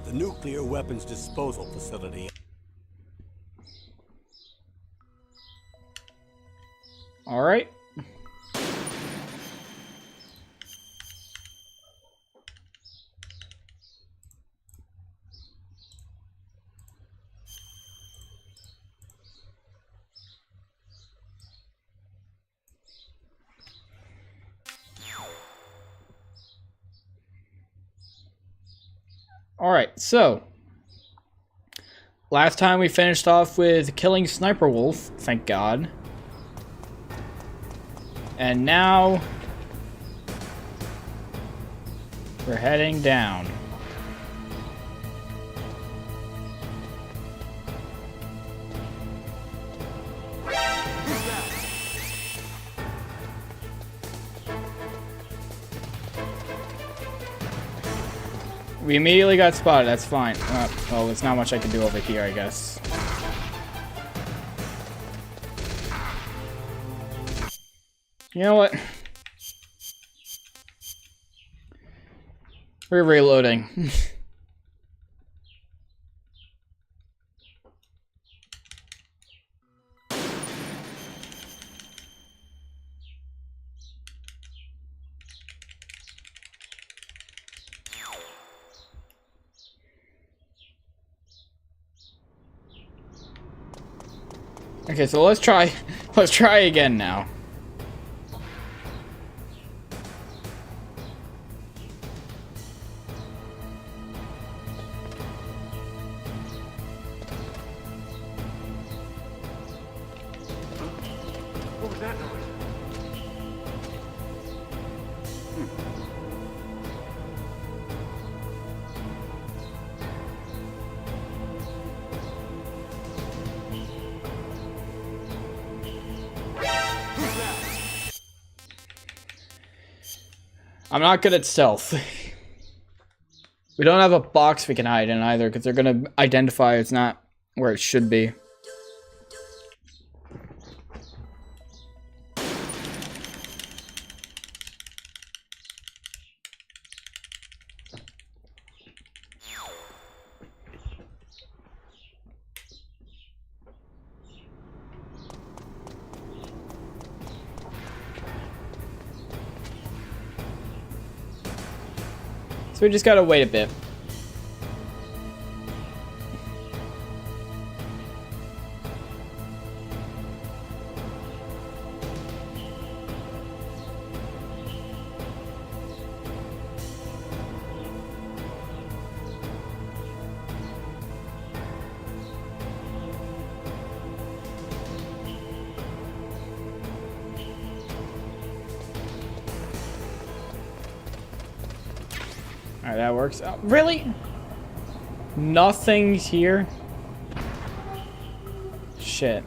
the nuclear weapons disposal facility. All right. All right, so last time we finished off with killing Sniper Wolf, thank God. And now we're heading down. We immediately got spotted, that's fine. Well, there's not much I can do over here, I guess. You know what? We're reloading. Okay, so let's try again now. What was that noise? I'm not good at stealth. We don't have a box we can hide in either, because they're gonna identify it's not where it should be. So we just gotta wait a bit. Alright, that works. Oh, really? Nothing's here? Shit.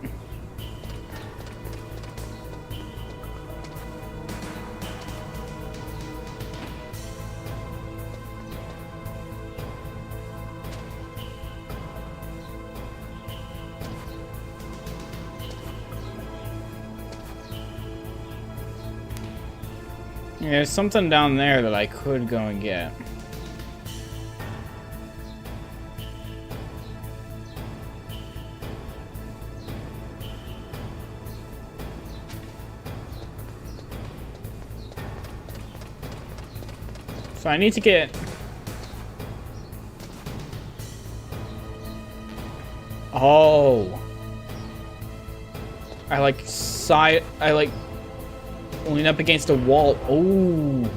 Yeah, there's something down there that I could go and get. So I need to get... Oh. I like lean up against a wall. Oh.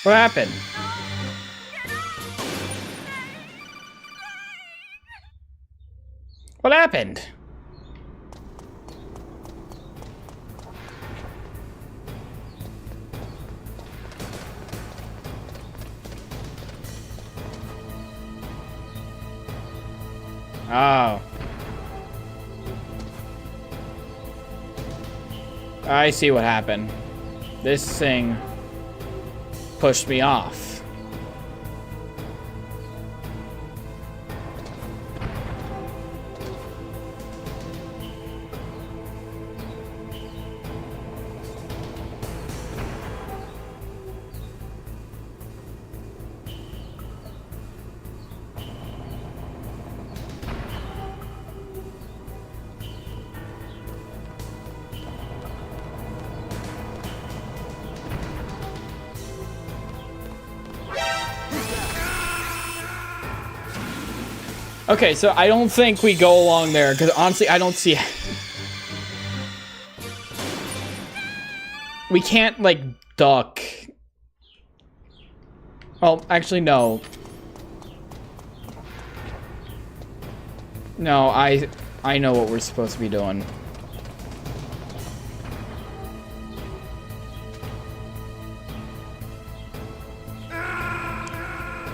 What happened? What happened? Oh. I see what happened. This thing pushed me off. Okay, so I don't think we go along there, because honestly, I don't see... We can't, like, duck. Well, actually, no. No, I know what we're supposed to be doing.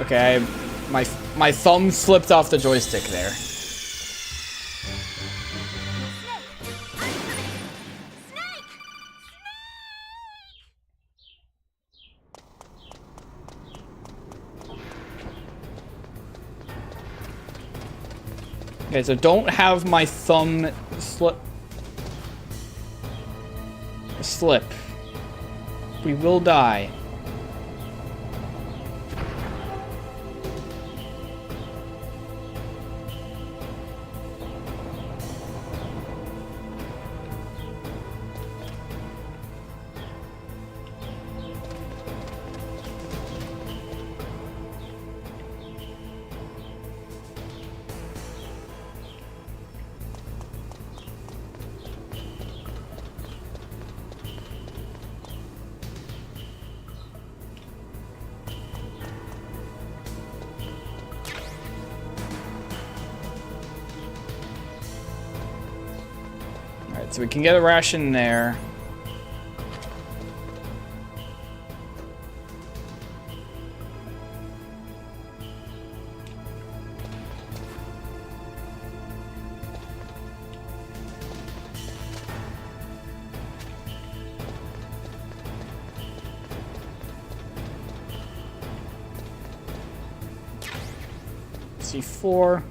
Okay, my thumb slipped off the joystick there. Okay, so don't have my thumb slip. We will die. Alright, so we can get a ration there. C4.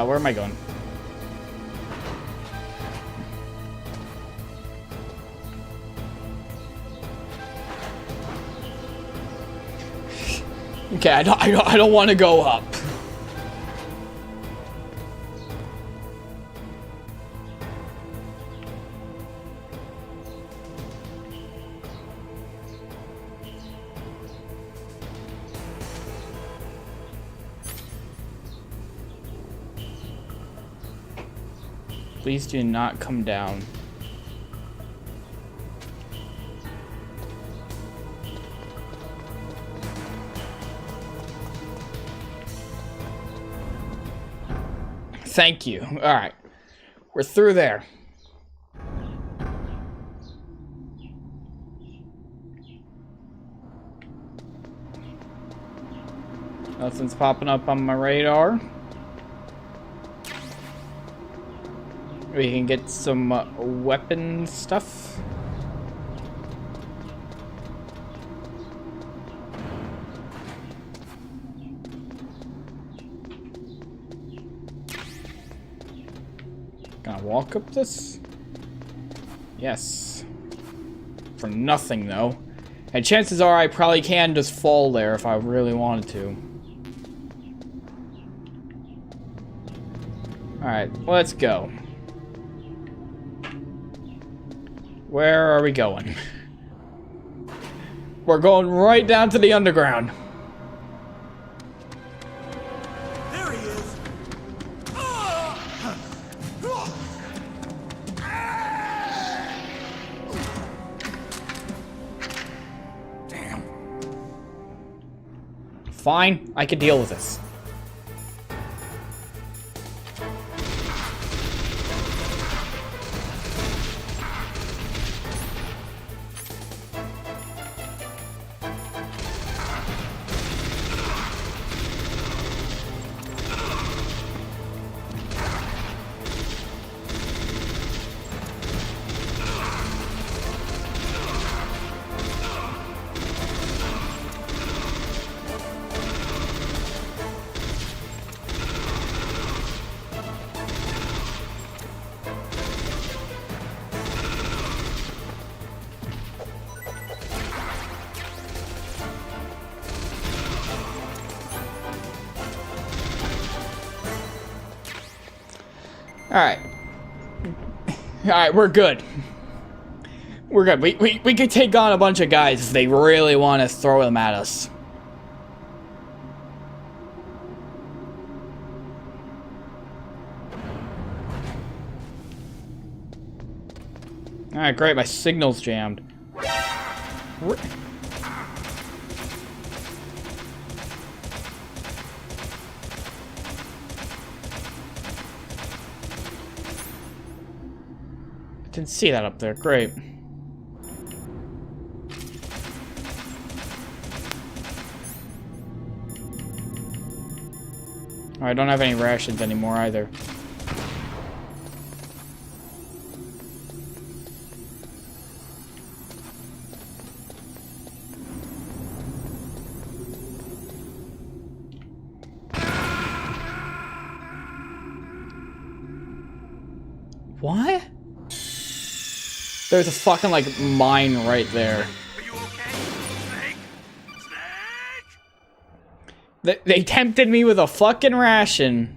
Where am I going? Okay, I don't want to go up. Please do not come down. Thank you. All right. We're through there. Nothing's popping up on my radar. We can get some weapon stuff. Gonna walk up this? Yes. For nothing, though. And chances are I probably can just fall there if I really wanted to. Alright, let's go. Where are we going? We're going right down to the underground. There he is. Damn. Fine, I can deal with this. Alright. Alright, we're good. We're good. We could take on a bunch of guys if they really want to throw them at us. Alright, great. My signal's jammed. Didn't see that up there. Great. I don't have any rations anymore either. What? There's a fucking, like, mine right there. Are you okay? Snake? Snake? They tempted me with a fucking ration.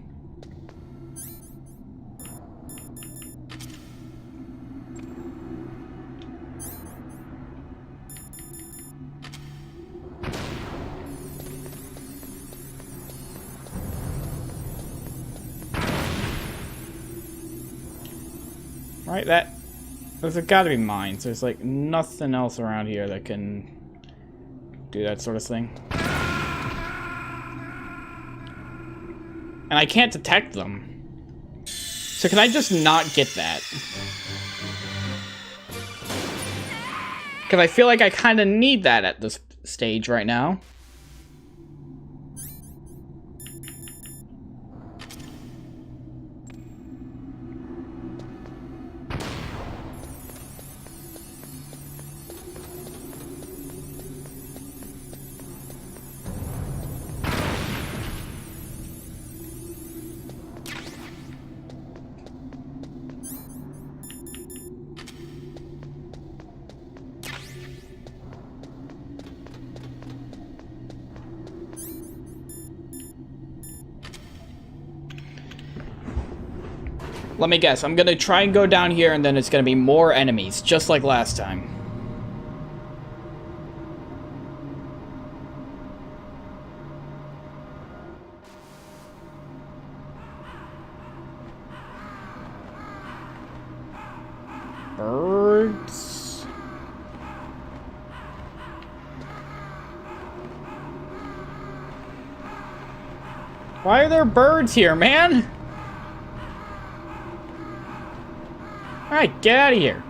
Right, there's gotta be mines. There's like nothing else around here that can do that sort of thing. And I can't detect them. So can I just not get that? Because I feel like I kind of need that at this stage right now. Let me guess, I'm gonna try and go down here and then it's gonna be more enemies, just like last time. Birds. Why are there birds here, man? Alright, get out of here.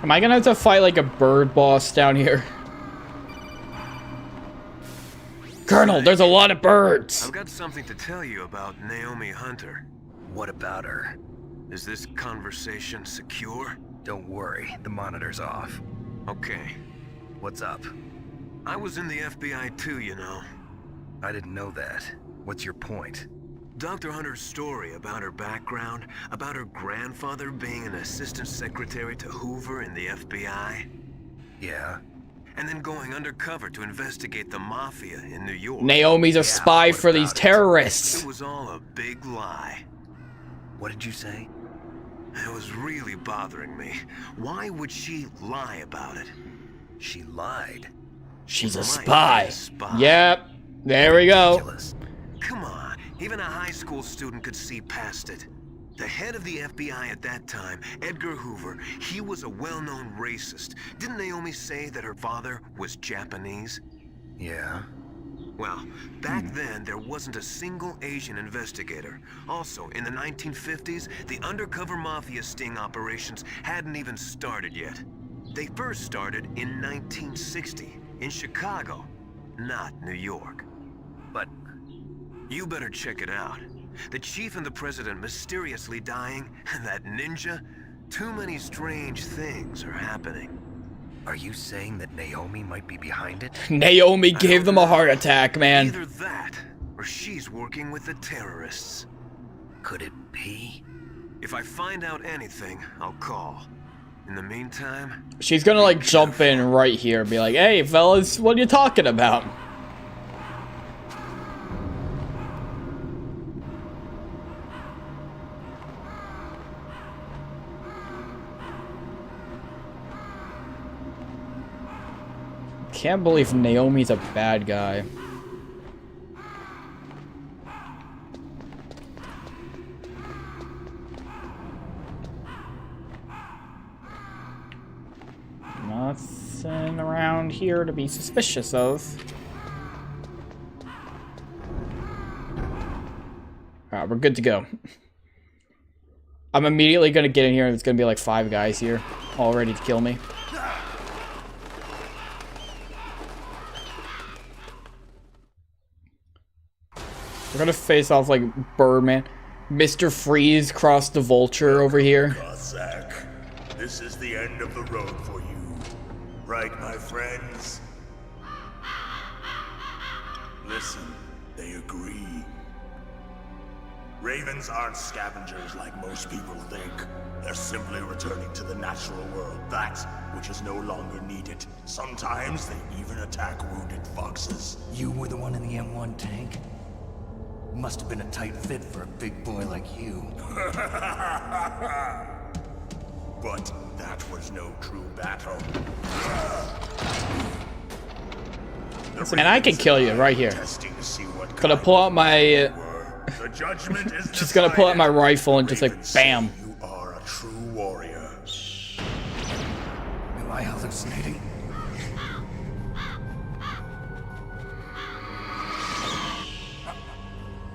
Am I gonna have to fight like a bird boss down here? Colonel, there's a lot of birds. I've got something to tell you about Naomi Hunter. What about her? Is this conversation secure? Don't worry, the monitor's off. Okay. What's up? I was in the FBI too, you know. I didn't know that. What's your point? Dr. Hunter's story about her background, about her grandfather being an assistant secretary to Hoover in the FBI. Yeah? And then going undercover to investigate the mafia in New York. Naomi's a spy what for these about it? terrorists. It was all a big lie. What did you say? It was really bothering me. Why would she lie about it? She lied. She's a Might spy. be a spy. Yep. There we go. Ridiculous. Come on, even a high school student could see past it. The head of the FBI at that time, Edgar Hoover, he was a well-known racist. Didn't Naomi say that her father was Japanese? Yeah? Well, back then, there wasn't a single Asian investigator. Also, in the 1950s, the undercover mafia sting operations hadn't even started yet. They first started in 1960, in Chicago, not New York. But You better check it out. The chief and the president mysteriously dying, and that ninja. Too many strange things are happening. are you saying that Naomi might be behind it? Naomi gave them a heart attack, man. Either that, or she's working with the terrorists. Could it be? If I find out anything, I'll call. In the meantime, She's gonna like jump in right here and be like, hey fellas, what are you talking about? Can't believe Naomi's a bad guy. Nothing around here to be suspicious of. Alright, we're good to go. I'm immediately gonna get in here and there's gonna be like 5 guys here, all ready to kill me. We're gonna face off like Birdman. Mr. Freeze crossed the Vulture over here. Cossack, this is the end of the road for you. Right, my friends? Listen, they agree. Ravens aren't scavengers like most people think. They're simply returning to the natural world, that which is no longer needed. Sometimes they even attack wounded foxes. You were the one in the M1 tank? Must have been a tight fit for a big boy like you. But that was no true battle. And I can kill you right here. Testing to see what Gonna pull out my... the judgment is just gonna pull out my decided. rifle and just like, Ravens say bam. You are a true warrior. Am I hallucinating?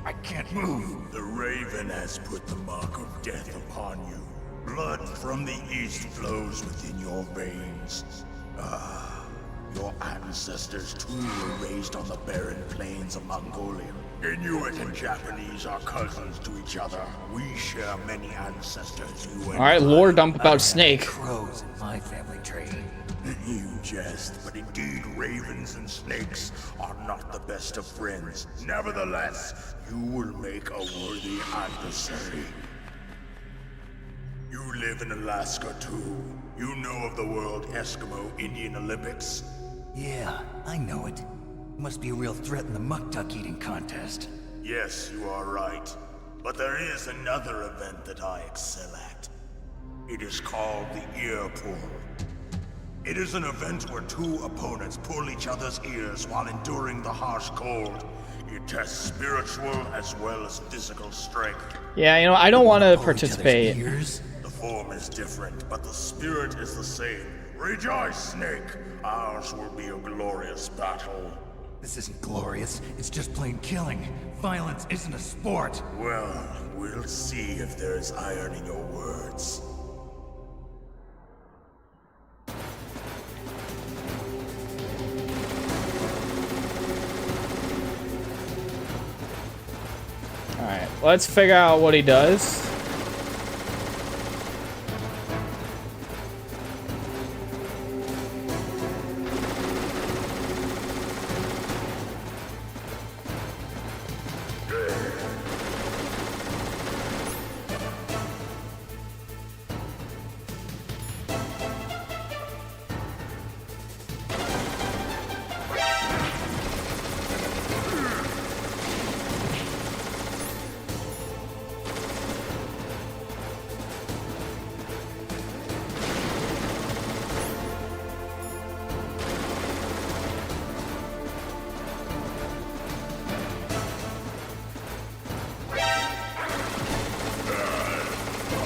I can't move. The Raven has put the mark of death upon you. Blood from the east flows within your veins. Ah, your ancestors too were raised on the barren plains of Mongolia. Inuit and Japanese are cousins to each other. We share many ancestors. You and Alright, lore dump about Snake. Crows in my family tree. You jest, but indeed ravens and snakes are not the best of friends. Nevertheless, you will make a worthy adversary. You live in Alaska too. You know of the World Eskimo Indian Olympics? Yeah, I know it. Must be a real threat in the muck duck eating contest. Yes, you are right. But there is another event that I excel at. It is called the ear pull. It is an event where 2 opponents pull each other's ears while enduring the harsh cold. It tests spiritual as well as physical strength. Yeah, you know, I don't want to Pull each other's participate. ears? The form is different, but the spirit is the same. Rejoice, Snake! Ours will be a glorious battle. This isn't glorious. It's just plain killing. Violence isn't a sport. Well, we'll see if there's iron in your words. Alright, let's figure out what he does.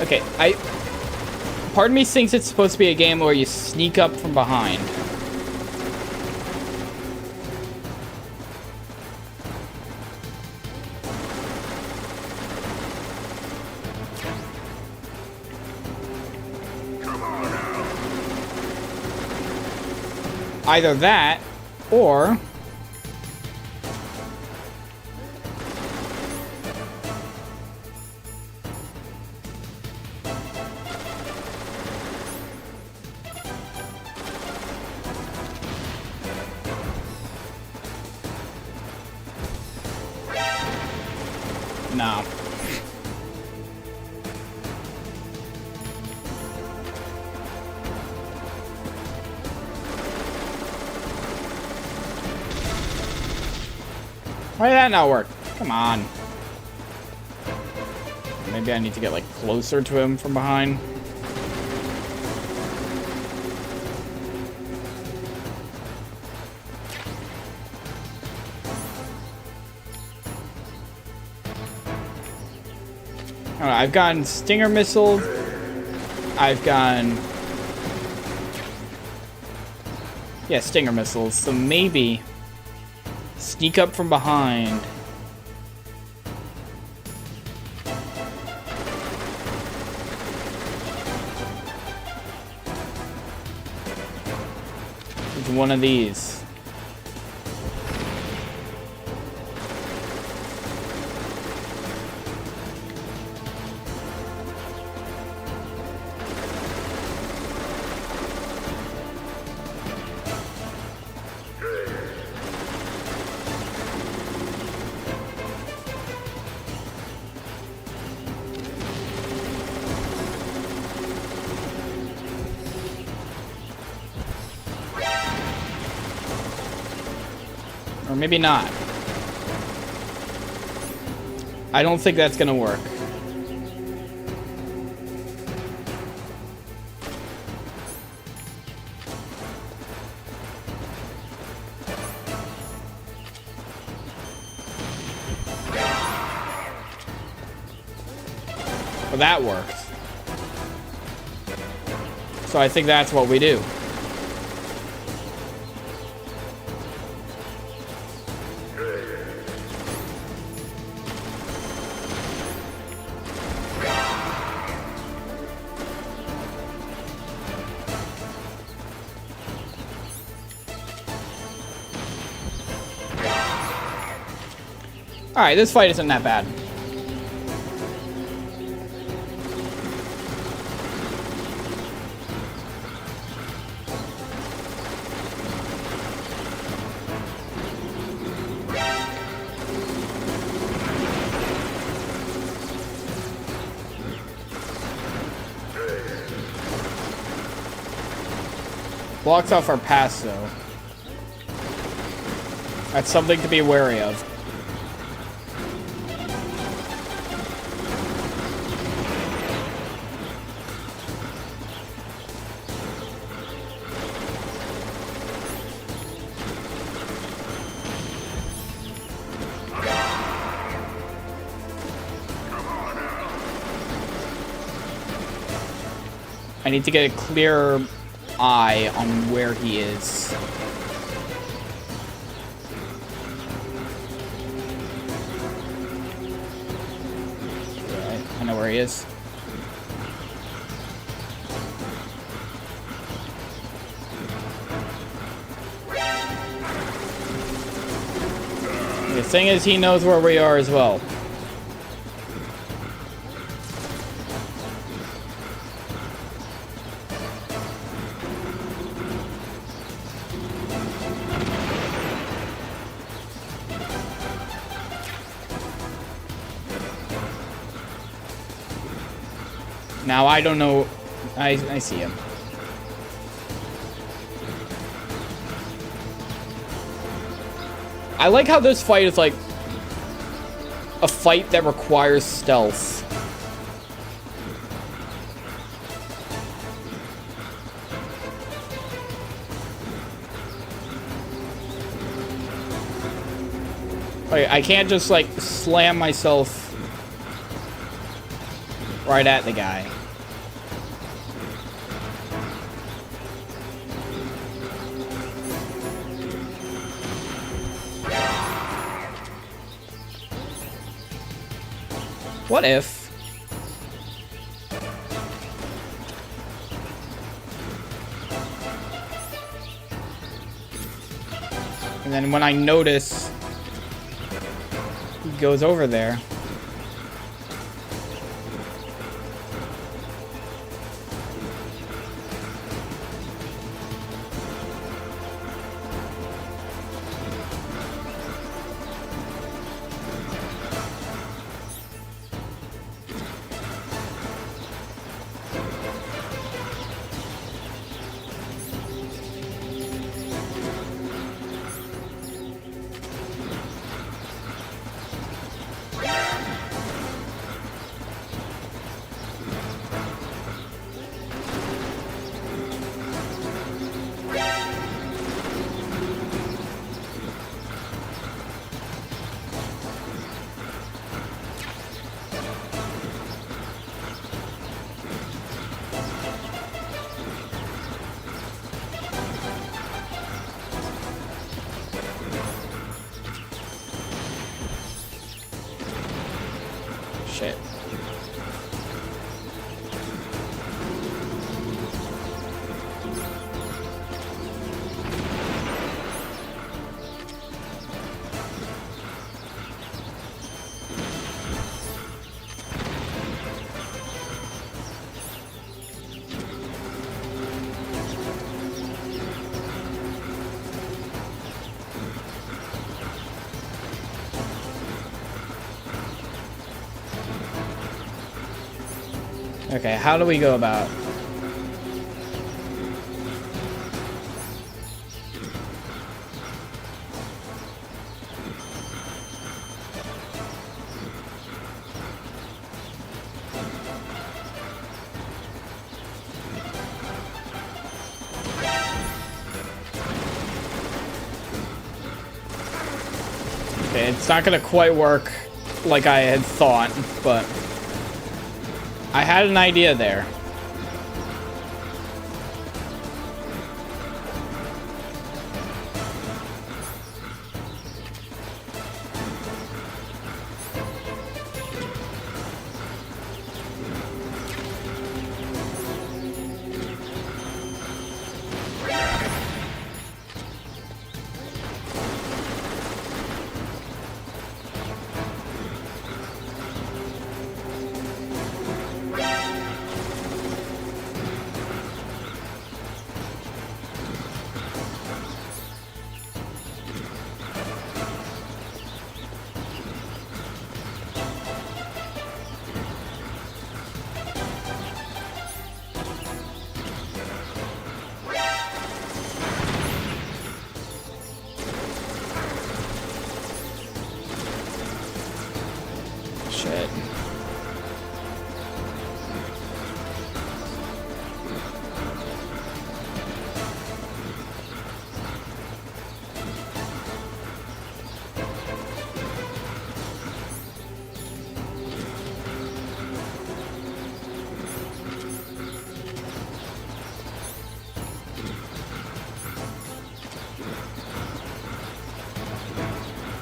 Okay, part of me thinks it's supposed to be a game where you sneak up from behind. Either that, or... No. Why did that not work? Come on. Maybe I need to get, like, closer to him from behind. I've gotten Stinger missiles. I've gotten... Yeah, Stinger missiles. So maybe sneak up from behind. It's one of these. Or maybe not. I don't think that's gonna work. Well, that works. So I think that's what we do. Alright, this fight isn't that bad. Blocks off our pass, though. That's something to be wary of. I need to get a clear eye on where he is. Right, I know where he is. The thing is, he knows where we are as well. Now, I don't know. I see him. I like how this fight is like a fight that requires stealth. Like, I can't just like slam myself right at the guy. What if... And then when I notice he goes over there. Okay, how do we go about? Okay, it's not gonna quite work like I had thought, but I had an idea there. Shit.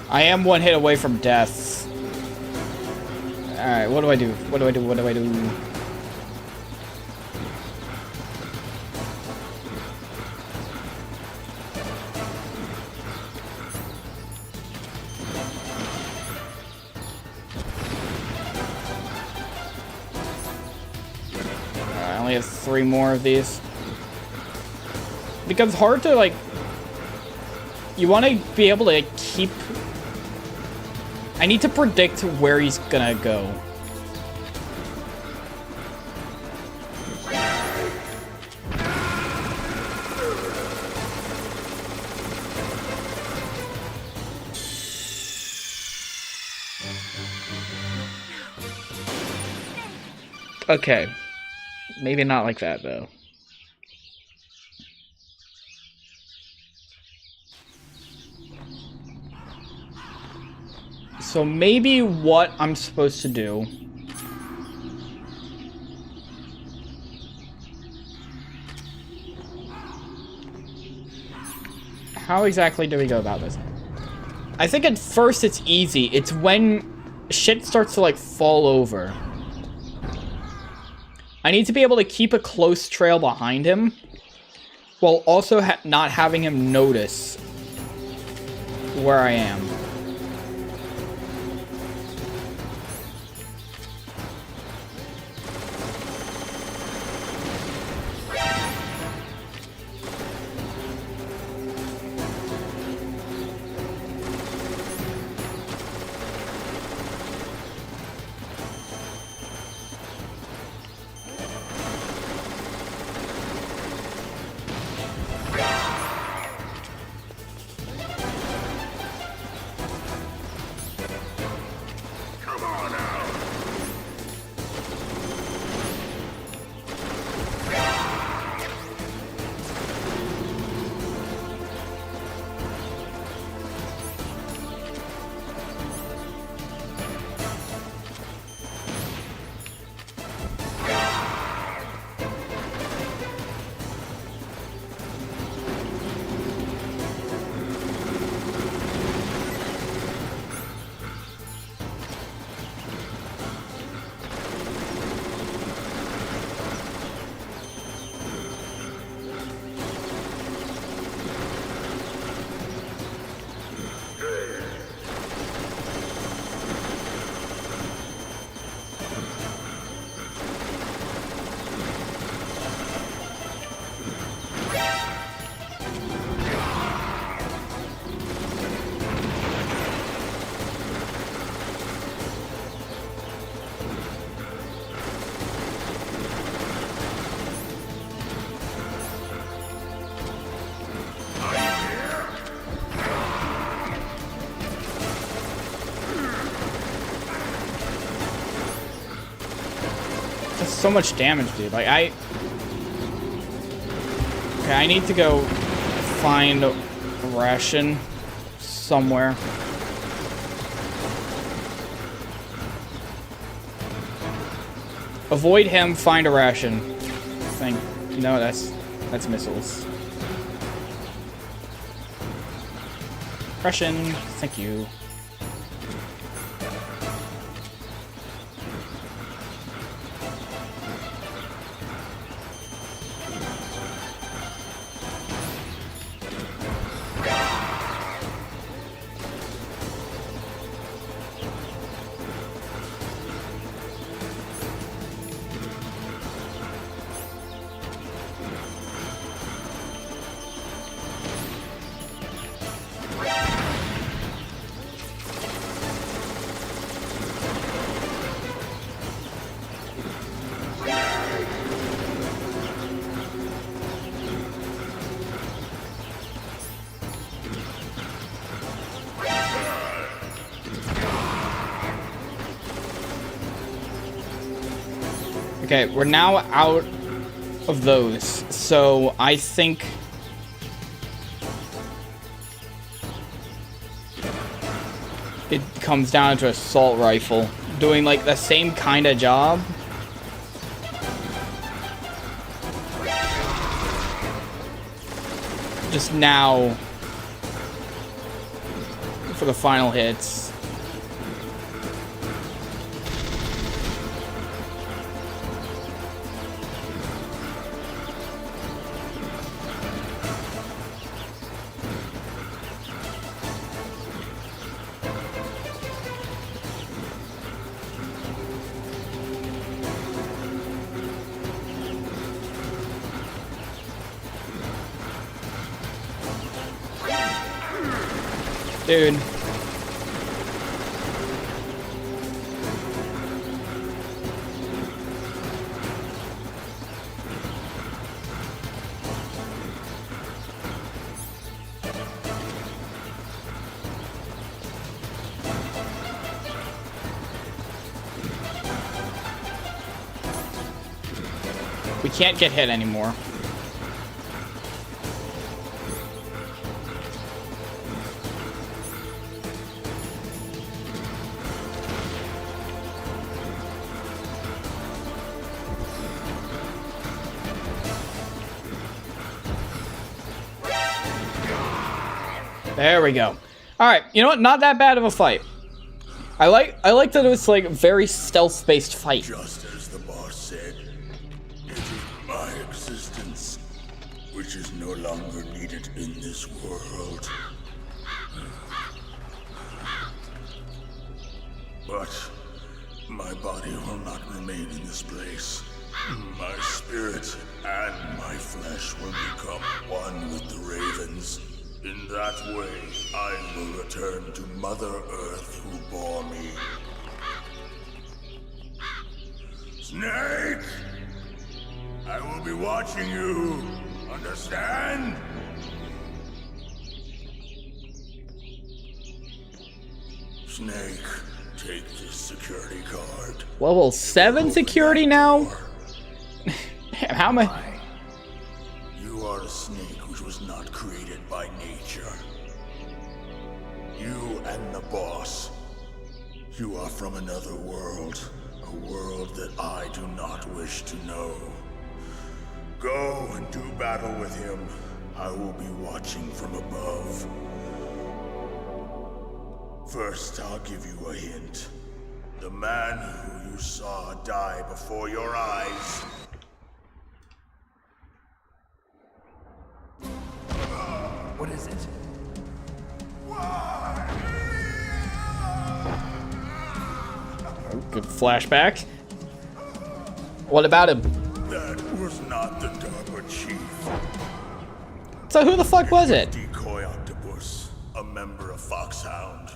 I am one hit away from death. Alright, what do I do? What do I do? What do I do? I only have 3 more of these. It becomes hard to, like... You want to be able to keep... I need to predict where he's gonna go. Okay. Maybe not like that, though. So maybe what I'm supposed to do... How exactly do we go about this? I think at first it's easy. It's when shit starts to, like, fall over. I need to be able to keep a close trail behind him, while also not having him notice where I am. so much damage, dude. Like, Okay, I need to go find a ration somewhere. Avoid him, find a ration. No, that's missiles. Ration, thank you. Okay, we're now out of those, so I think it comes down to assault rifle, doing like the same kind of job. Just now for the final hits. Dude. We can't get hit anymore. There we go. All right, you know what? Not that bad of a fight. I like that it was like a very stealth-based fight. Just as the boss said, it is my existence which is no longer needed in this world. But my body will not remain in this place. My spirit and my flesh will become one with the ravens. In that way, I will return to Mother Earth who bore me. Snake! I will be watching you. Understand? Snake, take this security card. Level 7 security now? How am I? You are a snake which was not created by nature. You and the boss. You are from another world. A world that I do not wish to know. Go and do battle with him. I will be watching from above. First, I'll give you a hint. The man who you saw die before your eyes. What is it? Good flashback. What about him? That was not the DARPA chief. So who the fuck was it? Decoy octopus, a member of Foxhound.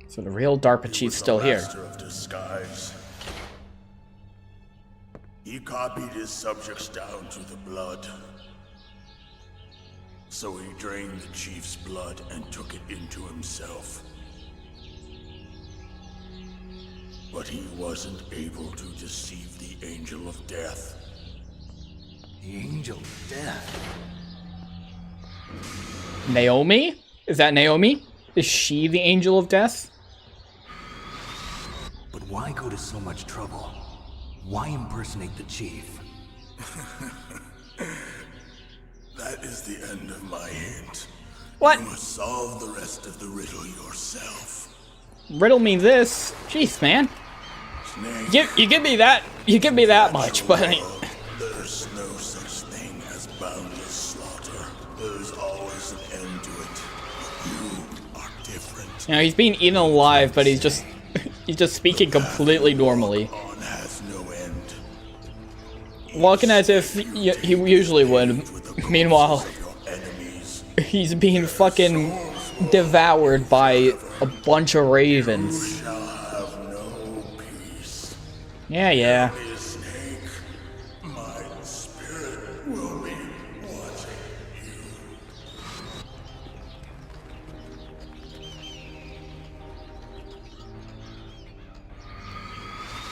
So the real DARPA chief's still here. Master of disguise. He copied his subjects down to the blood. So he drained the chief's blood and took it into himself. but he wasn't able to deceive the Angel of Death. The Angel of Death. Naomi? Is that Naomi? Is she the Angel of Death? But why go to so much trouble? Why impersonate the chief? That is the end of my hint. What? You must solve the rest of the riddle yourself. Riddle me this. Jeez, man. Snake. You give me that. You give me that much, but There's no such thing as boundless slaughter. There's always an end to it. You are different. you know he's being eaten alive, but he's just speaking completely normally, On has no end. walking as if he usually would. Meanwhile, Your enemies he's being fucking devoured by a bunch of ravens. shall have no peace. Yeah. Snake, my spirit will be watching you.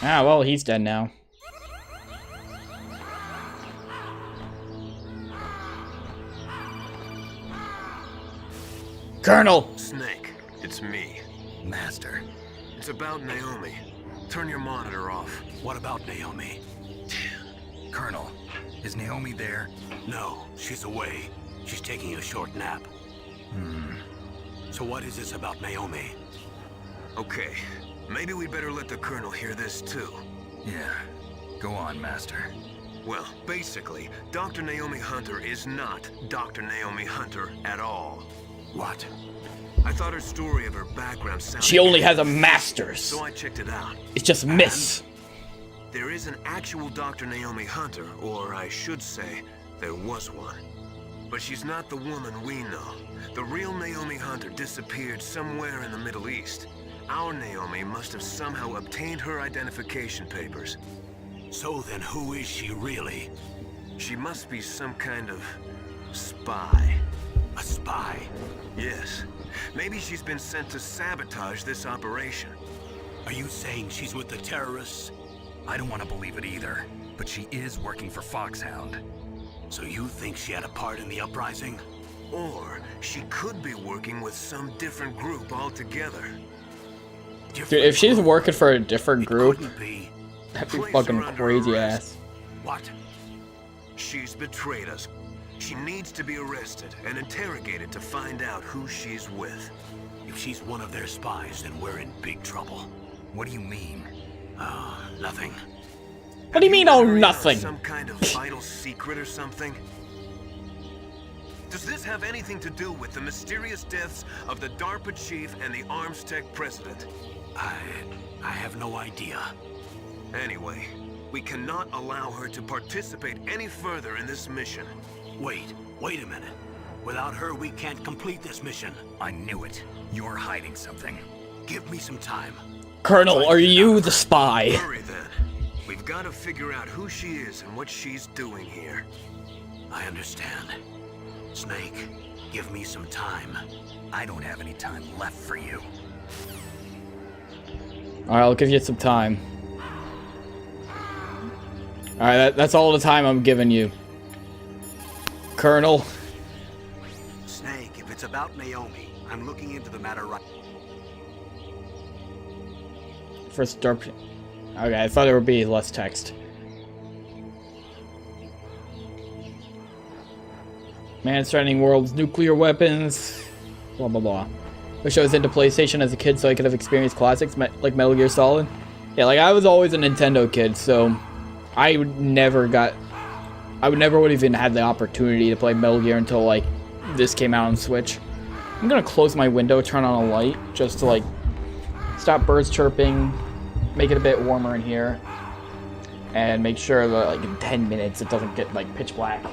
Ah, well, he's dead now. Colonel! Snake, it's me. Master. It's about Naomi. Turn your monitor off. What about Naomi? Colonel, is Naomi there? No, she's away. She's taking a short nap. So what is this about Naomi? Okay, maybe we'd better let the Colonel hear this too. Yeah. Go on, Master. Well, basically, Dr. Naomi Hunter is not Dr. Naomi Hunter at all. What? I thought her story of her background sounded She only has a interesting, master's. so I checked it out. It's just Miss. There is an actual Dr. Naomi Hunter, or I should say, there was one. But she's not the woman we know. The real Naomi Hunter disappeared somewhere in the Middle East. Our Naomi must have somehow obtained her identification papers. So then who is she really? She must be some kind of spy. A spy? Yes. Maybe she's been sent to sabotage this operation. Are you saying she's with the terrorists? I don't want to believe it either, but she is working for Foxhound. So you think she had a part in the uprising? Or she could be working with some different group altogether. Dude, if she's working for a different group, Couldn't be. that'd be Place fucking her under crazy arrest. ass. What? She's betrayed us. She needs to be arrested and interrogated to find out who she's with. If she's one of their spies, then we're in big trouble. What do you mean? Nothing. What do you mean, Have oh, let her in on nothing? Some kind of vital secret or something? Does this have anything to do with the mysterious deaths of the DARPA chief and the Armstech president? I have no idea. Anyway, we cannot allow her to participate any further in this mission. Wait a minute. Without her, we can't complete this mission. I knew it. You're hiding something. Give me some time. Colonel, are you the spy? Hurry then. We've got to figure out who she is and what she's doing here. I understand. Snake, give me some time. I don't have any time left for you. Alright, I'll give you some time. Alright, that's all the time I'm giving you. Colonel. Snake, if it's about Naomi, I'm looking into the matter right. First DARPA. Okay, I thought there would be less text. Man threatening world's nuclear weapons. Blah blah blah. Wish I was into PlayStation as a kid so I could have experienced classics like Metal Gear Solid. Yeah, like I was always a Nintendo kid, so I would never would even had the opportunity to play Metal Gear until like this came out on Switch. I'm gonna close my window, turn on a light, just to like stop birds chirping, make it a bit warmer in here, and make sure that like in 10 minutes it doesn't get like pitch black.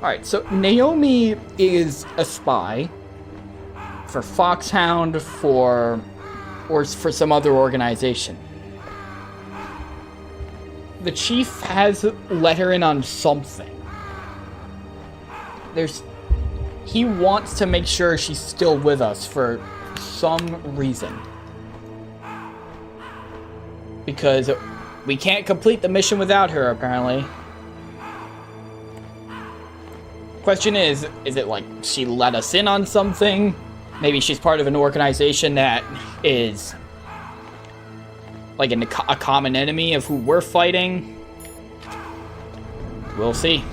Alright, so Naomi is a spy for Foxhound, or for some other organization. The chief has let her in on something. He wants to make sure she's still with us for some reason. Because we can't complete the mission without her, apparently. Question is it like she let us in on something? Maybe she's part of an organization that is like a common enemy of who we're fighting. We'll see.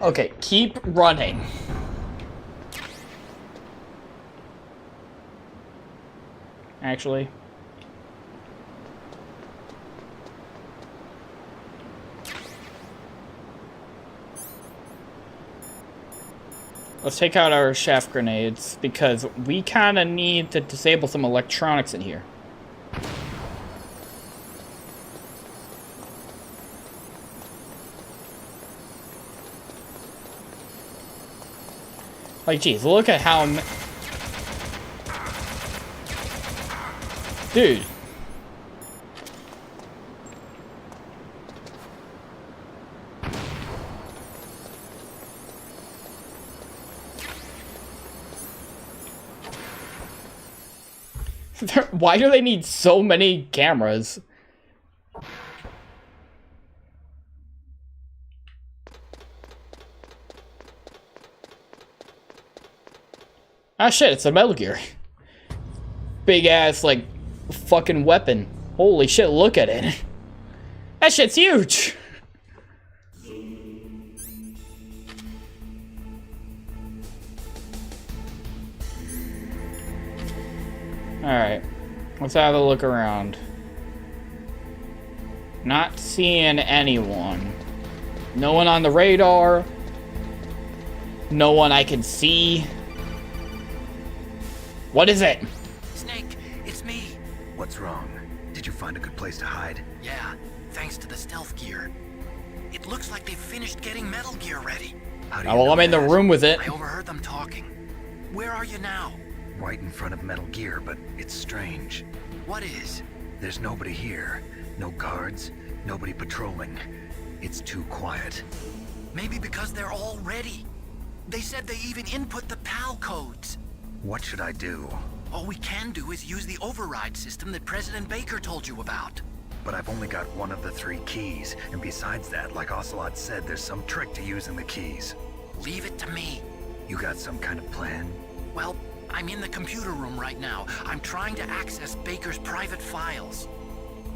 Okay, keep running. Actually. Let's take out our shaft grenades, because we kind of need to disable some electronics in here. Like, geez, look at how... Dude. Why do they need so many cameras? Ah shit, it's a Metal Gear. Big ass, like, fucking weapon. Holy shit, look at it. That shit's huge! Alright, let's have a look around. Not seeing anyone. No one on the radar. No one I can see. What is it? Snake, it's me. What's wrong? Did you find a good place to hide? Yeah, thanks to the stealth gear. It looks like they've finished getting Metal Gear ready. How do Oh, well, I'm in the room with it. I overheard them talking. Where are you now? Right in front of Metal Gear, but it's strange. What is? There's nobody here. No guards, nobody patrolling. It's too quiet. Maybe because they're all ready. They said they even input the PAL codes. What should I do? All we can do is use the override system that President Baker told you about. But I've only got one of the 3 keys, and besides that, like Ocelot said, there's some trick to using the keys. Leave it to me. You got some kind of plan? Well, I'm in the computer room right now. I'm trying to access Baker's private files.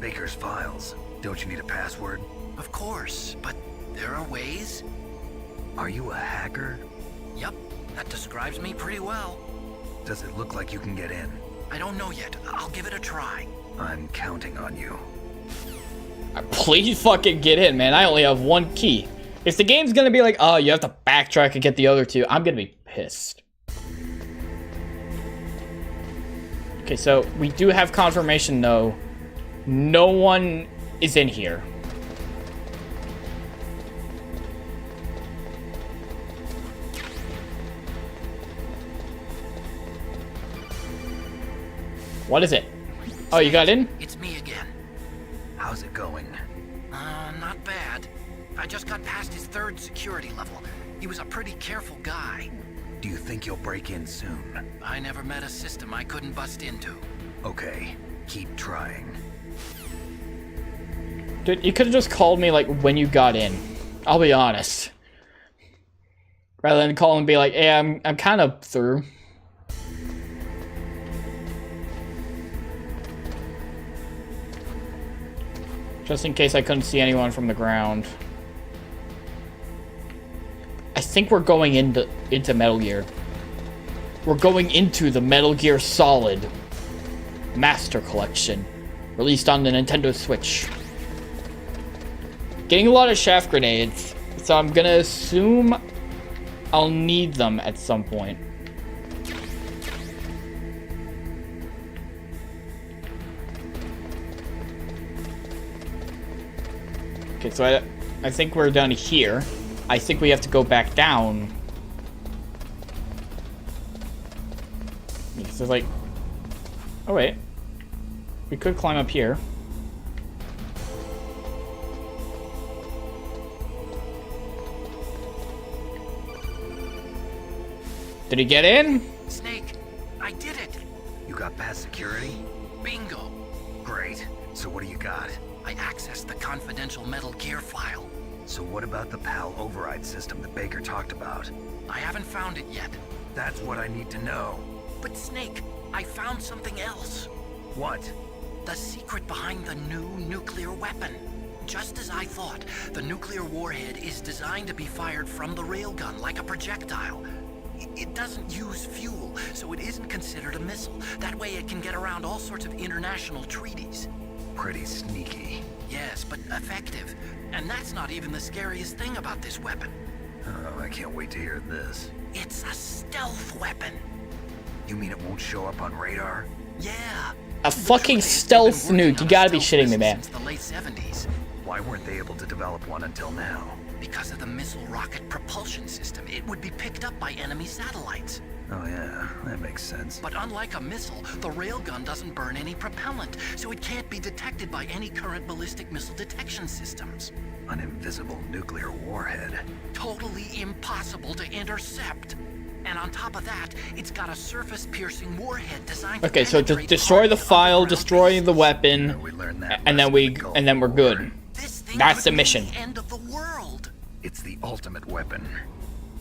Baker's files? Don't you need a password? Of course, but there are ways. Are you a hacker? Yup, that describes me pretty well. Does it look like you can get in? I don't know yet. I'll give it a try. I'm counting on you. Please fucking get in, man. I only have 1 key. If the game's gonna be like, oh, you have to backtrack and get the other 2, I'm gonna be pissed. Okay, so we do have confirmation, though. No one is in here. What is it? Oh, you got in? It's me again. How's it going? Not bad. I just got past his 3rd security level. He was a pretty careful guy. Do you think you'll break in soon? I never met a system I couldn't bust into. Okay, keep trying. Dude, you could have just called me, like, when you got in. I'll be honest. Rather than call and be like, hey, I'm kind of through. Just in case I couldn't see anyone from the ground. I think we're going into Metal Gear. We're going into the Metal Gear Solid Master Collection, released on the Nintendo Switch. Getting a lot of shaft grenades, so I'm gonna assume I'll need them at some point. Okay, so I think we're down here. I think we have to go back down. So like, oh wait, we could climb up here. Did he get in? Snake, I did it. You got past security? Bingo. Great. So what do you got? I accessed the confidential Metal Gear file. So what about the PAL override system that Baker talked about? I haven't found it yet. That's what I need to know. But Snake, I found something else. What? The secret behind the new nuclear weapon. Just as I thought, the nuclear warhead is designed to be fired from the railgun like a projectile. It doesn't use fuel, so it isn't considered a missile. That way it can get around all sorts of international treaties. Pretty sneaky. Yes, but effective. And that's not even the scariest thing about this weapon. Oh, I can't wait to hear this. It's a stealth weapon. You mean it won't show up on radar? Yeah. A fucking stealth nuke. You gotta be shitting me, man. Since the late 70s. Why weren't they able to develop one until now? Because of the missile rocket propulsion system, it would be picked up by enemy satellites. Oh yeah, that makes sense. But unlike a missile, the railgun doesn't burn any propellant, so it can't be detected by any current ballistic missile detection systems. An invisible nuclear warhead. Totally impossible to intercept. And on top of that, it's got a surface-piercing warhead designed to Okay, so just penetrate destroy the part of file, underground destroy bases. the weapon, We learned that and then lesson in the we're Gulf good. War. This thing That's could the mean mission. The end of the world. It's the ultimate weapon.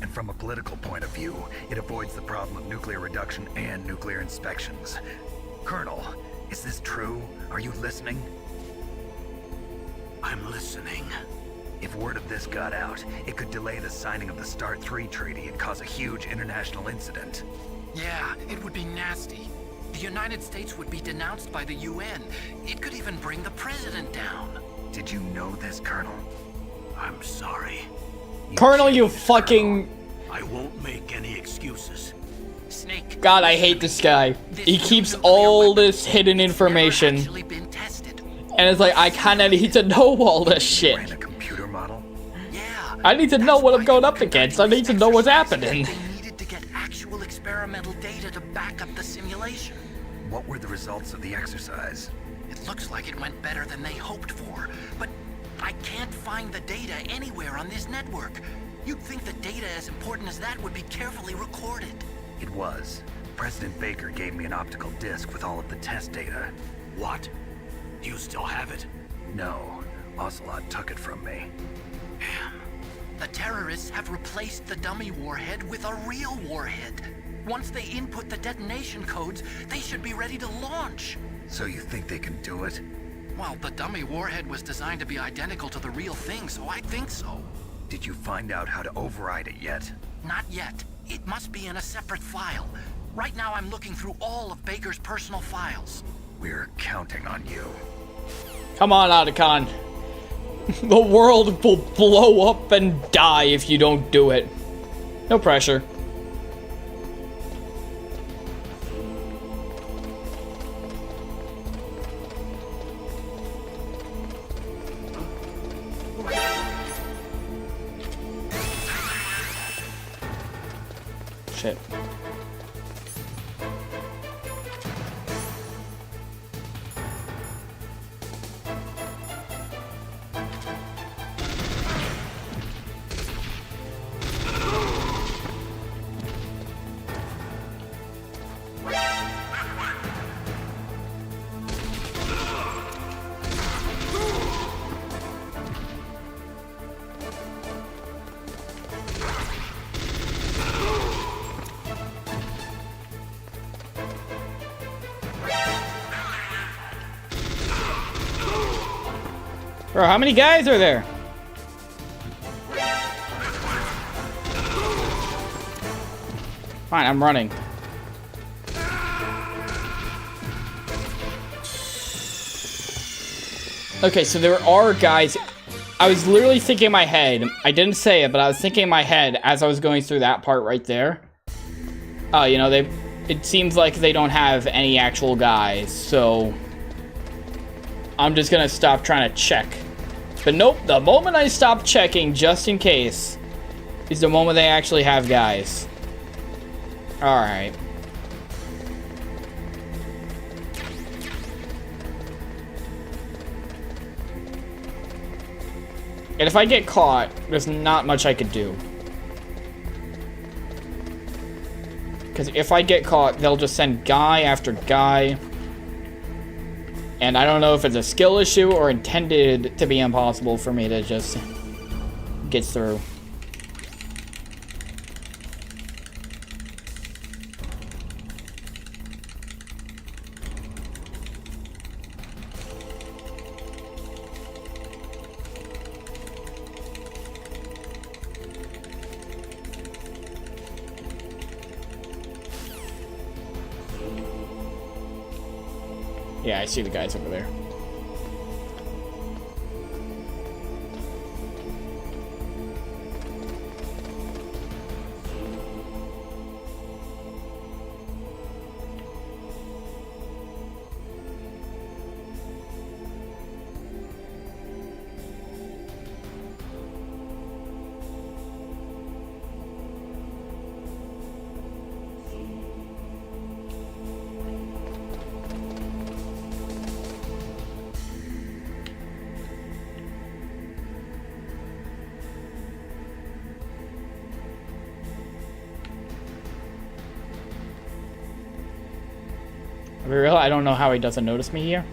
And from a political point of view, it avoids the problem of nuclear reduction and nuclear inspections. Colonel, is this true? Are you listening? I'm listening. If word of this got out, it could delay the signing of the START 3 treaty and cause a huge international incident. Yeah, it would be nasty. The United States would be denounced by the UN. It could even bring the president down. Did you know this, Colonel? I'm sorry. Colonel, you fucking... I won't make any excuses. Snake. God, I hate this guy. He keeps all this hidden information. It's never actually been tested. And it's like, I kinda need to know all this shit. Ran a computer model? Yeah. I need to know what I'm going up against. I need to know what's happening. They needed to get actual experimental data to back up the simulation. What were the results of the exercise? It looks like it went better than they hoped for, but I can't find the data anywhere on this network. You'd think that data as important as that would be carefully recorded. It was. President Baker gave me an optical disc with all of the test data. What? Do you still have it? No, Ocelot took it from me. The terrorists have replaced the dummy warhead with a real warhead. Once they input the detonation codes, they should be ready to launch. So you think they can do it? Well, the dummy warhead was designed to be identical to the real thing, so I think so. Did you find out how to override it yet? Not yet. It must be in a separate file. Right now I'm looking through all of Baker's personal files. We're counting on you. Come on, Otacon. The world will blow up and die if you don't do it. No pressure. Shit. Bro, how many guys are there? Fine, I'm running. Okay, so there are guys. I was literally thinking in my head, I didn't say it, but I was thinking in my head as I was going through that part right there. You know, it seems like they don't have any actual guys, so I'm just gonna stop trying to check. But nope, the moment I stop checking, just in case, is the moment they actually have guys. Alright. And if I get caught, there's not much I could do. Because if I get caught, they'll just send guy after guy. And I don't know if it's a skill issue or intended to be impossible for me to just get through. Yeah, I see the guys over there. Are we real? I don't know how he doesn't notice me here.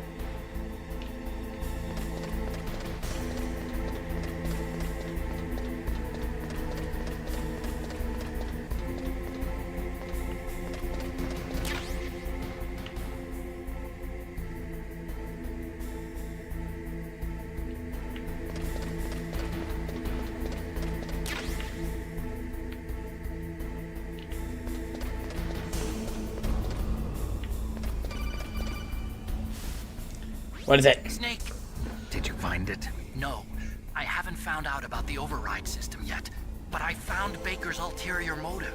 What is it? Snake, did you find it? No, I haven't found out about the override system yet, but I found Baker's ulterior motive.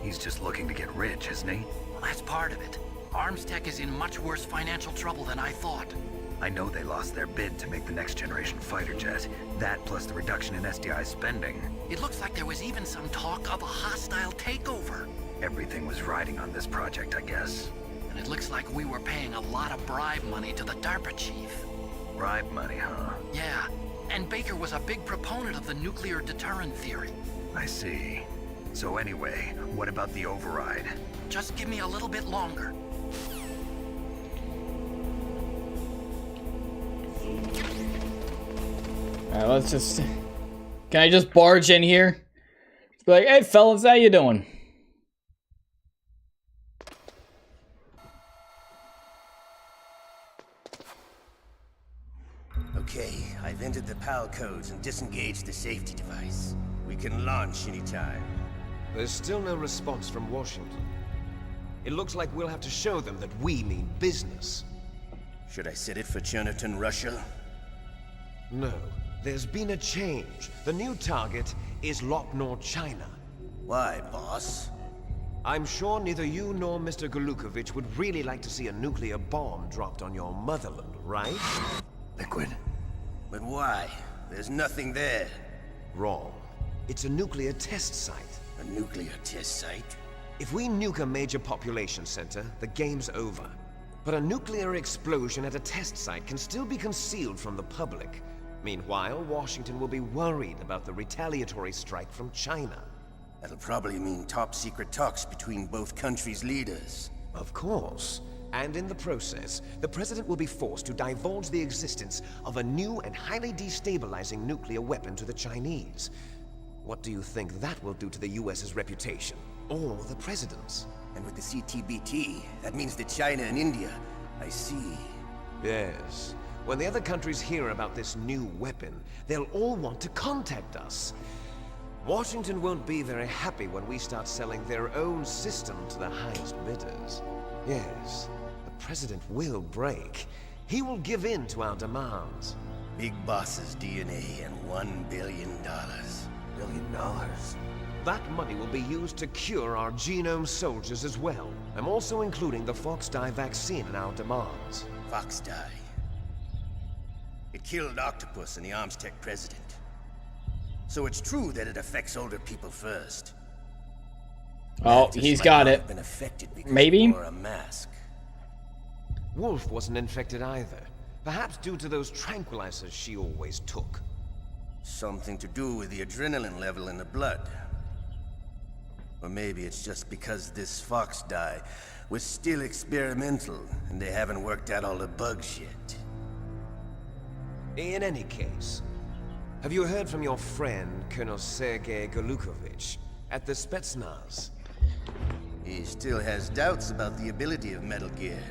He's just looking to get rich, isn't he? Well, that's part of it. Armstech is in much worse financial trouble than I thought. I know they lost their bid to make the next generation fighter jet. That plus the reduction in SDI spending. It looks like there was even some talk of a hostile takeover. Everything was riding on this project, I guess. And it looks like we were paying a lot of bribe money to the DARPA chief. Bribe money, huh? Yeah, and Baker was a big proponent of the nuclear deterrent theory. I see. So anyway, what about the override? Just give me a little bit longer. Alright, let's just... Can I just barge in here? Be like, hey fellas, how you doing? Okay, I've entered the PAL codes and disengaged the safety device. We can launch anytime. There's still no response from Washington. It looks like we'll have to show them that we mean business. Should I set it for Chernobyl, Russia? No, there's been a change. The new target is Lopnor, China. Why, boss? I'm sure neither you nor Mr. Golukovich would really like to see a nuclear bomb dropped on your motherland, right? Liquid. But why? There's nothing there. Wrong. It's a nuclear test site. A nuclear test site? If we nuke a major population center, the game's over. But a nuclear explosion at a test site can still be concealed from the public. Meanwhile, Washington will be worried about the retaliatory strike from China. That'll probably mean top-secret talks between both countries' leaders. Of course. And in the process, the President will be forced to divulge the existence of a new and highly destabilizing nuclear weapon to the Chinese. What do you think that will do to the US's reputation? Or the President's? And with the CTBT, that means that China and India... I see. Yes. When the other countries hear about this new weapon, they'll all want to contact us. Washington won't be very happy when we start selling their own system to the highest bidders. Yes, the President will break. He will give in to our demands. Big Boss's DNA and $1 billion. $1 billion? That money will be used to cure our genome soldiers as well. I'm also including the Fox dye vaccine in our demands. Fox dye. It killed Octopus and the Armstech president. So it's true that it affects older people first. Oh, Mantis he's might got not it. have been affected because Maybe? he wore a mask. Wolf wasn't infected either. Perhaps due to those tranquilizers she always took. Something to do with the adrenaline level in the blood. Or maybe it's just because this Fox dye was still experimental and they haven't worked out all the bugs yet. In any case, have you heard from your friend, Colonel Sergei Golukovich, at the Spetsnaz? He still has doubts about the ability of Metal Gear.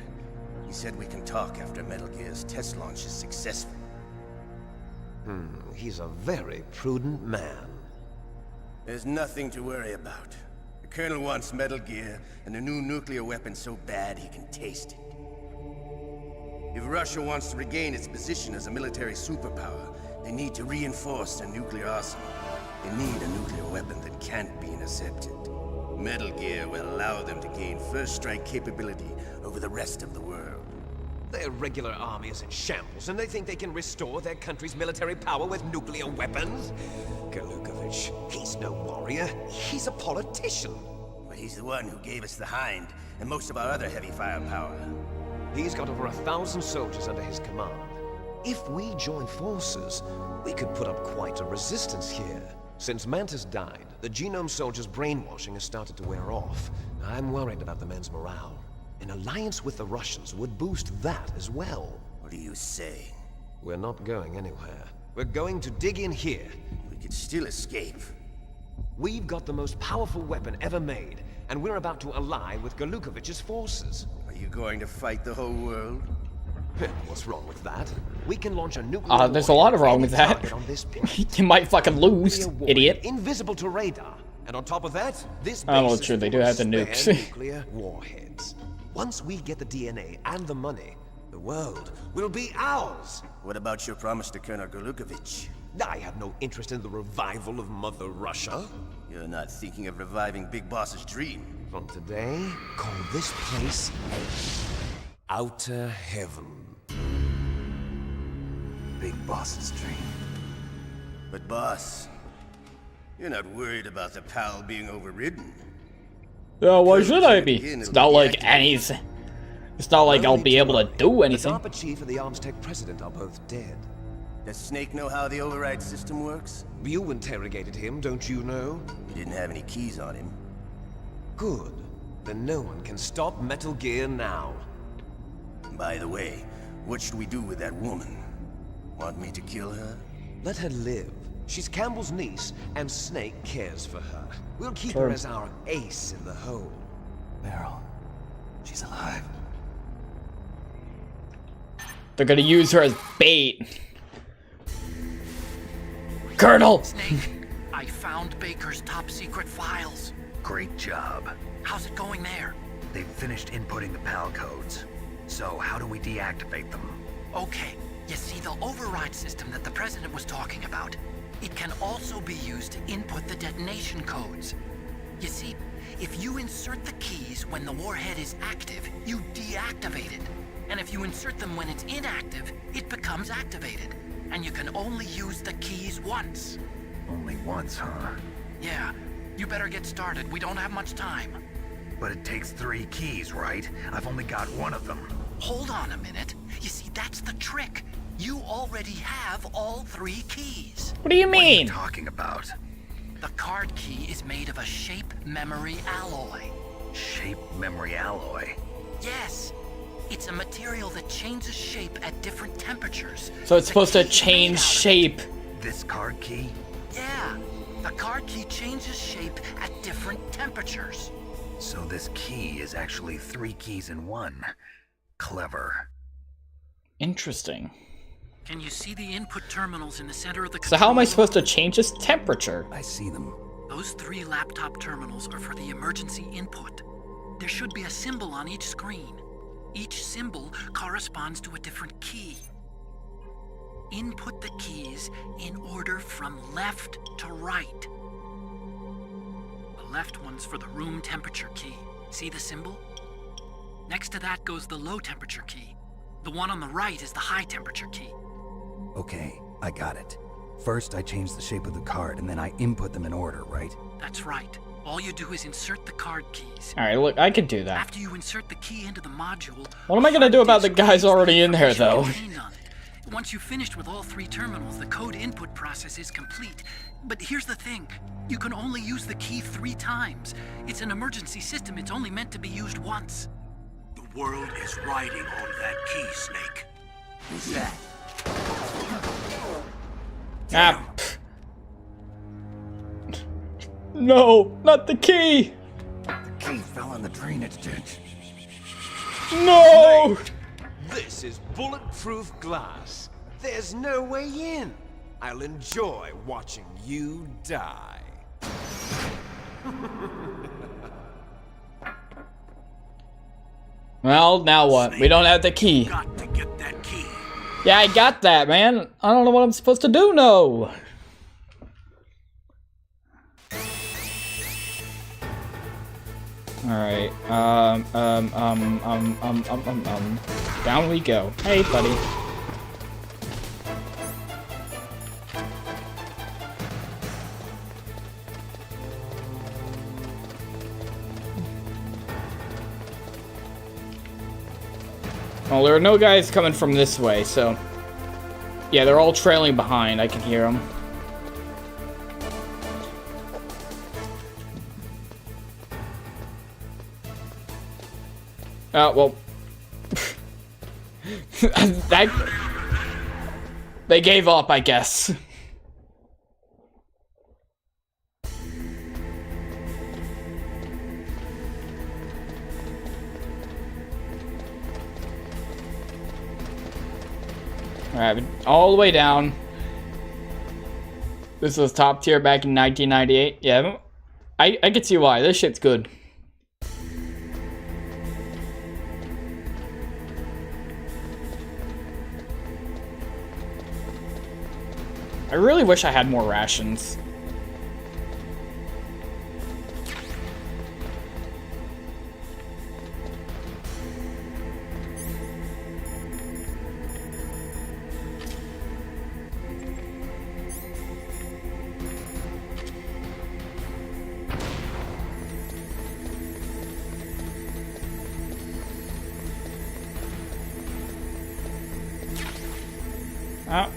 He said we can talk after Metal Gear's test launch is successful. He's a very prudent man. There's nothing to worry about. The Colonel wants Metal Gear and a new nuclear weapon so bad he can taste it. If Russia wants to regain its position as a military superpower, they need to reinforce their nuclear arsenal. They need a nuclear weapon that can't be intercepted. Metal Gear will allow them to gain first strike capability over the rest of the world. Their regular army is in shambles, and they think they can restore their country's military power with nuclear weapons? Golukovich, he's no warrior. He's a politician. But he's the one who gave us the Hind and most of our other heavy firepower. He's got over 1,000 soldiers under his command. If we join forces, we could put up quite a resistance here. Since Mantis died, the genome soldiers' brainwashing has started to wear off. I'm worried about the men's morale. An alliance with the Russians would boost that as well. What are you saying? We're not going anywhere. We're going to dig in here. We could still escape. We've got the most powerful weapon ever made, and we're about to ally with Golukovich's forces. Are you going to fight the whole world? What's wrong with that? We can launch a nuclear There's a lot of wrong with that. target on this point. You might fucking lose, Nuclear warhead, idiot. Invisible to radar. And on top of that, this Oh, well, base is true, they full do of have the spare nukes. nuclear warheads. Once we get the DNA and the money, the world will be ours. What about your promise to Colonel Golukovich? I have no interest in the revival of Mother Russia. You're not thinking of reviving Big Boss's dream. From today, call this place Outer Heaven. Big Boss's dream. But boss, you're not worried about the PAL being overridden. Yeah, why should I be? It's not like anything. It's not like I'll be able to do anything. The DARPA chief and the Armstech president are both dead. Does Snake know how the override system works? You interrogated him, don't you know? He didn't have any keys on him. Good. Then no one can stop Metal Gear now. By the way, what should we do with that woman? Want me to kill her? Let her live. She's Campbell's niece, and Snake cares for her. We'll keep her as our ace in the hole. Meryl, she's alive. They're gonna use her as bait. Colonel! Snake, I found Baker's top secret files. Great job. How's it going there? They've finished inputting the PAL codes. So how do we deactivate them? Okay, you see the override system that the president was talking about? It can also be used to input the detonation codes. You see, if you insert the keys when the warhead is active, you deactivate it. And if you insert them when it's inactive, it becomes activated. And you can only use the keys once. Only once, huh? Yeah, you better get started. We don't have much time. But it takes 3 keys, right? I've only got 1 of them. Hold on a minute. You see, that's the trick. You already have all 3 keys. What do you What are mean? you talking about? The card key is made of a shape memory alloy. Shape memory alloy. Yes. It's a material that changes shape at different temperatures. So it's supposed to The key is made change out of it. shape. This card key? Yeah. The card key changes shape at different temperatures. So this key is actually 3 keys in 1. Clever. Interesting. Can you see the input terminals in the center of the So how am I control supposed to change this temperature? I see them. Those 3 laptop terminals are for the emergency input. There should be a symbol on each screen. Each symbol corresponds to a different key. Input the keys in order from left to right. The left one's for the room temperature key. See the symbol? Next to that goes the low temperature key. The one on the right is the high temperature key. Okay, I got it. First, I change the shape of the card, and then I input them in order, right? That's right. All you do is insert the card keys. All right, look, I could do that. After you insert the key into the module, What am I gonna do about the guys already in there, though? Once you've finished with all 3 terminals, the code input process is complete. But here's the thing. You can only use the key 3 times. It's an emergency system. It's only meant to be used once. The world is riding on that key, Snake. Who's that? Ah. No, not the key. The key fell in the drainage ditch. No. This is bulletproof glass. There's no way in. I'll enjoy watching you die. Well, now what? We don't have the key. Got to get that key. Yeah, I got that, man. I don't know what I'm supposed to do, no. Alright, down we go. Hey, buddy. Well, there are no guys coming from this way, so... Yeah, they're all trailing behind. I can hear them. Well... They gave up, I guess. Alright, all the way down. This was top tier back in 1998. Yeah, I can see why. This shit's good. I really wish I had more rations.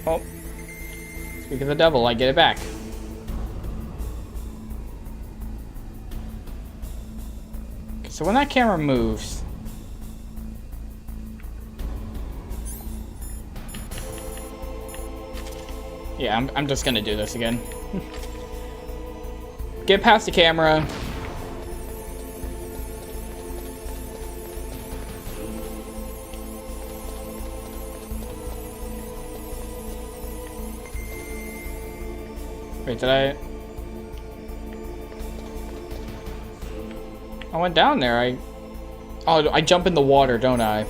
Oh. Speak of the devil, I get it back. Okay, so when that camera moves... Yeah, I'm just gonna do this again. Get past the camera. Wait, did I went down there. Oh, I jump in the water, don't I?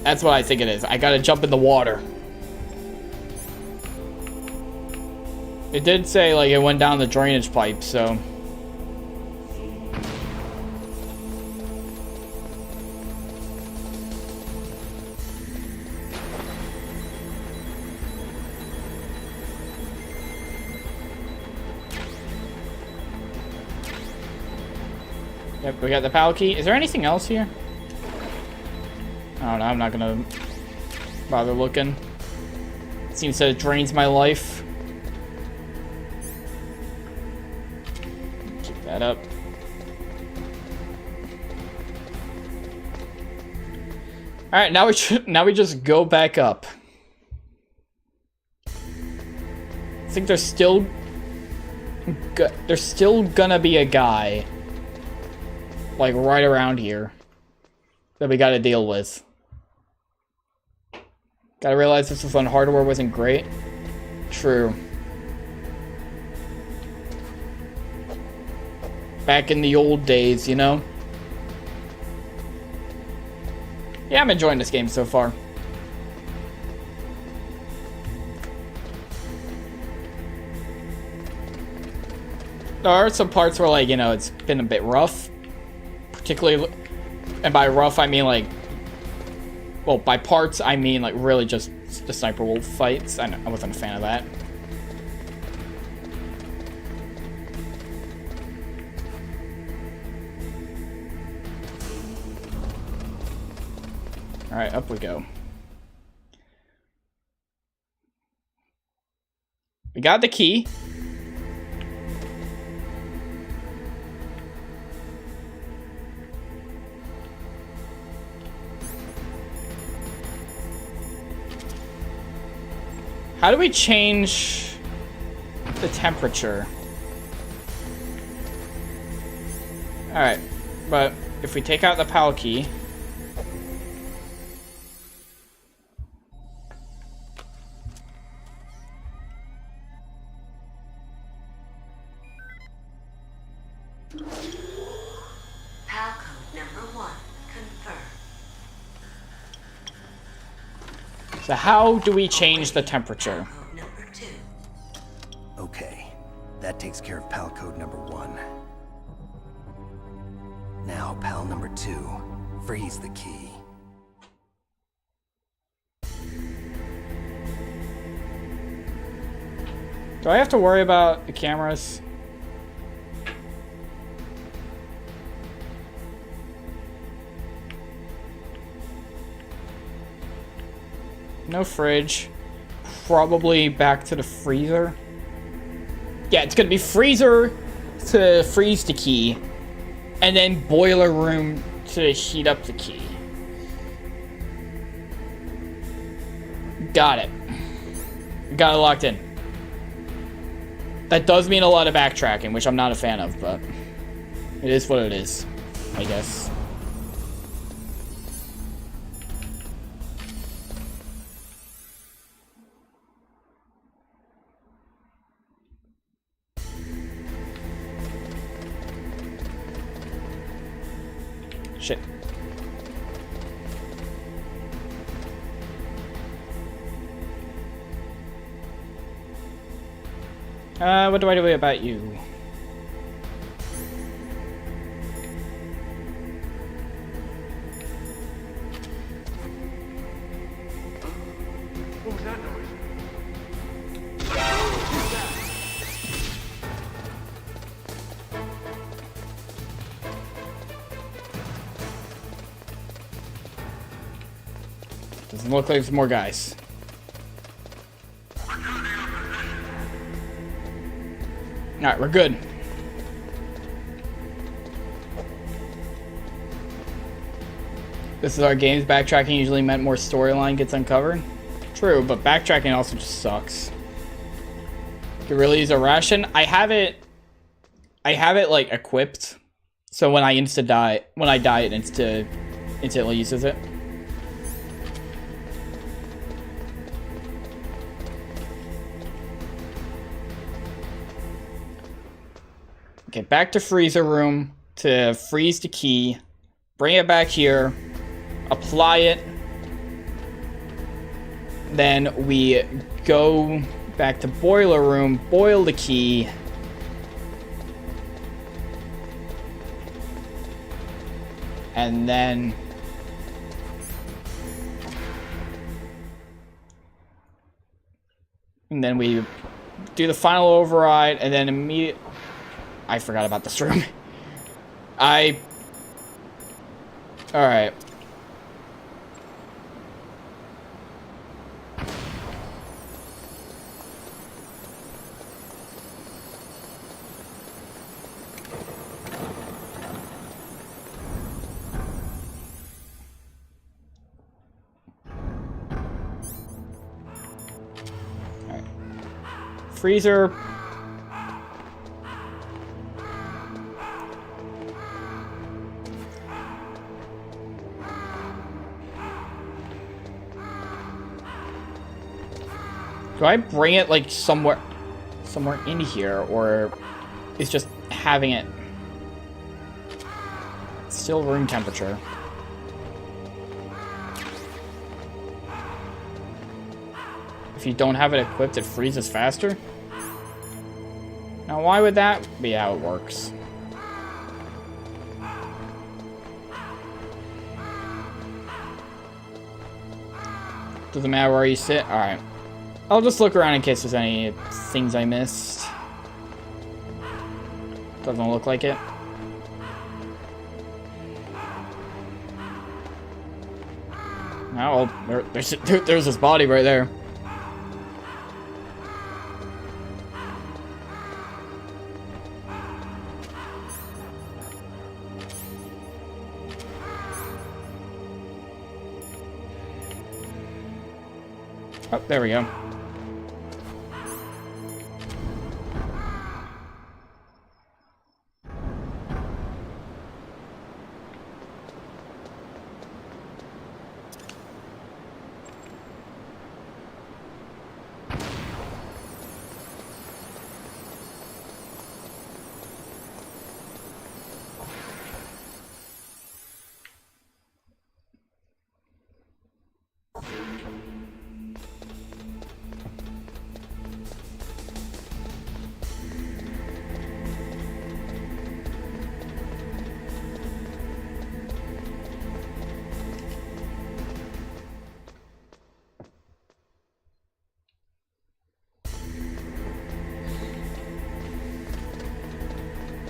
That's what I think it is. I gotta jump in the water. It did say, like, it went down the drainage pipe, so... Yep, we got the PAL key. Is there anything else here? I don't know, I'm not gonna bother looking. It seems that it drains my life. Keep that up. Alright, now we just go back up. I think there's still gonna be a guy, like, right around here that we gotta deal with. Gotta realize this was when hardware wasn't great. True. Back in the old days, you know? Yeah, I'm enjoying this game so far. there are some parts where, like, you know, it's been a bit rough. Particularly, and by rough, I mean, like, well, by parts, I mean, like, really just the Sniper Wolf fights. I wasn't a fan of that. Alright, up we go. We got the key. How do we change the temperature? Alright, but if we take out the PAL key... PAL code number 1 confirmed. So how do we change the temperature? PAL code number 2. Okay, that takes care of PAL code number 1. Now, PAL number 2, freeze the key. Do I have to worry about the cameras? No fridge. Probably back to the freezer. Yeah, it's gonna be freezer to freeze the key, and then boiler room to heat up the key. Got it. Got it locked in. That does mean a lot of backtracking, which I'm not a fan of, but it is what it is, I guess. Shit. What do I do about you? What was that noise? Doesn't look like there's more guys. Alright, we're good. This is our games. Backtracking usually meant more storyline gets uncovered. True, but backtracking also just sucks. Could really use a ration. I have it like equipped, so when I die, it instantly uses it. Okay, back to freezer room to freeze the key. Bring it back here. Apply it. Then we go back to boiler room, boil the key. And then... we do the final override, and then immediately... I forgot about this room. Alright. Freezer. Do I bring it like somewhere in here, or is just having it still room temperature? If you don't have it equipped, it freezes faster? Now, why would that be how it works? Doesn't matter where you sit? Alright. I'll just look around in case there's any things I missed. Doesn't look like it. Oh, well, there's his body right there. Oh, there we go.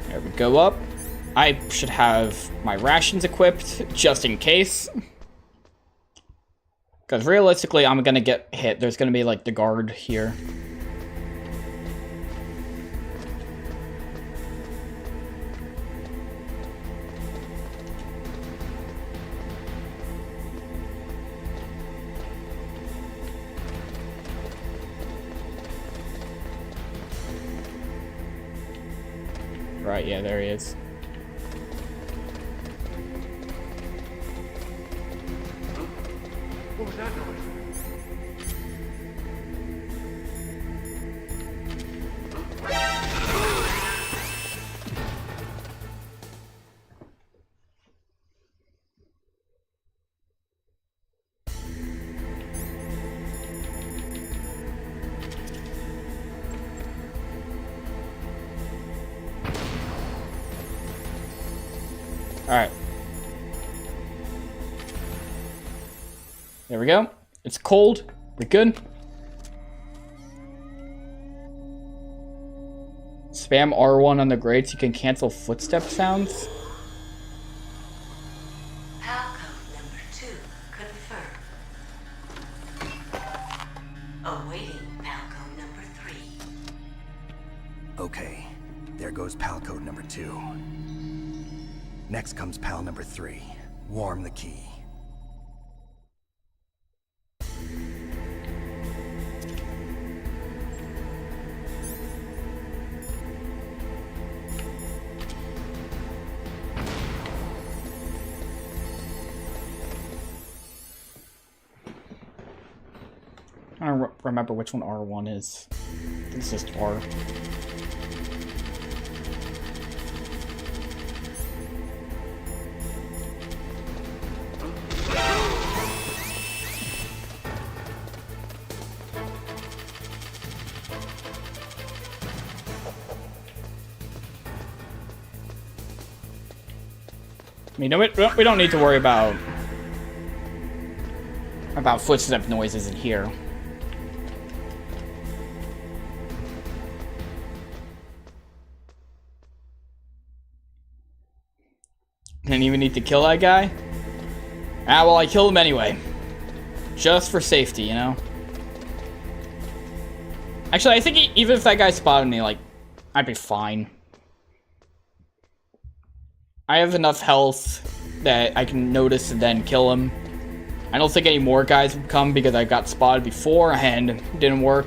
There we go up. I should have my rations equipped, just in case. Because realistically, I'm gonna get hit. There's gonna be, like, the guard here. Right, yeah, there he is. What was that noise? Alright. There we go. It's cold. We're good. Spam R1 on the grates. You can cancel footstep sounds. Palcode number 2 confirmed. Awaiting Palcode number 3. Okay, there goes pal code number 2. Next comes pal number 3. Warm the key. I don't remember which one R1 is. It's just R. I mean, we don't need to worry about footstep noises in here. Didn't even need to kill that guy? Ah, well, I killed him anyway. Just for safety, you know? Actually, I think even if that guy spotted me, like, I'd be fine. I have enough health that I can notice and then kill him. I don't think any more guys would come because I got spotted before and it didn't work.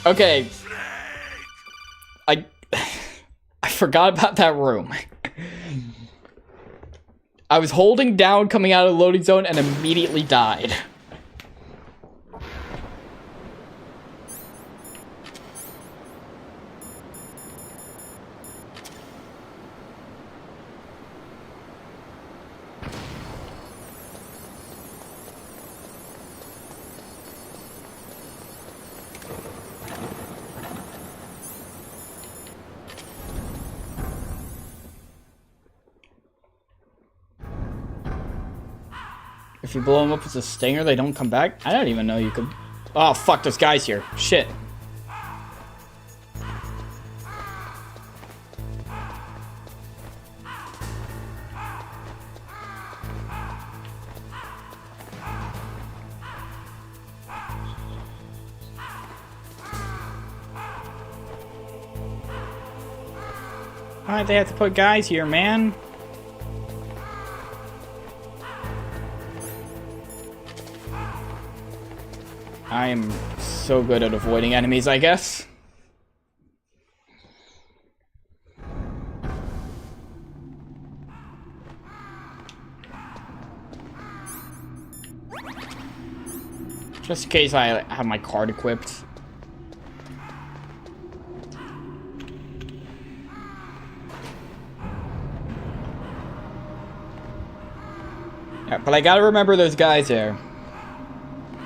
Okay. I forgot about that room. I was holding down coming out of the loading zone and immediately died. If you blow them up with a stinger, they don't come back? I don't even know you could... Oh, fuck, there's guys here. Shit. Why'd they have to put guys here, man? I am so good at avoiding enemies, I guess. Just in case I have my card equipped. Yeah, but I gotta remember those guys there.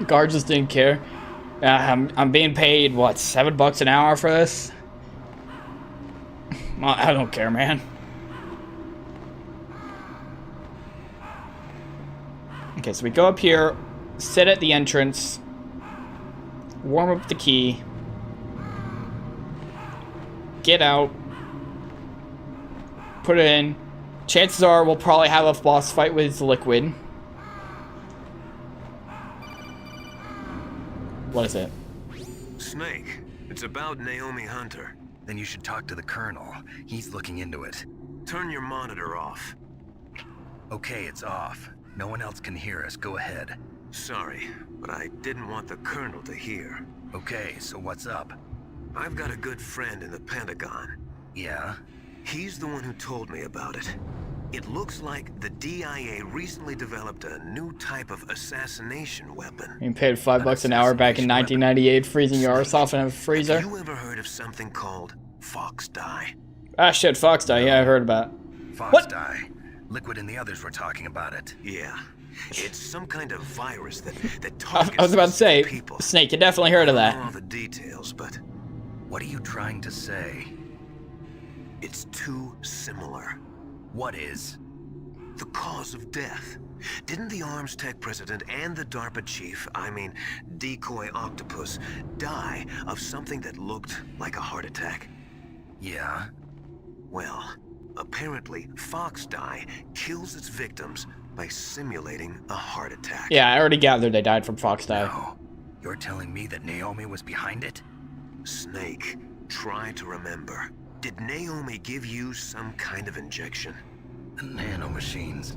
Guard just didn't care. I'm being paid, what, $7 an hour for this? Well, I don't care, man. Okay, so we go up here, sit at the entrance, warm up the key, get out, put it in. Chances are we'll probably have a boss fight with Liquid. What is it? Snake. It's about Naomi Hunter. Then you should talk to the Colonel. He's looking into it. Turn your monitor off. Okay, it's off. No one else can hear us. Go ahead. Sorry, but I didn't want the Colonel to hear. Okay, so what's up? I've got a good friend in the Pentagon. Yeah? He's the one who told me about it. It looks like the DIA recently developed a new type of assassination weapon. You paid $5 an hour back in 1998, freezing your arse off in a freezer. Have you ever heard of something called Fox Die? Ah, shit, Fox Die. Yeah, I heard about it. Fox Die. Liquid and the others were talking about it. Yeah. It's some kind of virus that targets I was about to say, people. Snake, you definitely heard of I that. don't know all the details, but... What are you trying to say? It's too similar. What is? The cause of death. Didn't the Arms Tech president and the DARPA chief, I mean, Decoy Octopus, die of something that looked like a heart attack? Yeah? Well, apparently Fox Die kills its victims by simulating a heart attack. Yeah, I already gathered they died from Fox Die. No. You're telling me that Naomi was behind it? Snake, try to remember. Did Naomi give you some kind of injection? The nanomachines.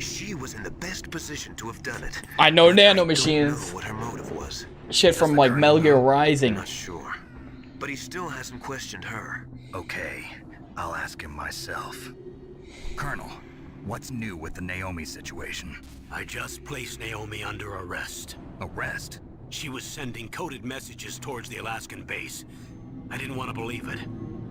She was in the best position to have done it. I know but I don't nanomachines. know what her motive was. Shit from like Metal Gear Rising. Not sure. But he still hasn't questioned her. Okay, I'll ask him myself. Colonel, what's new with the Naomi situation? I just placed Naomi under arrest. Arrest? She was sending coded messages towards the Alaskan base. I didn't want to believe it,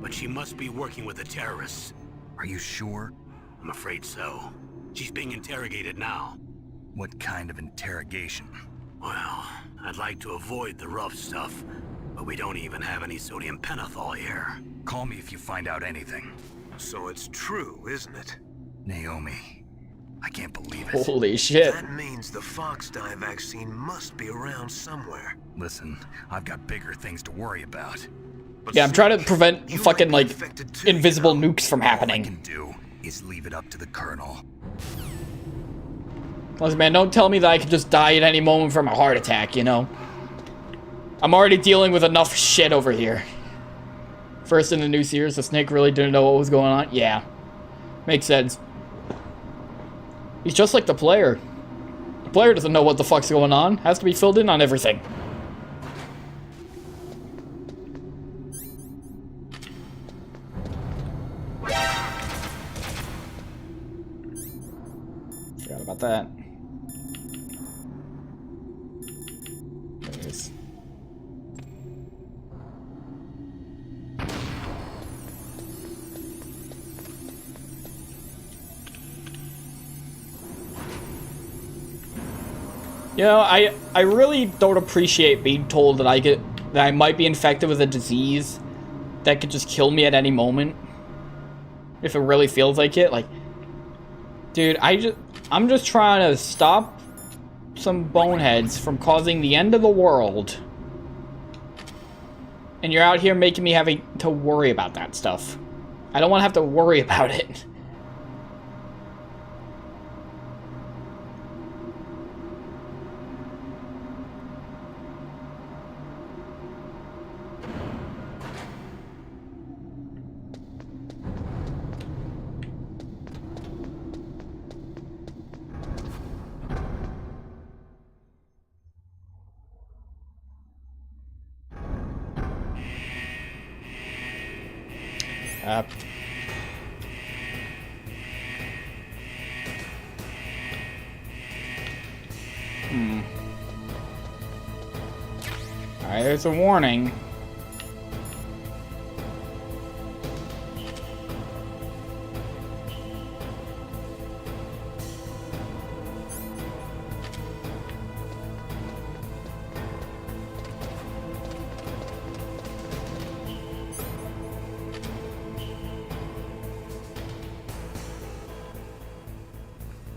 but she must be working with the terrorists. Are you sure? I'm afraid so. She's being interrogated now. What kind of interrogation? Well, I'd like to avoid the rough stuff, but we don't even have any sodium pentothal here. Call me if you find out anything. So it's true, isn't it? Naomi, I can't believe it. Holy shit. That means the Fox Die vaccine must be around somewhere. Listen, I've got bigger things to worry about. But Yeah, I'm trying to prevent you fucking, might be like, infected too, invisible you know? nukes from All I happening. can do is leave it up to the Colonel. Listen, man, don't tell me that I could just die at any moment from a heart attack, you know? I'm already dealing with enough shit over here. First in the new series, the Snake really didn't know what was going on. Yeah. Makes sense. He's just like the player. The player doesn't know what the fuck's going on. Has to be filled in on everything. Forgot about that. There it is. You know, I really don't appreciate being told that I might be infected with a disease that could just kill me at any moment. If it really feels like it, like, dude, I'm just trying to stop some boneheads from causing the end of the world. And you're out here making me having to worry about that stuff. I don't want to have to worry about it. Alright, there's a warning.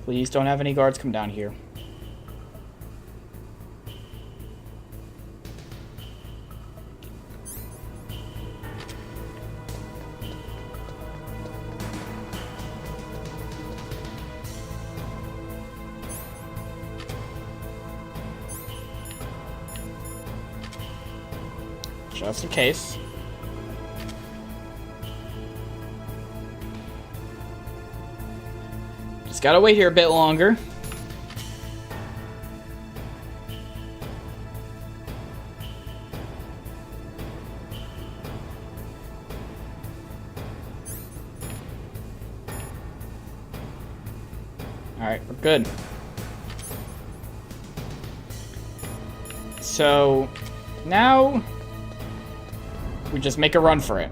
Please don't have any guards come down here. Just in case. Just gotta wait here a bit longer. Alright, we're good. So, now we just make a run for it.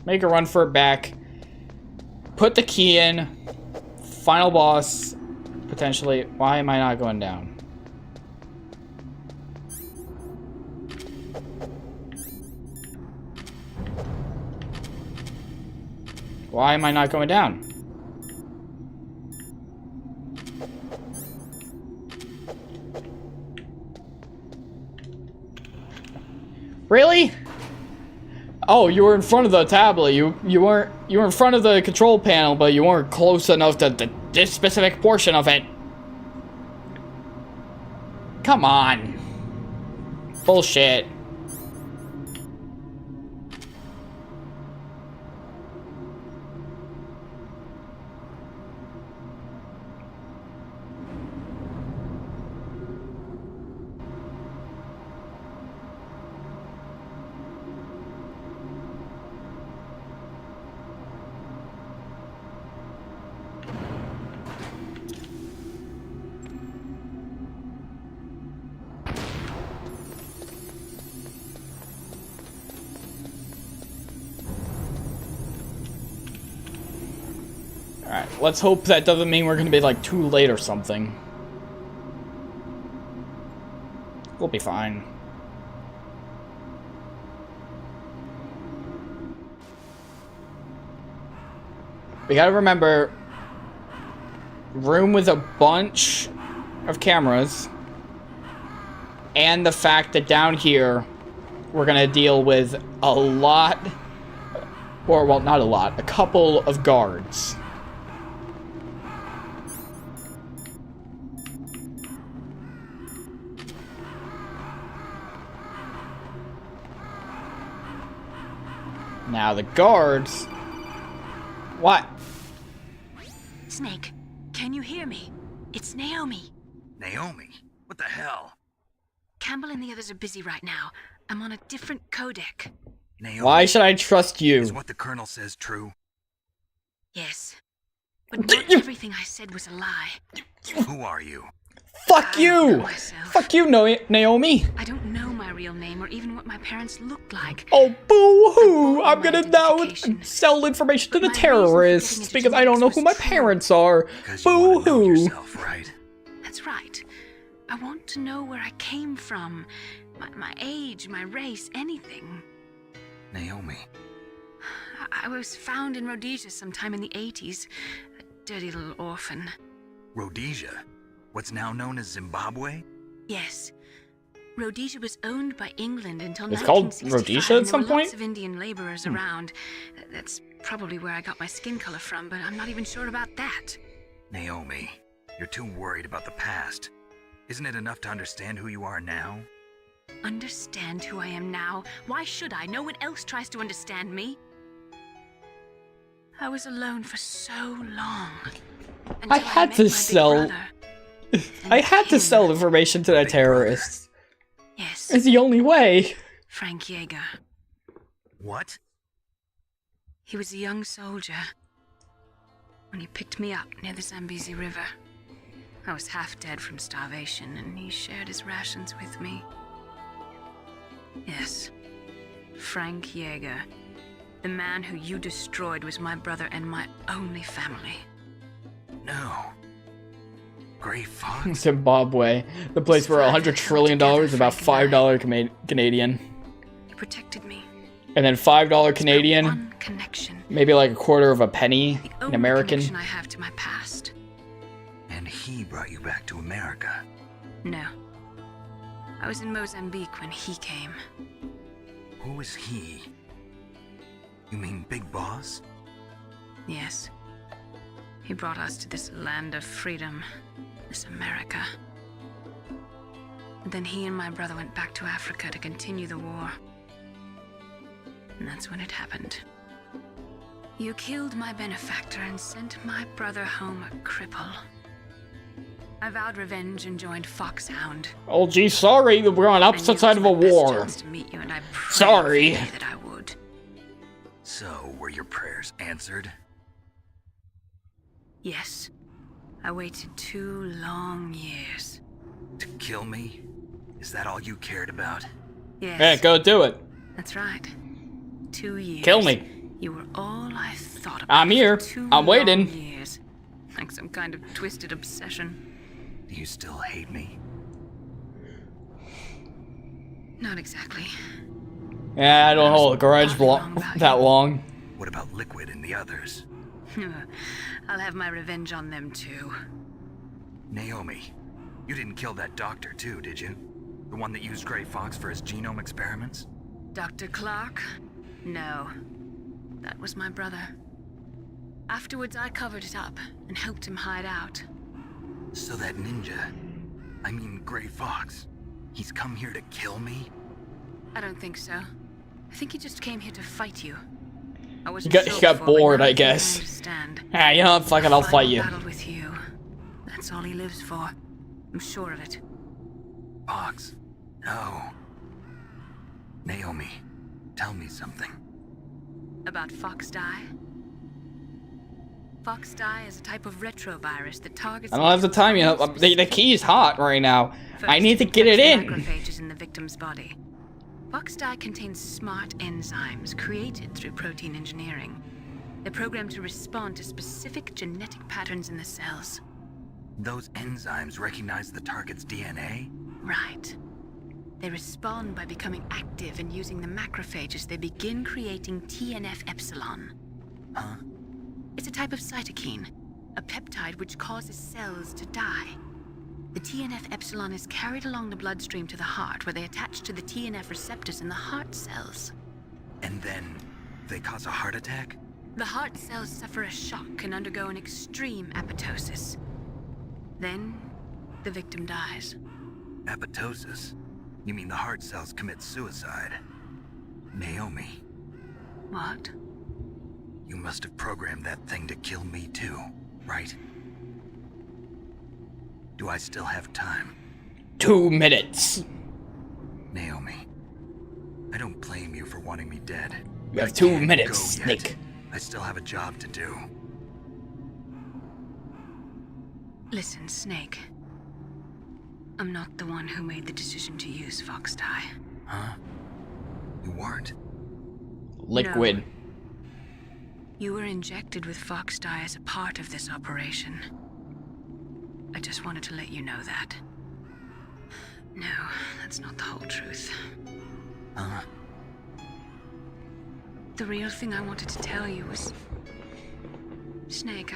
Make a run for it back. Put the key in. Final boss. Potentially. Why am I not going down? Why am I not going down? Really? Oh, you were in front of the tablet. You were in front of the control panel, but you weren't close enough to this specific portion of it. Come on. Bullshit. Alright, let's hope that doesn't mean we're gonna be, like, too late or something. We'll be fine. We gotta remember, room with a bunch of cameras, and the fact that down here, we're gonna deal with a lot, or, well, not a lot, a couple of guards. Now the guards... What? Snake, can you hear me? It's Naomi. Naomi? What the hell? Campbell and the others are busy right now. I'm on a different codec. Naomi, why should I trust you? Is what the Colonel says true? Yes. But not everything I said was a lie. Who are you? Fuck you! Fuck you, Naomi! I don't know my real name or even what my parents looked like. Oh, boo-hoo! I'm gonna now sell information to the terrorists because I don't know who my parents are. Boo-hoo! Right? That's right. I want to know where I came from. My age, my race, anything. Naomi. I was found in Rhodesia sometime in the 80s. A dirty little orphan. Rhodesia? What's now known as Zimbabwe? Yes. Rhodesia was owned by England until It's called 1965. Rhodesia at some There were point? lots of Indian laborers around. That's probably where I got my skin color from, but I'm not even sure about that. Naomi, you're too worried about the past. Isn't it enough to understand who you are now? Understand who I am now? Why should I? No one else tries to understand me. I was alone for so long. I had to sell. I had to sell information to the terrorists. Yes. It's the only way. Frank Yeager. What? He was a young soldier when he picked me up near the Zambezi River. I was half dead from starvation, and he shared his rations with me. Yes, Frank Yeager. The man who you destroyed was my brother and my only family. No. Gray Fox? Zimbabwe, the place where $100 trillion is about $5 Canadian. He protected me. And then $5 Canadian, One connection. maybe like a quarter of a penny in American. Connection I have to my past. And he brought you back to America? No. I was in Mozambique when he came. Who was he? You mean Big Boss? Yes. He brought us to this land of freedom, this America. And then he and my brother went back to Africa to continue the war. And that's when it happened. You killed my benefactor and sent my brother home a cripple. I vowed revenge and joined Foxhound. Oh gee, sorry that we're on opposite side of a war. To meet you, and I sorry. That I would. So, were your prayers answered? Yes. I waited 2 long years. To kill me? Is that all you cared about? Yes. Yeah, go do it. That's right. 2 years. Kill me. You were all I thought about. I'm here. I'm waiting. Years. Like some kind of twisted obsession. Do you still hate me? Not exactly. Yeah, I don't hold a grudge that long. What about Liquid and the others? I'll have my revenge on them too. Naomi, you didn't kill that doctor too, did you? The one that used Gray Fox for his genome experiments? Dr. Clark? No. That was my brother. Afterwards, I covered it up and helped him hide out. So that ninja, I mean Gray Fox, he's come here to kill me? I don't think so. I think he just came here to fight you. I was He got bored, I guess. Ah, you know what? Fuck it, I'll fight you. Battle with you. That's all he lives for. I'm sure of it. Fox, no. Naomi, tell me something. About Fox Die? Fox Die is a type of retrovirus that targets... I don't have the time, you know. The key's hot right now. I need to get it in. Macrophages in the victim's body. Fox Die contains smart enzymes created through protein engineering. They're programmed to respond to specific genetic patterns in the cells. Those enzymes recognize the target's DNA? Right. They respond by becoming active and using the macrophages. They begin creating TNF-epsilon. Huh? It's a type of cytokine, a peptide which causes cells to die. The TNF-epsilon is carried along the bloodstream to the heart, where they attach to the TNF receptors in the heart cells. And then they cause a heart attack? The heart cells suffer a shock and undergo an extreme apoptosis. Then, the victim dies. Apoptosis? You mean the heart cells commit suicide? Naomi. What? You must have programmed that thing to kill me too, right? Do I still have time? 2 minutes. Naomi, I don't blame you for wanting me dead. You have 2 minutes, Snake. I still have a job to do. Listen, Snake. I'm not the one who made the decision to use Fox Die. Huh? You weren't? Liquid. No. You were injected with Fox Die as a part of this operation. I just wanted to let you know that. No, that's not the whole truth. Huh? The real thing I wanted to tell you was... Snake,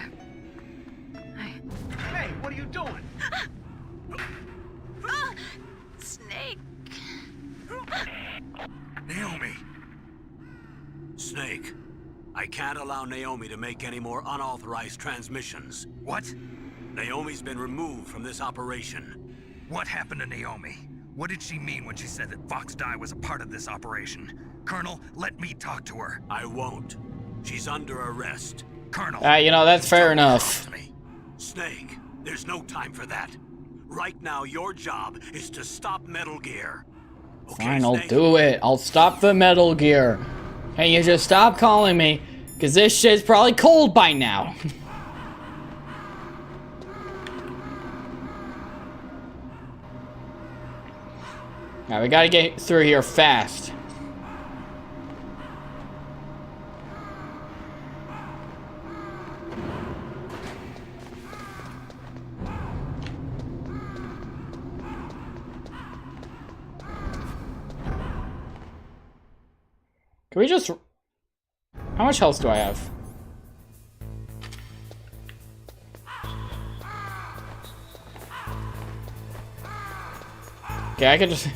Hey, what are you doing? Snake! Naomi! Snake, I can't allow Naomi to make any more unauthorized transmissions. What? Naomi's been removed from this operation. What happened to Naomi? What did she mean when she said that Fox Die was a part of this operation? Colonel, let me talk to her. I won't. She's under arrest. Colonel! You know, that's fair enough. Snake, there's no time for that. Right now, your job is to stop Metal Gear. Okay, Fine, I'll Snake? do it. I'll stop the Metal Gear. Can you just stop calling me? Because this shit's probably cold by now. Alright, we gotta get through here fast. Can we just... How much health do I have? Okay, I could just...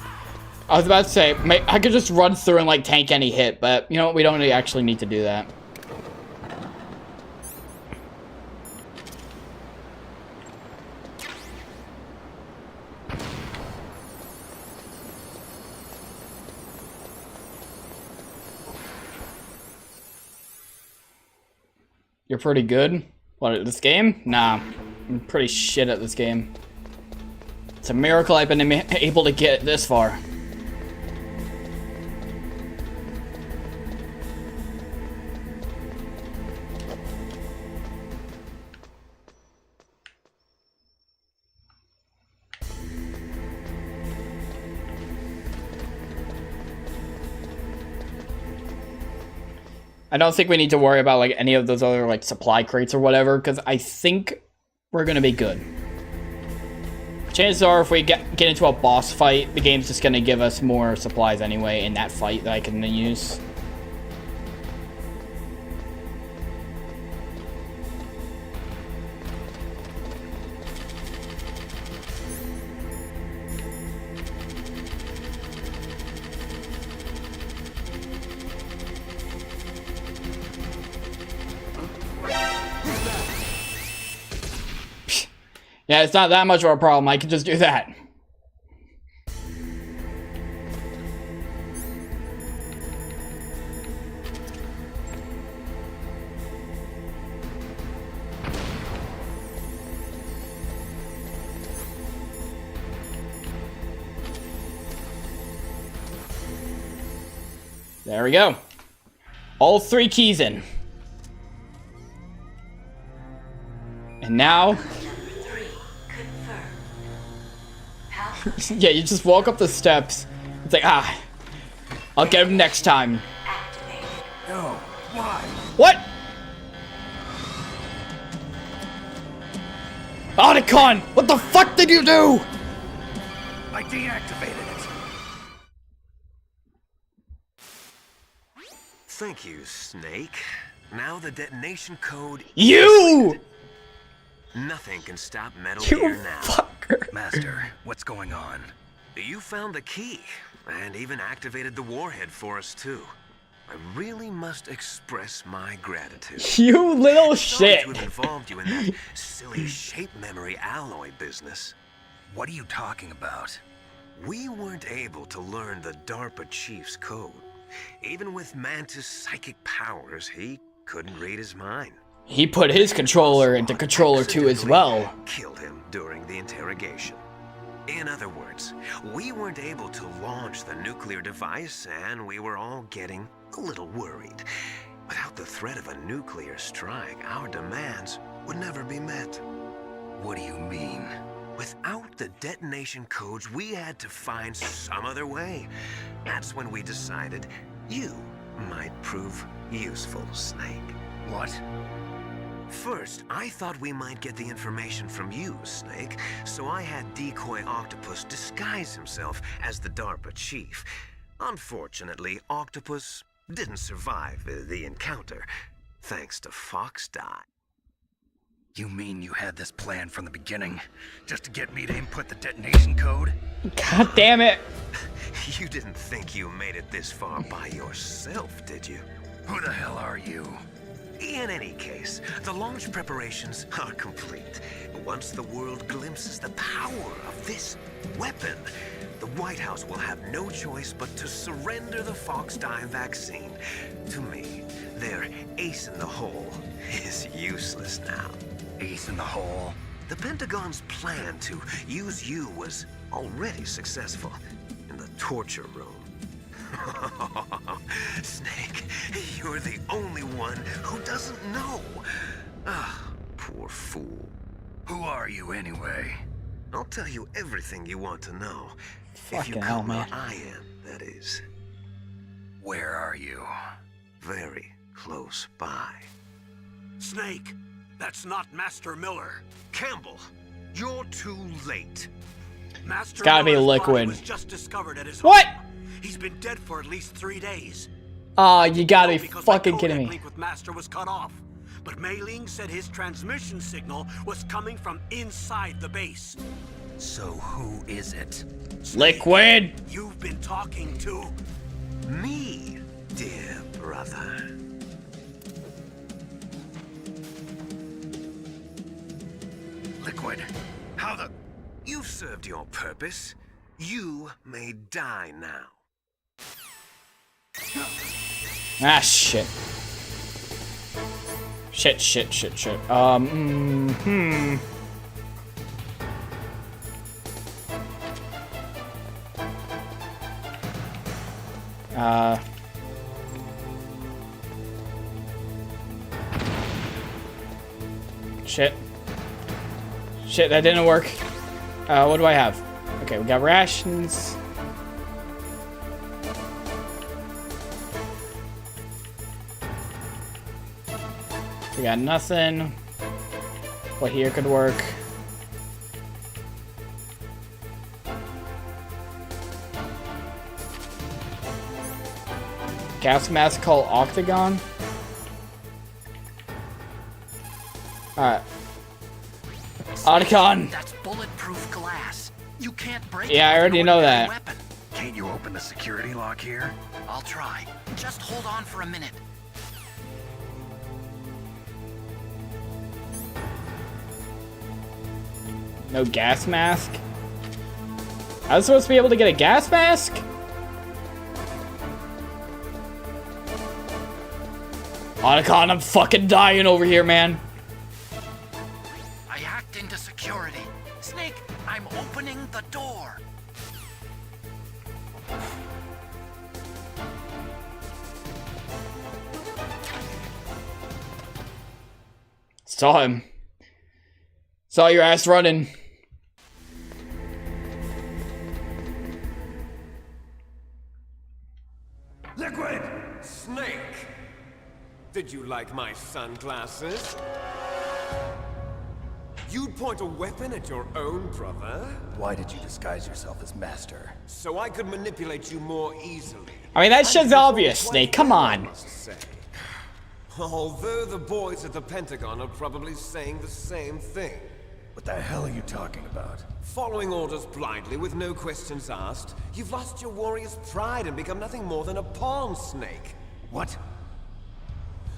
I was about to say, I could just run through and, like, tank any hit, but, you know, we don't actually need to do that. You're pretty good? What, at this game? Nah, I'm pretty shit at this game. It's a miracle I've been able to get this far. I don't think we need to worry about like any of those other like supply crates or whatever, because I think we're gonna be good. Chances are if we get into a boss fight, the game's just gonna give us more supplies anyway in that fight that I can then use. Yeah, it's not that much of a problem. I can just do that. There we go. All 3 keys in. And now... Yeah, you just walk up the steps. It's like, I'll get him next time. No, why? What? Otacon! What the fuck did you do? I deactivated it. Thank you, Snake. Now the detonation code... You! Nothing can stop Metal You Gear now. fucker. Master, what's going on? You found the key, and even activated the warhead for us, too. I really must express my gratitude. You little Sorry shit. to have involved you in that silly shape memory alloy business. What are you talking about? We weren't able to learn the DARPA chief's code. Even with Mantis' psychic powers, he couldn't read his mind. He put his controller into Controller 2 as well. Killed him during the interrogation. In other words, we weren't able to launch the nuclear device, and we were all getting a little worried. Without the threat of a nuclear strike, our demands would never be met. What do you mean? Without the detonation codes, we had to find some other way. That's when we decided you might prove useful, Snake. What? First, I thought we might get the information from you, Snake, so I had Decoy Octopus disguise himself as the DARPA chief. Unfortunately, Octopus didn't survive the encounter, thanks to Fox Die. You mean you had this plan from the beginning, just to get me to input the detonation code? God damn it. You didn't think you made it this far by yourself, did you? Who the hell are you? In any case, the launch preparations are complete. Once the world glimpses the power of this weapon, the White House will have no choice but to surrender the Fox Die vaccine. To me, their ace in the hole is useless now. Ace in the hole? The Pentagon's plan to use you was already successful in the torture room. Snake, you're the only one who doesn't know. Ah, poor fool. Who are you anyway? I'll tell you everything you want to know. Fucking if you hell, come where man. I am, that is. Where are you? Very close by. Snake, that's not Master Miller. Campbell, you're too late. Master gotta be Miller's body Liquid. was just discovered at his What? home. He's been dead for at least 3 days. Oh, you gotta be Because fucking my kidding codec me. link with Master was cut off. But Mei Ling said his transmission signal was coming from inside the base. So who is it? Liquid! You've been talking to Me, dear brother. Liquid. How the... You've served your purpose. You may die now. Ah, shit. Shit. Shit, that didn't work. What do I have? Okay, we got rations. We got nothing. What here could work? Gas mask called Octagon. Alright. Octagon! That's bulletproof glass. You can't break it Yeah, I with an already know ordinary that. weapon. Can't you open the security lock here? I'll try. Just hold on for a minute. No gas mask? I was supposed to be able to get a gas mask? Otacon, I'm fucking dying over here, man. I hacked into security. Snake, I'm opening the door. Saw him. Saw your ass running. Liquid! Snake! Did you like my sunglasses? You'd point a weapon at your own brother? Why did you disguise yourself as Master? So I could manipulate you more easily. I mean, that And shit's you obvious, performed Snake. quite Come well, on. I must say. Although the boys at the Pentagon are probably saying the same thing. What the hell are you talking about? Following orders blindly with no questions asked, you've lost your warrior's pride and become nothing more than a pawn, Snake. What?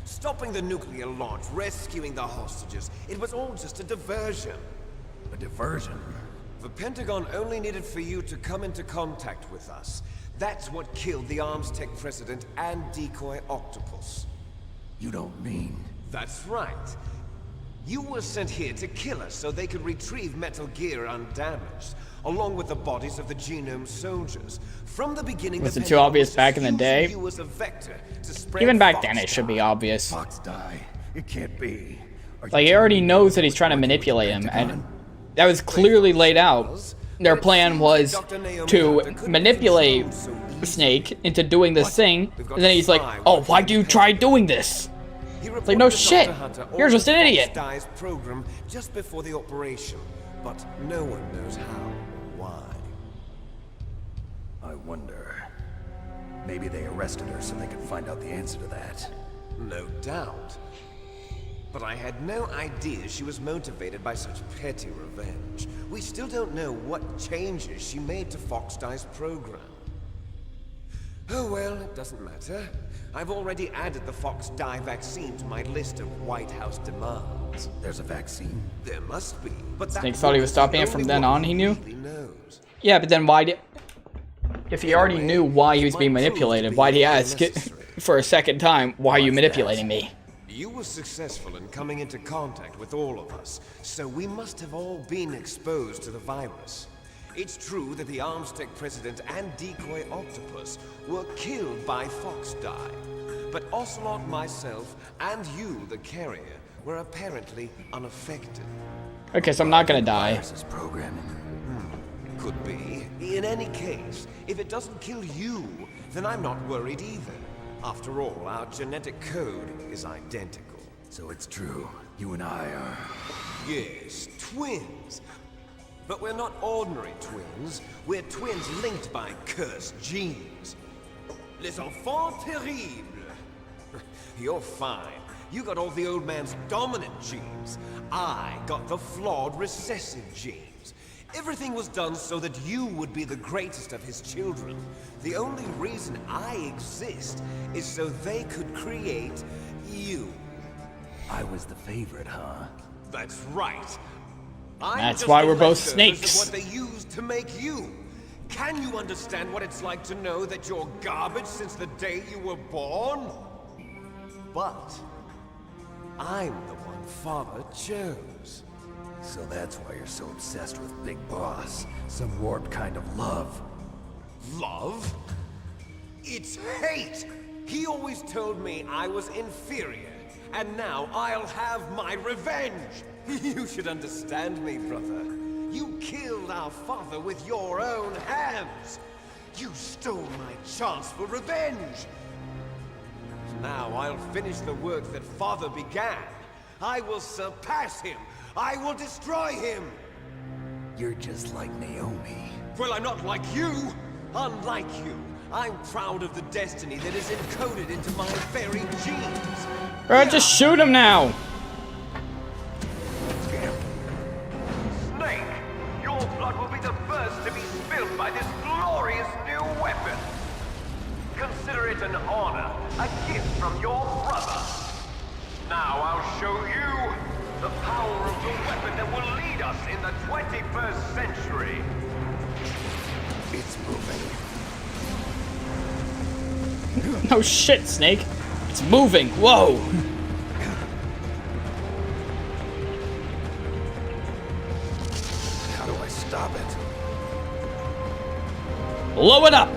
Stopping the nuclear launch, rescuing the hostages, it was all just a diversion. A diversion? The Pentagon only needed for you to come into contact with us. That's what killed the Arms Tech president and decoy Octopus. You don't mean... That's right. You were sent here to kill us so they could retrieve Metal Gear undamaged, along with the bodies of the Genome soldiers. From the beginning, Was the it too Pentagon obvious was back in the using day? you as a vector to spread Even back Fox then, it should Die. be obvious. Fox Die. It can't be. Like, he already knows that he's trying to manipulate him, and that was clearly laid out. Their plan was to manipulate Snake into doing this thing, and then he's like, oh, why'd you try doing this? It's like, no shit, you're just an idiot. Die's program just before the operation, but no one knows how or why. I wonder... Maybe they arrested her so they could find out the answer to that. No doubt. But I had no idea she was motivated by such petty revenge. We still don't know what changes she made to Fox-Die's program. Oh well, it doesn't matter. I've already added the Fox-Die vaccine to my list of White House demands. There's a vaccine? There must be, but that Snake thought he was stopping it from then on, he knew? really knows. Yeah, but then why did... If he already knew why he was being manipulated, why'd he ask it for a second time, why are you manipulating me? You were successful in coming into contact with all of us, so we must have all been exposed to the virus. It's true that the Armstech president and decoy octopus were killed by Fox-Die, but Ocelot, myself, and you, the carrier, were apparently unaffected. Okay, so I'm not gonna die. Virus's programming. Could be. In any case, if it doesn't kill you, then I'm not worried either. After all, our genetic code is identical. So it's true. You and I are... Yes, twins. But we're not ordinary twins. We're twins linked by cursed genes. Les enfants terribles. You're fine. You got all the old man's dominant genes. I got the flawed recessive genes. Everything was done so that you would be the greatest of his children. The only reason I exist is so they could create you. I was the favorite, huh? That's right. I'm That's just why the we're both leftovers snakes. of what they used to make you. Can you understand what it's like to know that you're garbage since the day you were born? But I'm the one Father chose. So that's why you're so obsessed with Big Boss. Some warped kind of love. Love? It's hate! He always told me I was inferior, and now I'll have my revenge! You should understand me, brother. You killed our father with your own hands! You stole my chance for revenge! Now I'll finish the work that Father began. I will surpass him! I will destroy him! You're just like Naomi. Well, I'm not like you! Unlike you, I'm proud of the destiny that is encoded into my very genes! Bro, just shoot him now! Snake, your blood will be the first to be spilled by this glorious new weapon. Consider it an honor, a gift from your brother. Now I'll show you the power of the weapon that will lead us in the 21st century. It's moving. No shit, Snake. It's moving. Whoa. How do I stop it? Blow it up.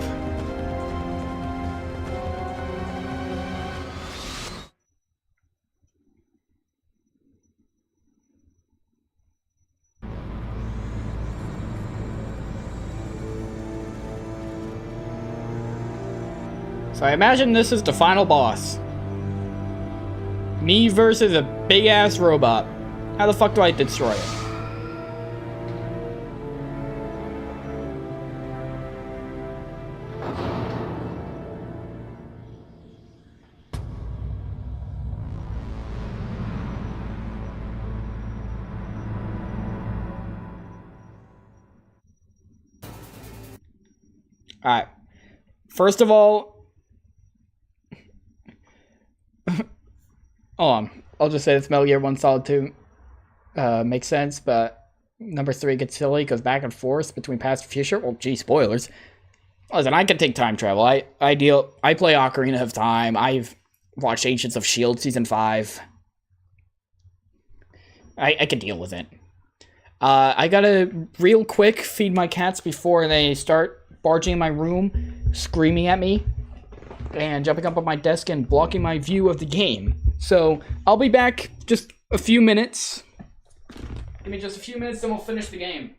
So I imagine this is the final boss. Me versus a big-ass robot. How the fuck do I destroy it? Alright. First of all... Hold on. I'll just say it's Metal Gear 1 Solid 2. Makes sense, but number 3 gets silly, goes back and forth between past and future. Well, gee, spoilers. Listen, I can take time travel. I play Ocarina of Time. I've watched Agents of S.H.I.E.L.D. Season 5. I can deal with it. I gotta real quick feed my cats before they start barging in my room, screaming at me, and jumping up on my desk and blocking my view of the game. So, I'll be back just a few minutes. Give me just a few minutes, then we'll finish the game.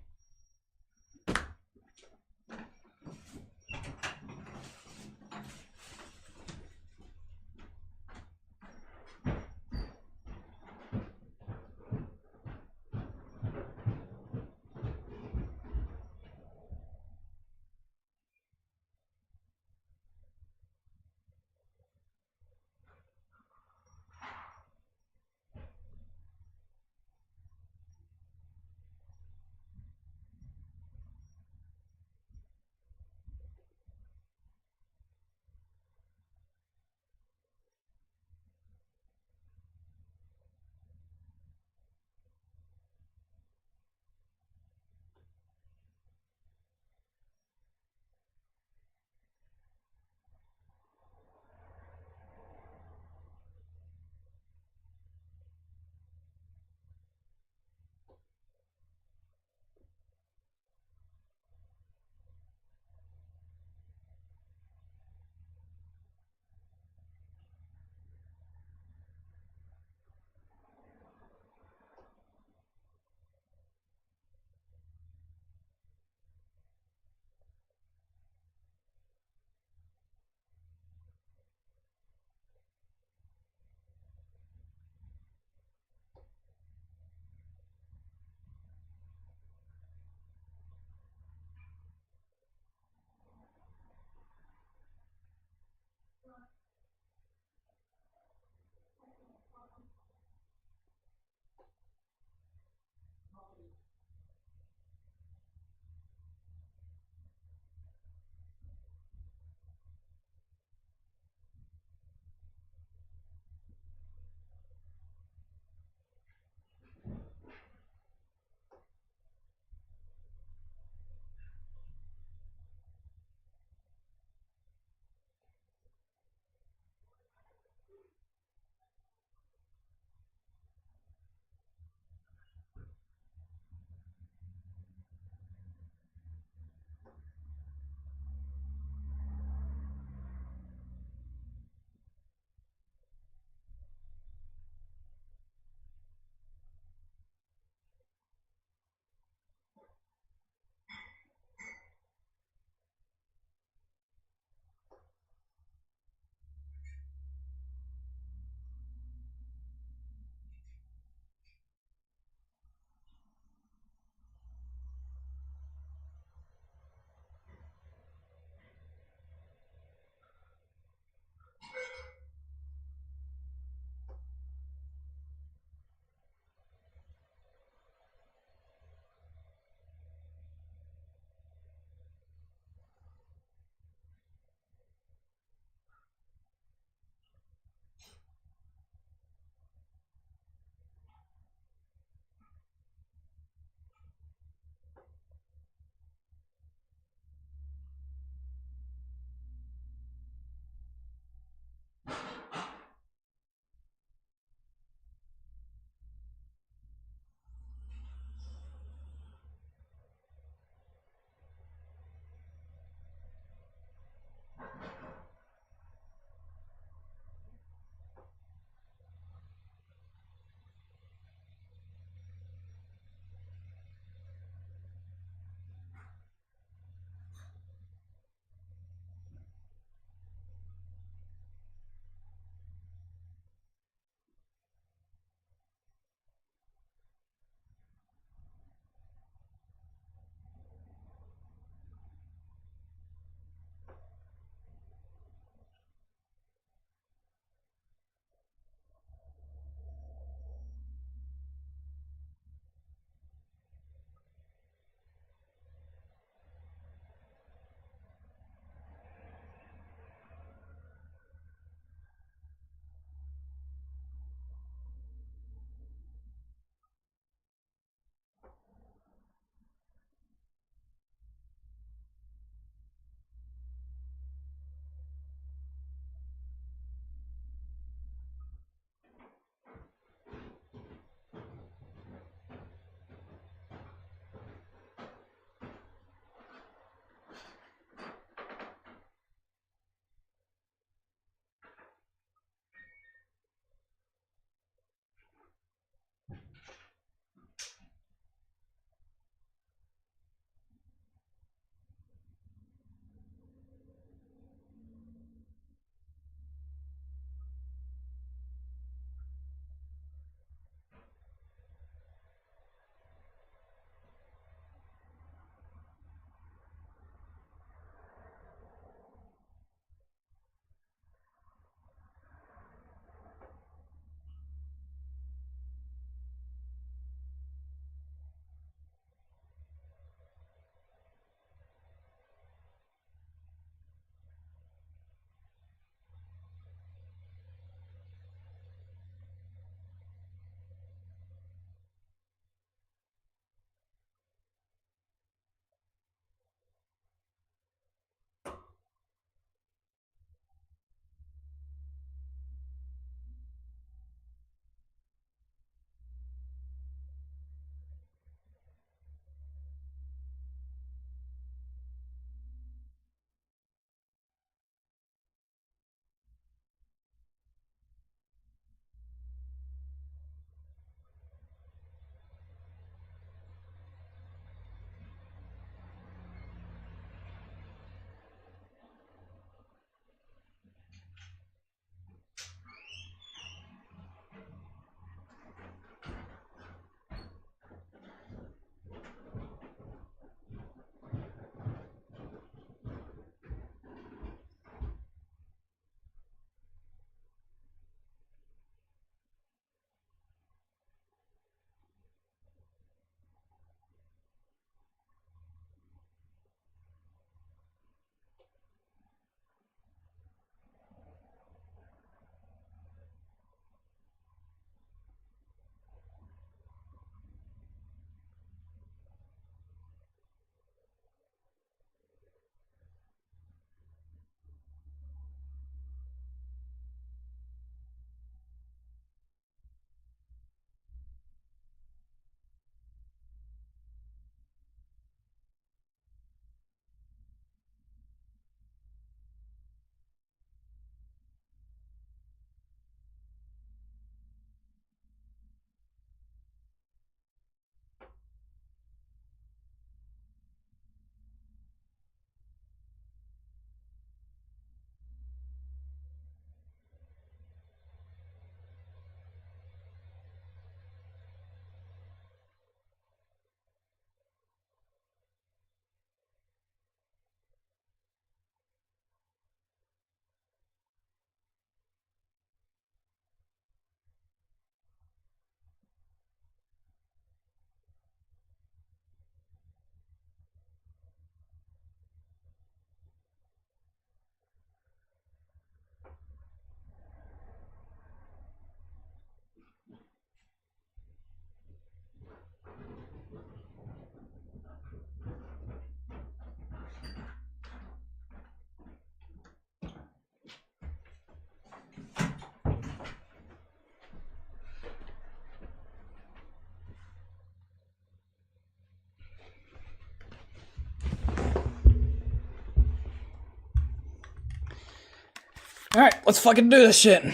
Alright, let's fucking do this shit.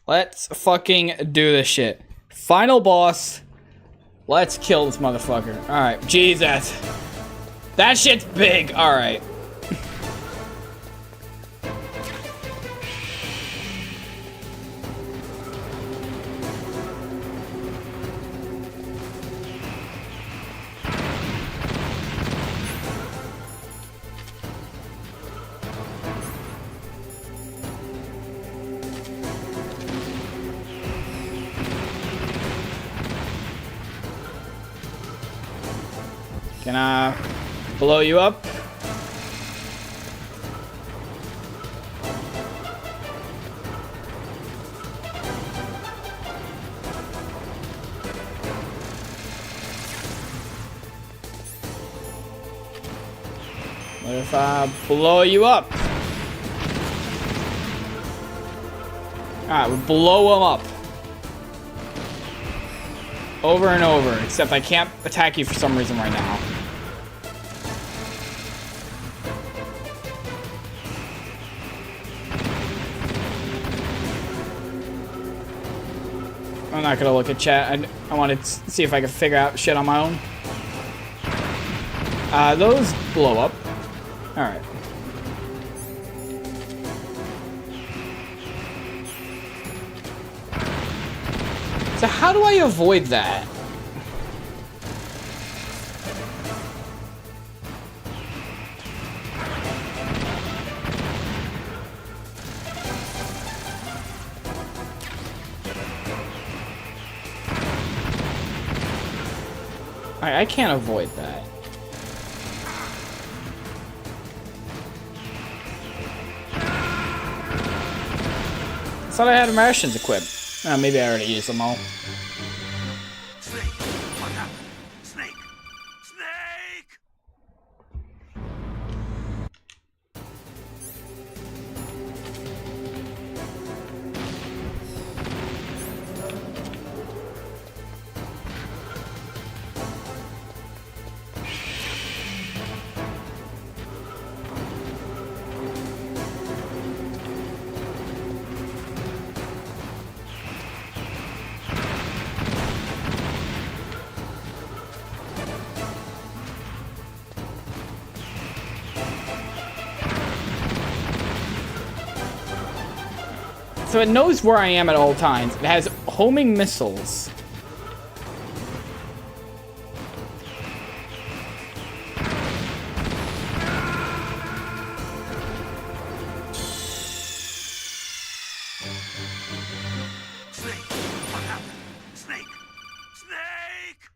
Let's fucking do this shit. Final boss. Let's kill this motherfucker. Alright, Jesus. That shit's big. Alright. Can I blow you up? What if I blow you up? Alright, we blow him up. Over and over, except I can't attack you for some reason right now. I'm not gonna look at chat. I wanted to see if I could figure out shit on my own. Those blow up. Alright. So how do I avoid that? I can't avoid that. I thought I had Martians equipped. Maybe I already used them all. Snake! What happened? Snake! Snake! So it knows where I am at all times. It has homing missiles. Snake! What happened? Snake! Snake!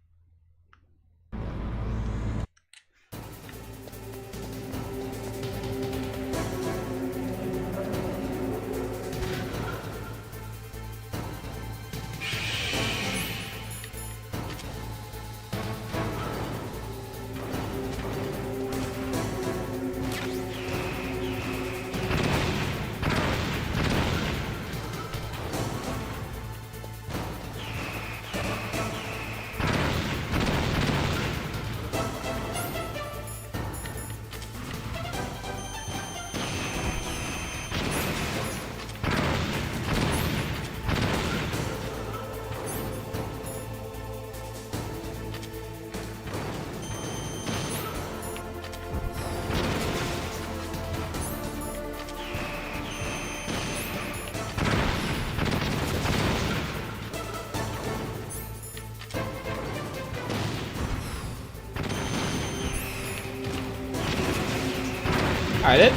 Alright,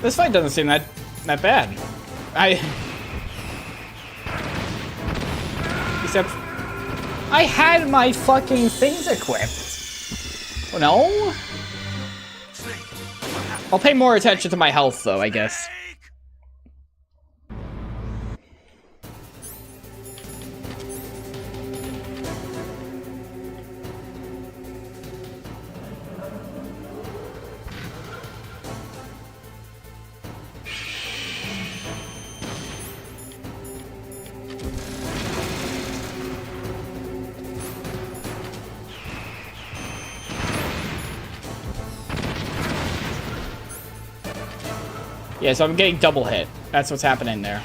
this fight doesn't seem that bad. Except I had my fucking things equipped. Oh no? I'll pay more attention to my health though, I guess. Yeah, so I'm getting double hit. That's what's happening there.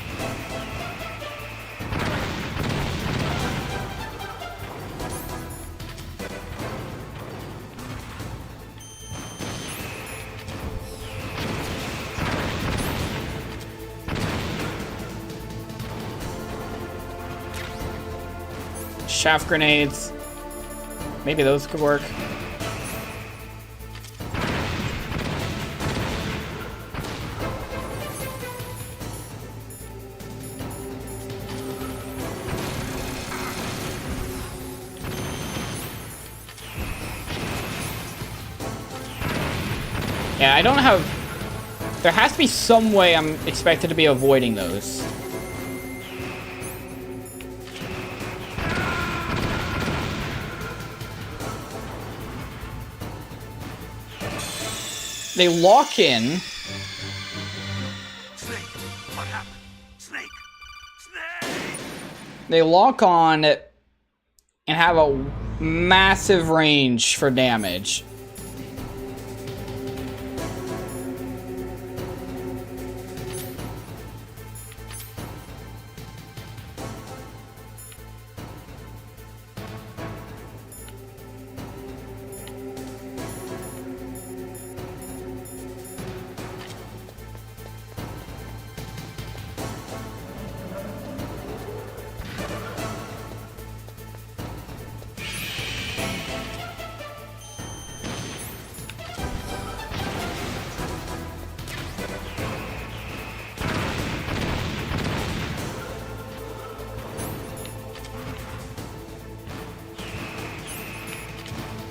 Shaft grenades. Maybe those could work. Yeah, I don't have... There has to be some way I'm expected to be avoiding those. They lock in. Snake, what happened? Snake! Snake! They lock on and have a massive range for damage.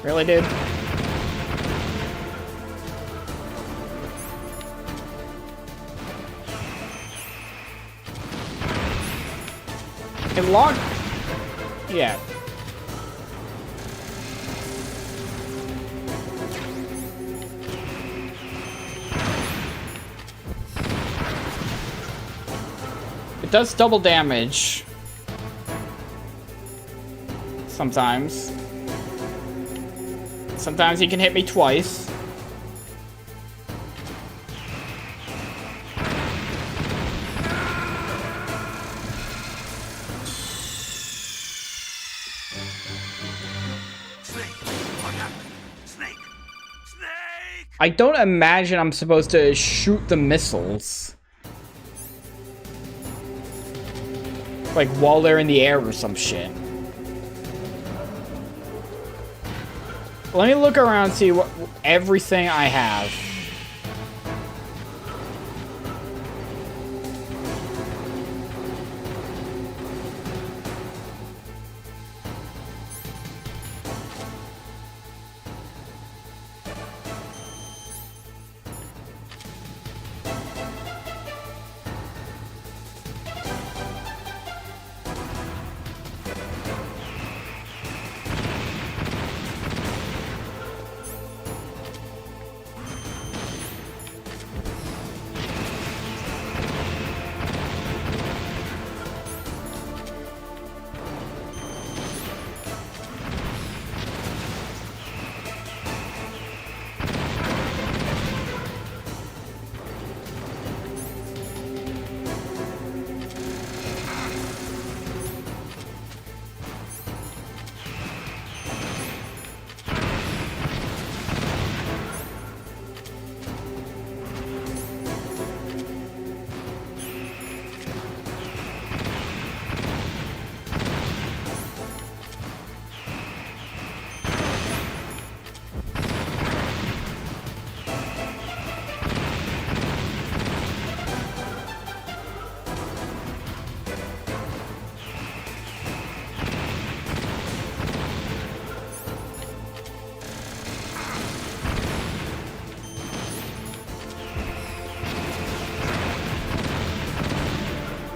Really, dude? It locked. Yeah. It does double damage. Sometimes. Sometimes he can hit me twice. I don't imagine I'm supposed to shoot the missiles. Like while they're in the air or some shit. Let me look around and see what everything I have.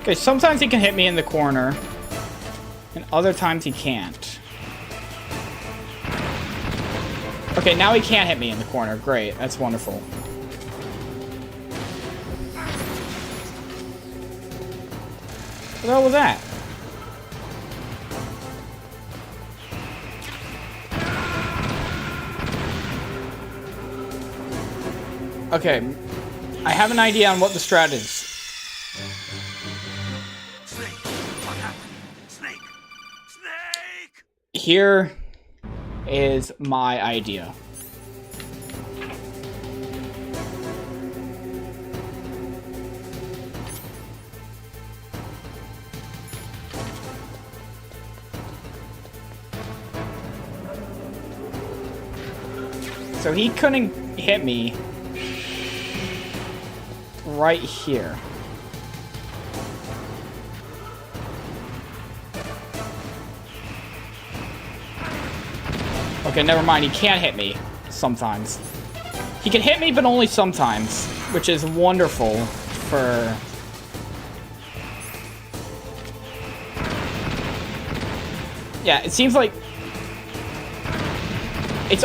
Okay, sometimes he can hit me in the corner, and other times he can't. Okay, now he can't hit me in the corner. Great, that's wonderful. What the hell was that? Okay. I have an idea on what the strat is. Snake, what happened? Snake! Snake! Here is my idea. So he couldn't hit me right here. Okay, never mind. He can't hit me sometimes. He can hit me, but only sometimes, which is wonderful for... Yeah, it seems like... It's...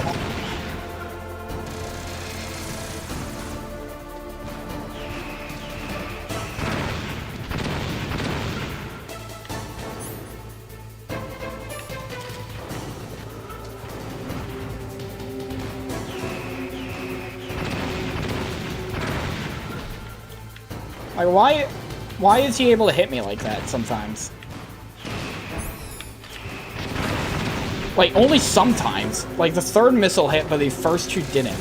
Like, why is he able to hit me like that sometimes? Like, only sometimes. Like, the third missile hit, but the first two didn't.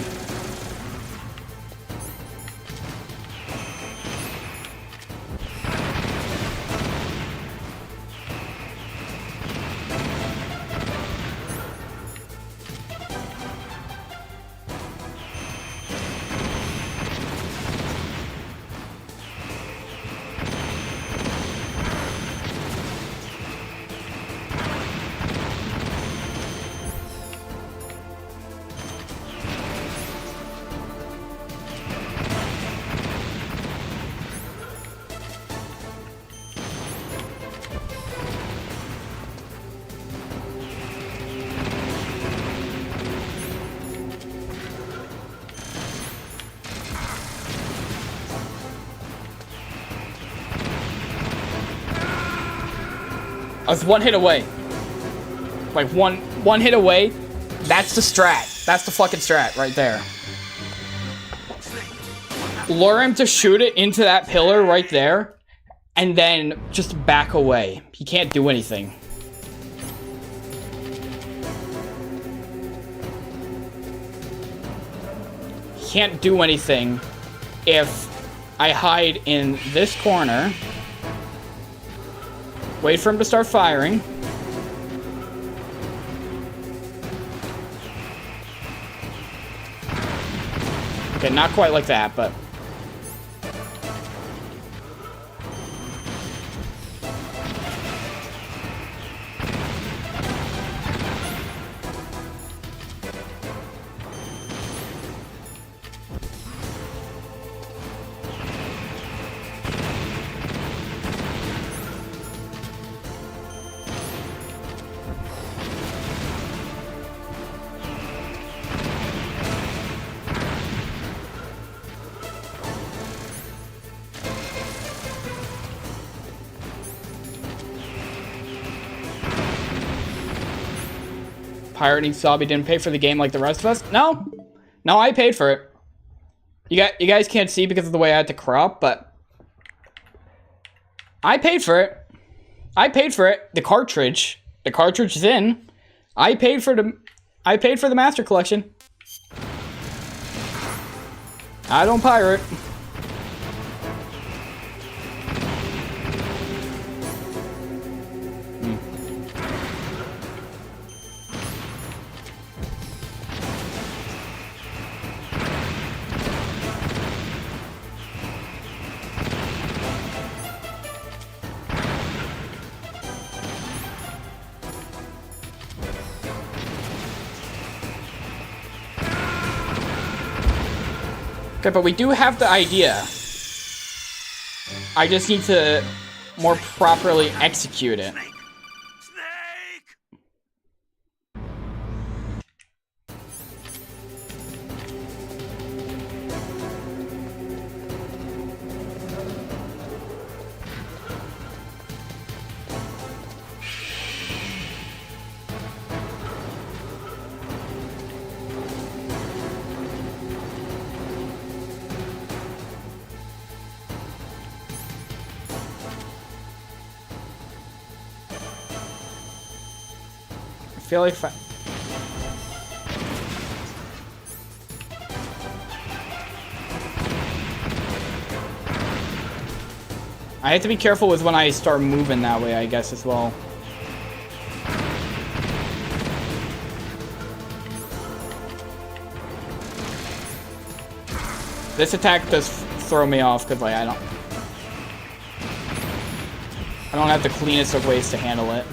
I was one hit away. Like, one hit away. That's the strat. That's the fucking strat right there. Lure him to shoot it into that pillar right there, and then just back away. He can't do anything. He can't do anything if I hide in this corner. Wait for him to start firing. Okay, not quite like that, but... Pirating Sobby didn't pay for the game like the rest of us? No. No, I paid for it. You guys can't see because of the way I had to crop, but I paid for it. I paid for it. The cartridge is in. I paid for the Master Collection. I don't pirate. Okay, but we do have the idea. I just need to more properly execute it. feel like if I have to be careful with when I start moving that way, I guess, as well. This attack does throw me off because, like, I don't have the cleanest of ways to handle it.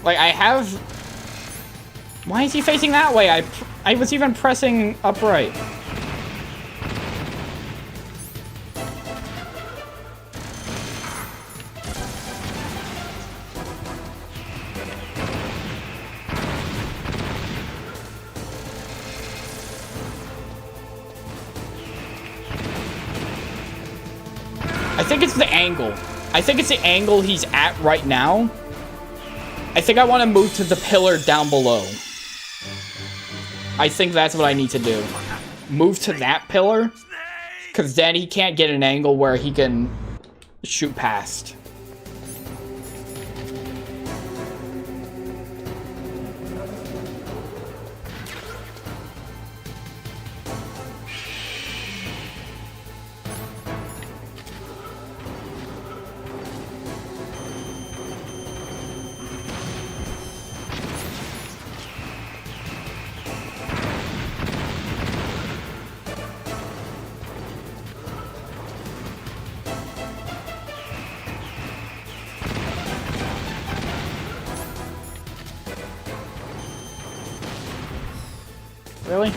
Like, I have... Why is he facing that way? I was even pressing upright. I think it's the angle. I think it's the angle he's at right now. I think I want to move to the pillar down below. I think that's what I need to do. Move to that pillar, because then he can't get an angle where he can shoot past. Really?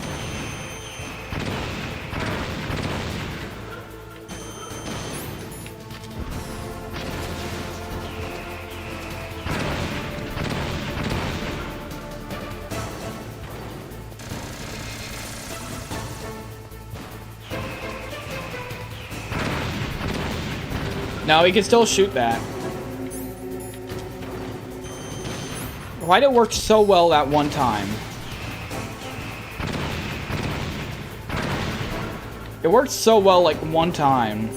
No, he can still shoot that. Why'd it work so well that one time? It worked so well, like, one time.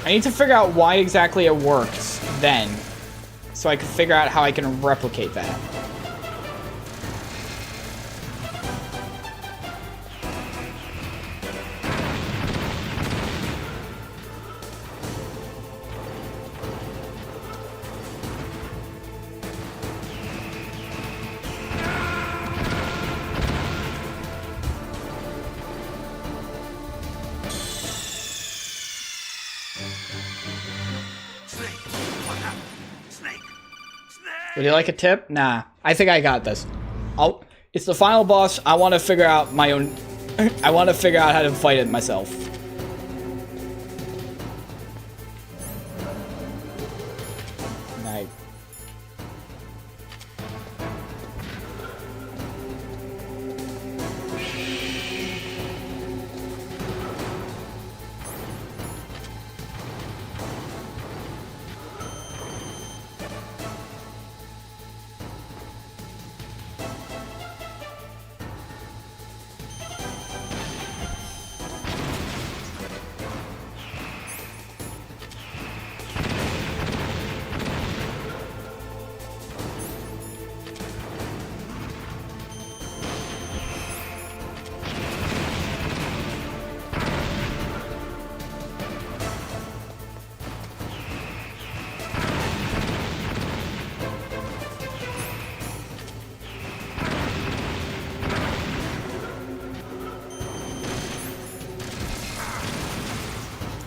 I need to figure out why exactly it works then, so I can figure out how I can replicate that. Would you like a tip? Nah, I think I got this. It's the final boss. I want to figure out my own... I want to figure out how to fight it myself. Nice.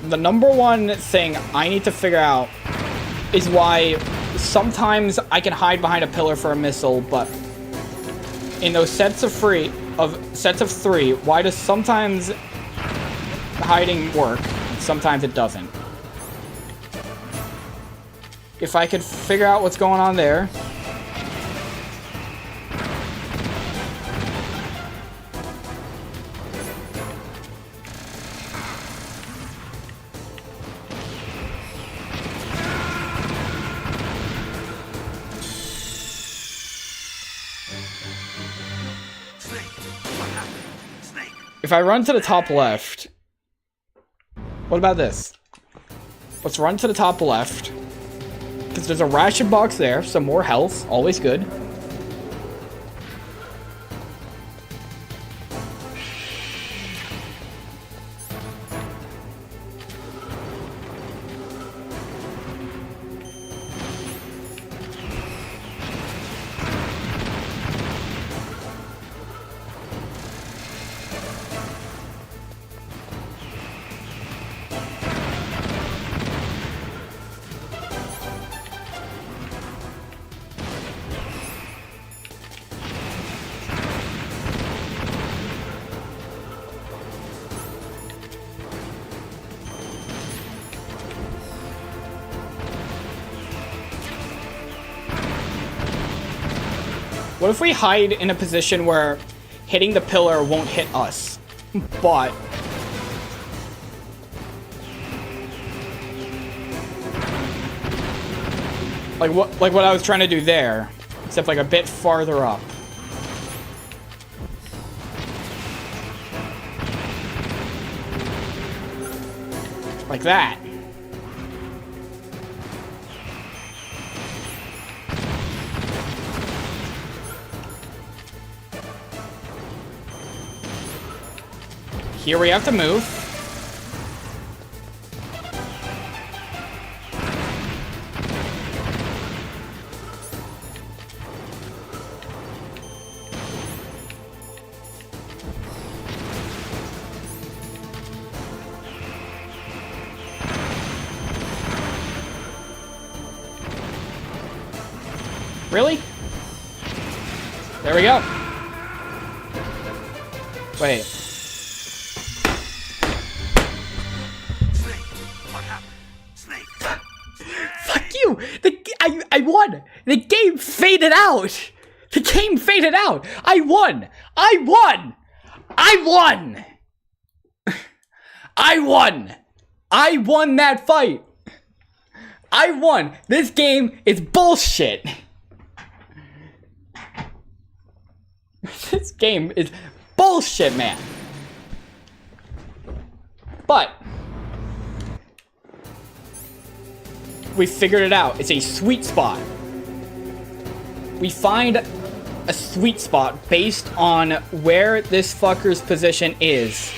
The number one thing I need to figure out is why sometimes I can hide behind a pillar for a missile, but in those sets of three, why does sometimes hiding work and sometimes it doesn't? If I could figure out what's going on there. If I run to the top left... What about this? Let's run to the top left. Because there's a ration box there. Some more health. Always good. What if we hide in a position where hitting the pillar won't hit us, but... Like what I was trying to do there, except like a bit farther up. Like that. Here we have to move. Really? There we go. Wait. Fuck you! I won! The game faded out! The game faded out! I won! I won! I won! I won! I won that fight! I won! This game is bullshit! This game is bullshit, man! But we figured it out. It's a sweet spot. We find a sweet spot based on where this fucker's position is.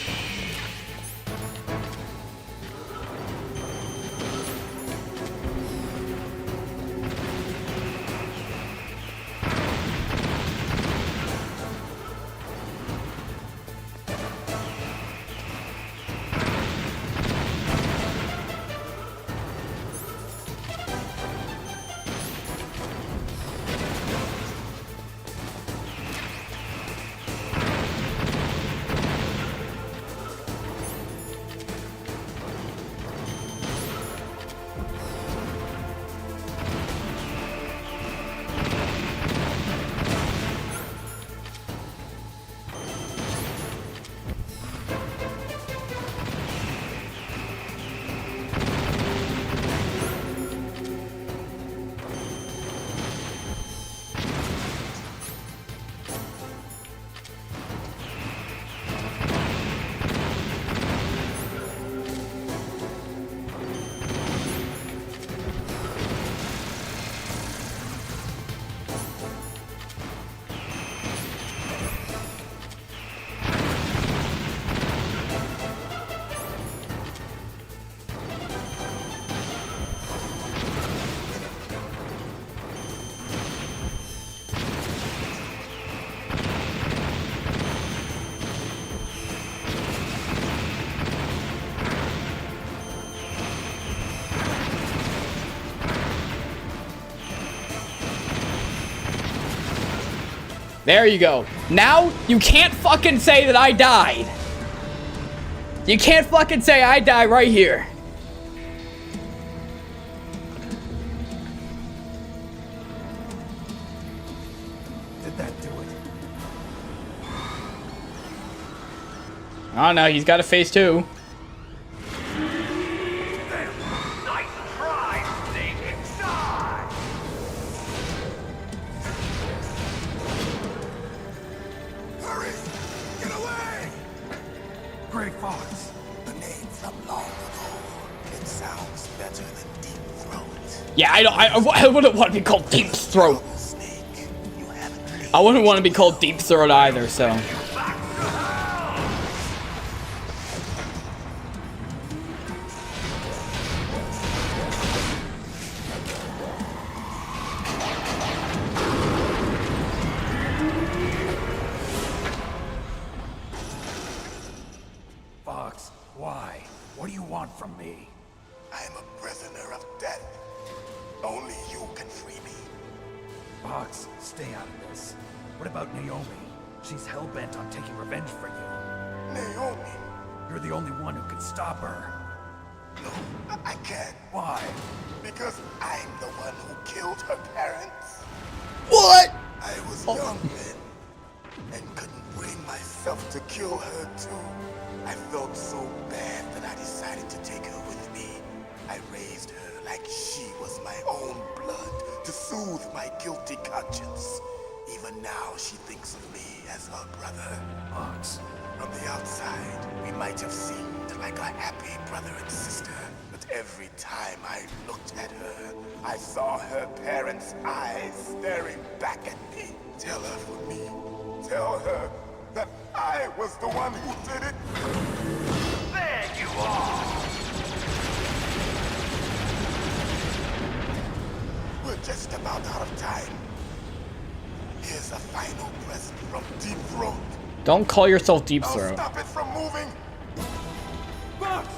There you go. Now, you can't fucking say that I died. You can't fucking say I died right here. Did that do it? Oh no, he's got a face too. Yeah, I wouldn't want to be called Deep Throat. I wouldn't want to be called Deep Throat either, so. Fox, why? What do you want from me? I am a prisoner of death. Only you can free me. Fox, stay out of this. What about Naomi? She's hell-bent on taking revenge for you. Naomi? You're the only one who can stop her. No, I can't. Why? Because I'm the one who killed her parents. What? I was young then, and couldn't bring myself to kill her too. I felt so bad that I decided to take her with me. I raised her like she was my own blood to soothe my guilty conscience. Even now, she thinks of me as her brother. Fox. From the outside, we might have seemed like a happy brother and sister. But every time I looked at her, I saw her parents' eyes staring back at me. Tell her for me. Tell her that I was the one who did it. There you are! We're just about out of time. Here's a final present from Deep Throat. Don't call yourself Deep I'll Throat. stop it from moving. Fox!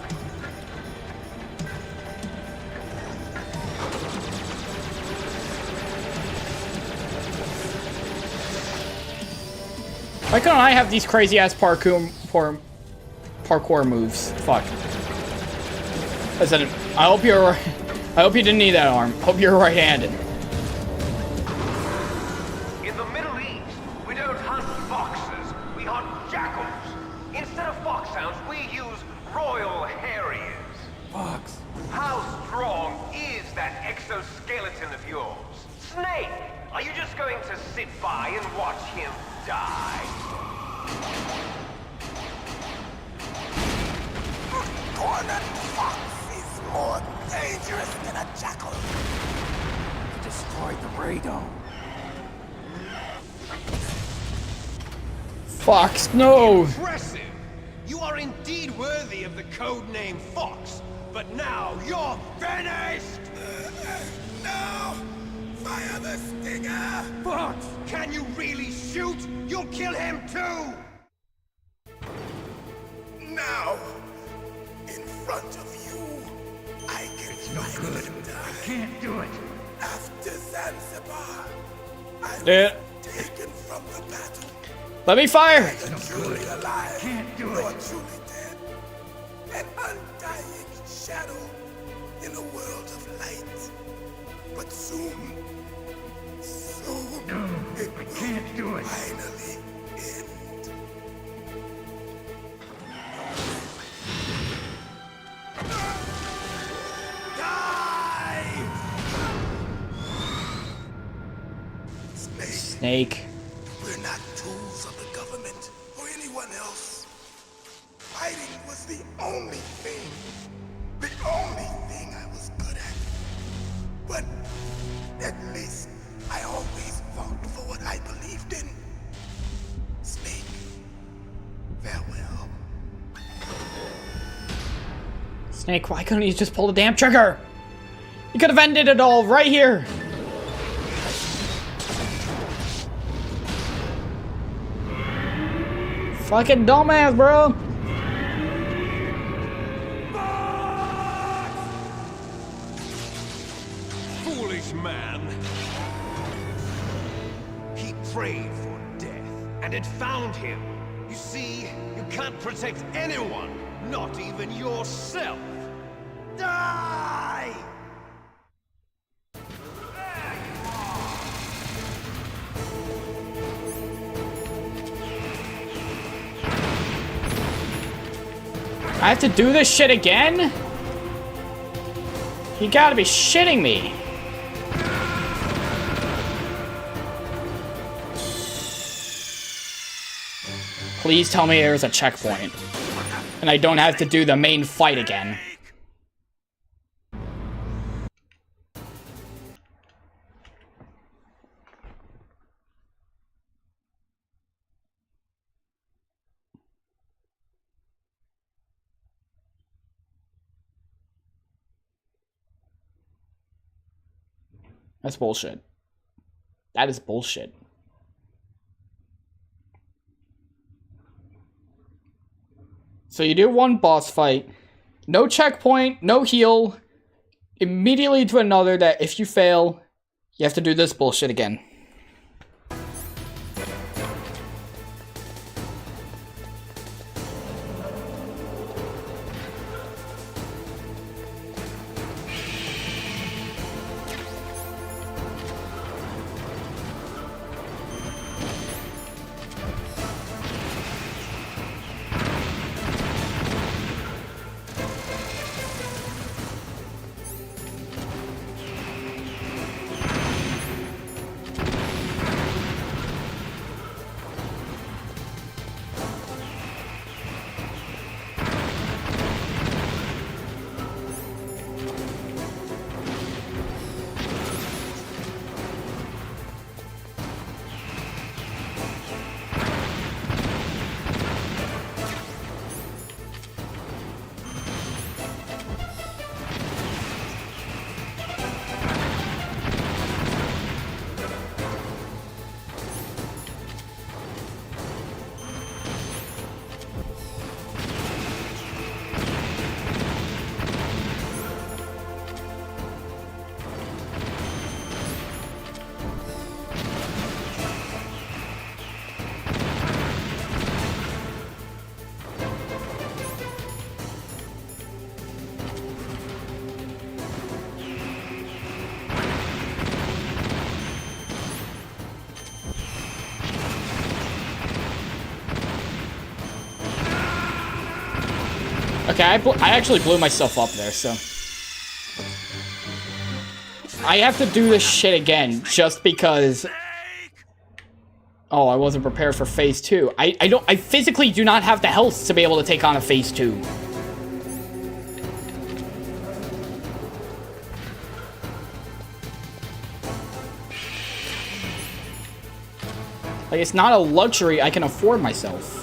Why can't I have these crazy ass parkour moves? Fuck. Listen, I hope you didn't need that arm. Hope you're right-handed. In the Middle East, we don't hunt foxes, we hunt jackals. Instead of foxhounds, we use royal harriers. Fox. How strong is that exoskeleton of yours? Snake, are you just going to sit by and watch him die? Cornered fox is more dangerous than a jackal. Destroyed the radome. Fox, no! Impressive! You are indeed worthy of the codename Fox, but now you're finished! No! Fire the stinger! Fox! Can you really shoot? You'll kill him too! Now! In front of you, I can finally die. I can't do it. After Zanzibar, I Yeah. was taken from the battle. Let me fire! Neither truly alive, Can't do nor it. truly dead. An undying shadow in a world of light. But soon, No, it I will can't do it. finally end. Die! Snake. We're not tools of the government or anyone else. Fighting was the only thing I was good at. But at least I always fought for what I believed in. Snake, farewell. Snake, why couldn't you just pull the damn trigger? You could have ended it all right here. Fucking dumbass, bro. Foolish man! He prayed for death, and it found him. You see, you can't protect anyone, not even yourself. Die! I have to do this shit again? You gotta be shitting me. Please tell me there's a checkpoint. And I don't have to do the main fight again. That's bullshit. That is bullshit. So you do one boss fight, no checkpoint, no heal, immediately to another that if you fail, you have to do this bullshit again. Okay, I actually blew myself up there, so... I have to do this shit again, just because... Oh, I wasn't prepared for phase 2. I physically do not have the health to be able to take on a phase 2. Like, it's not a luxury I can afford myself.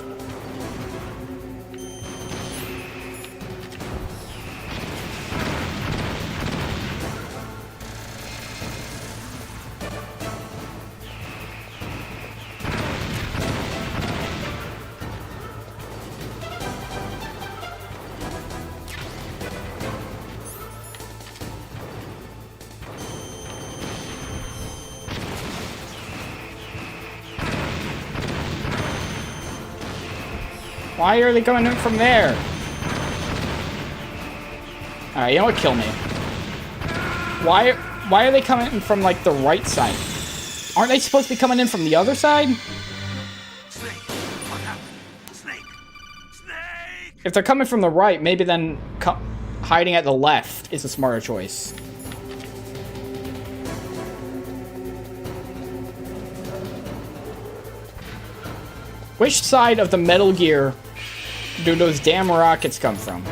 Why are they coming in from there? Alright, you know what? Kill me. Why are they coming in from, like, the right side? Aren't they supposed to be coming in from the other side? If they're coming from the right, maybe then hiding at the left is a smarter choice. Which side of the Metal Gear do those damn rockets come from?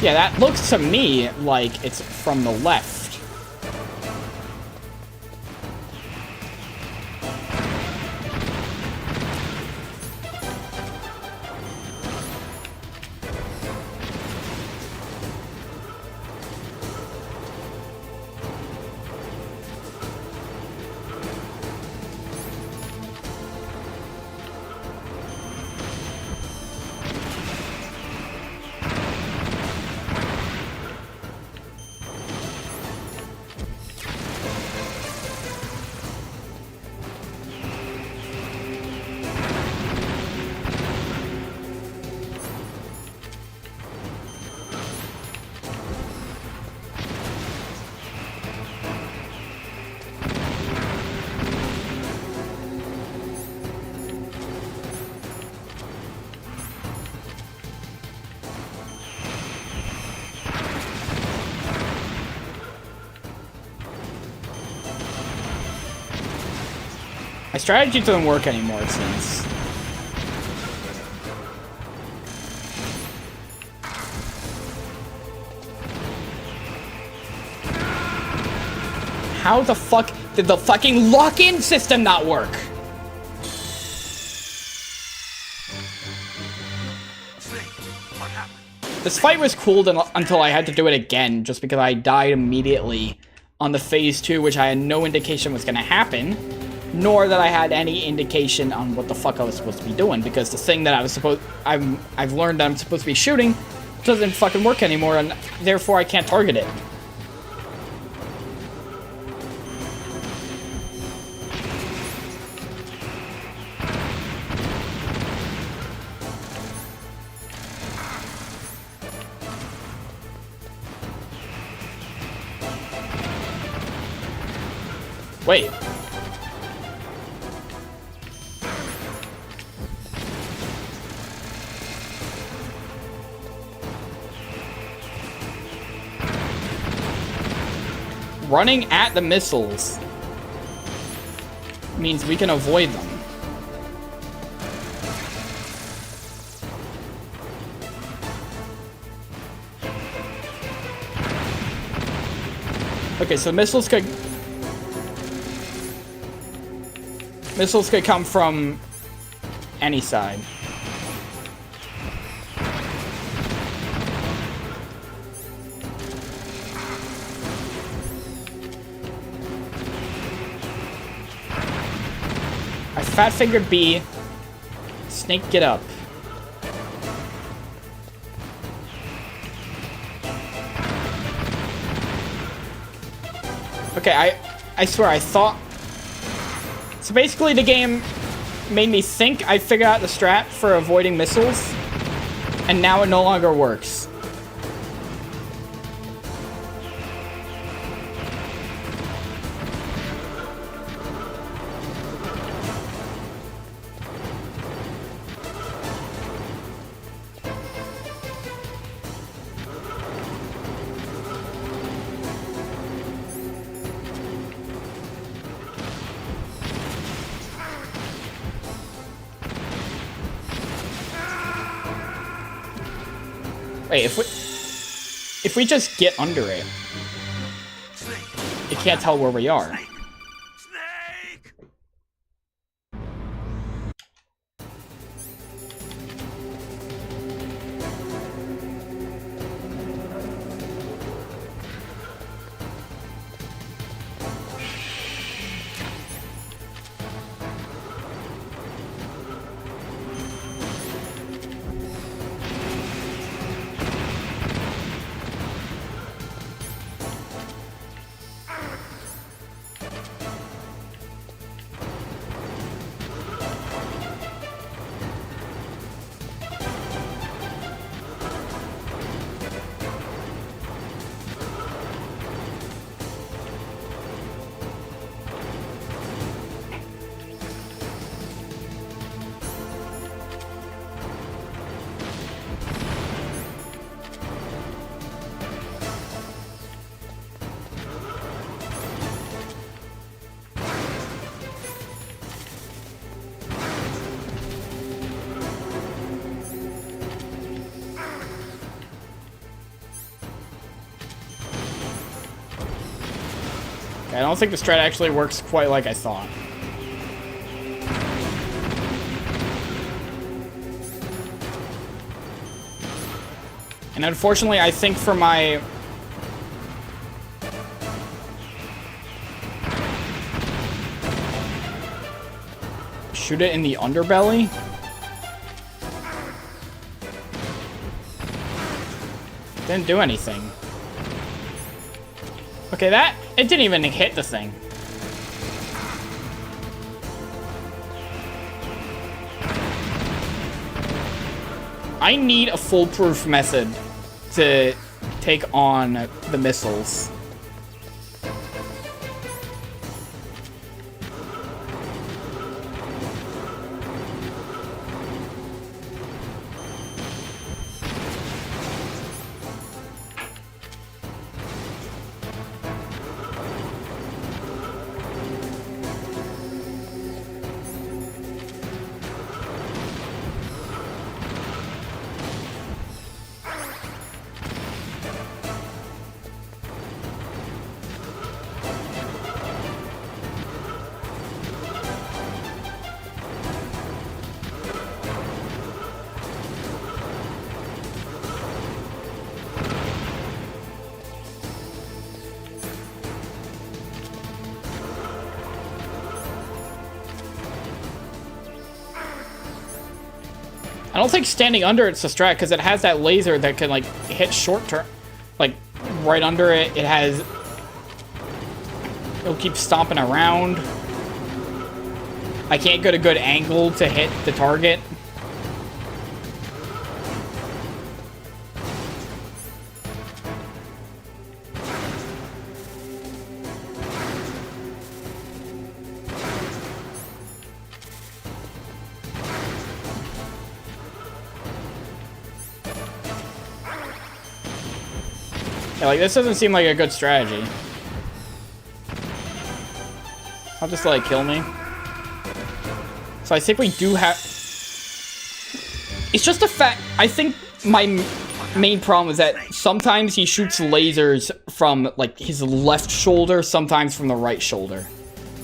Yeah, that looks to me like it's from the left. My strategy doesn't work anymore, it seems. How the fuck did the fucking lock-in system not work? This fight was cool until I had to do it again, just because I died immediately on the phase 2, which I had no indication was going to happen, nor that I had any indication on what the fuck I was supposed to be doing, because the thing that I've learned that I'm supposed to be shooting doesn't fucking work anymore, and therefore I can't target it. Wait. Running at the missiles means we can avoid them. Okay, so missiles could come from any side. I fat fingered B. Snake, get up. Okay, I swear I thought. So basically the game made me think I figured out the strat for avoiding missiles, and now it no longer works. Wait, if we just get under it, it can't tell where we are. I don't think the strat actually works quite like I thought. And unfortunately, I think for my... shoot it in the underbelly? Didn't do anything. Okay, that... it didn't even hit the thing. I need a foolproof method to take on the missiles. I don't think standing under it's a strat because it has that laser that can like hit short term, like right under it. It'll keep stomping around. I can't get a good angle to hit the target. Yeah, like, this doesn't seem like a good strategy. I'll just let it kill me. So I think we do have... It's just a fact... I think my main problem is that sometimes he shoots lasers from, like, his left shoulder, sometimes from the right shoulder.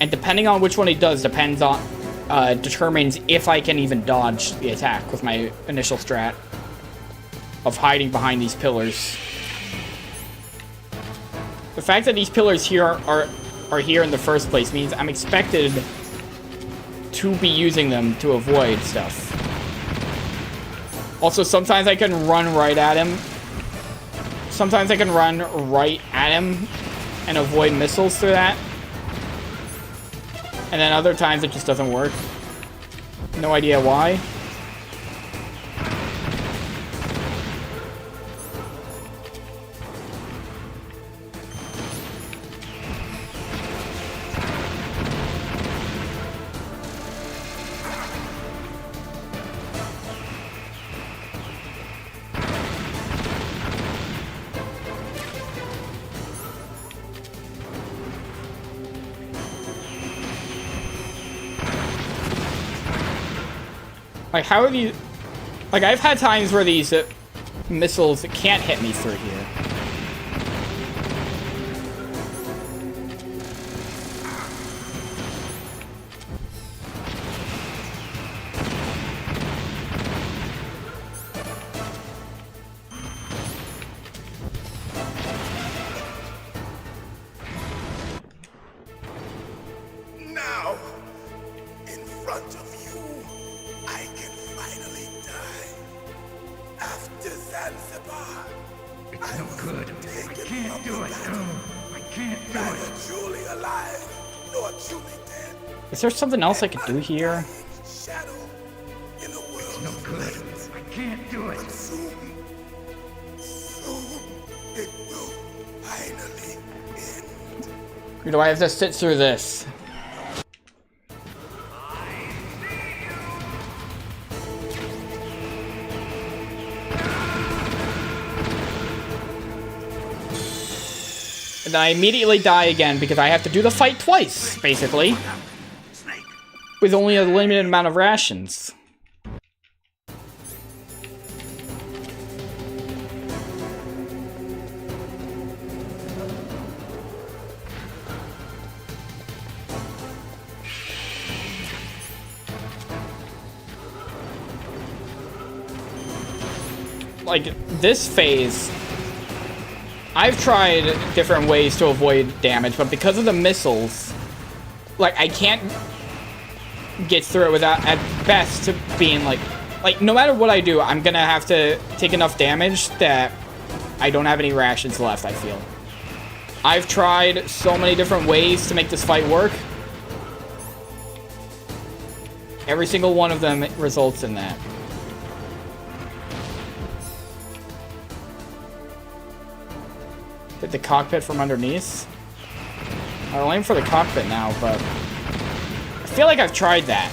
And depending on which one he does, determines if I can even dodge the attack with my initial strat of hiding behind these pillars. The fact that these pillars here are here in the first place means I'm expected to be using them to avoid stuff. Also, sometimes I can run right at him. Sometimes I can run right at him and avoid missiles through that. And then other times it just doesn't work. No idea why. Like, how are these... Like, I've had times where these missiles can't hit me through here. Now, in front of you, I can finally die. After Zanzibar, It's no good. I can't do it. No, I can't do neither it. truly alive nor truly dead. Is there something else I could do here? Shadow in a world It's no good. I can't do it. soon it will finally end. Or do I have to sit through this? And then I immediately die again because I have to do the fight twice, basically. With only a limited amount of rations. Like, this phase, I've tried different ways to avoid damage, but because of the missiles, like, I can't get through it without, at best, being like, no matter what I do, I'm gonna have to take enough damage that I don't have any rations left, I feel. I've tried so many different ways to make this fight work. Every single one of them results in that. Hit the cockpit from underneath. I'll aim for the cockpit now, but I feel like I've tried that.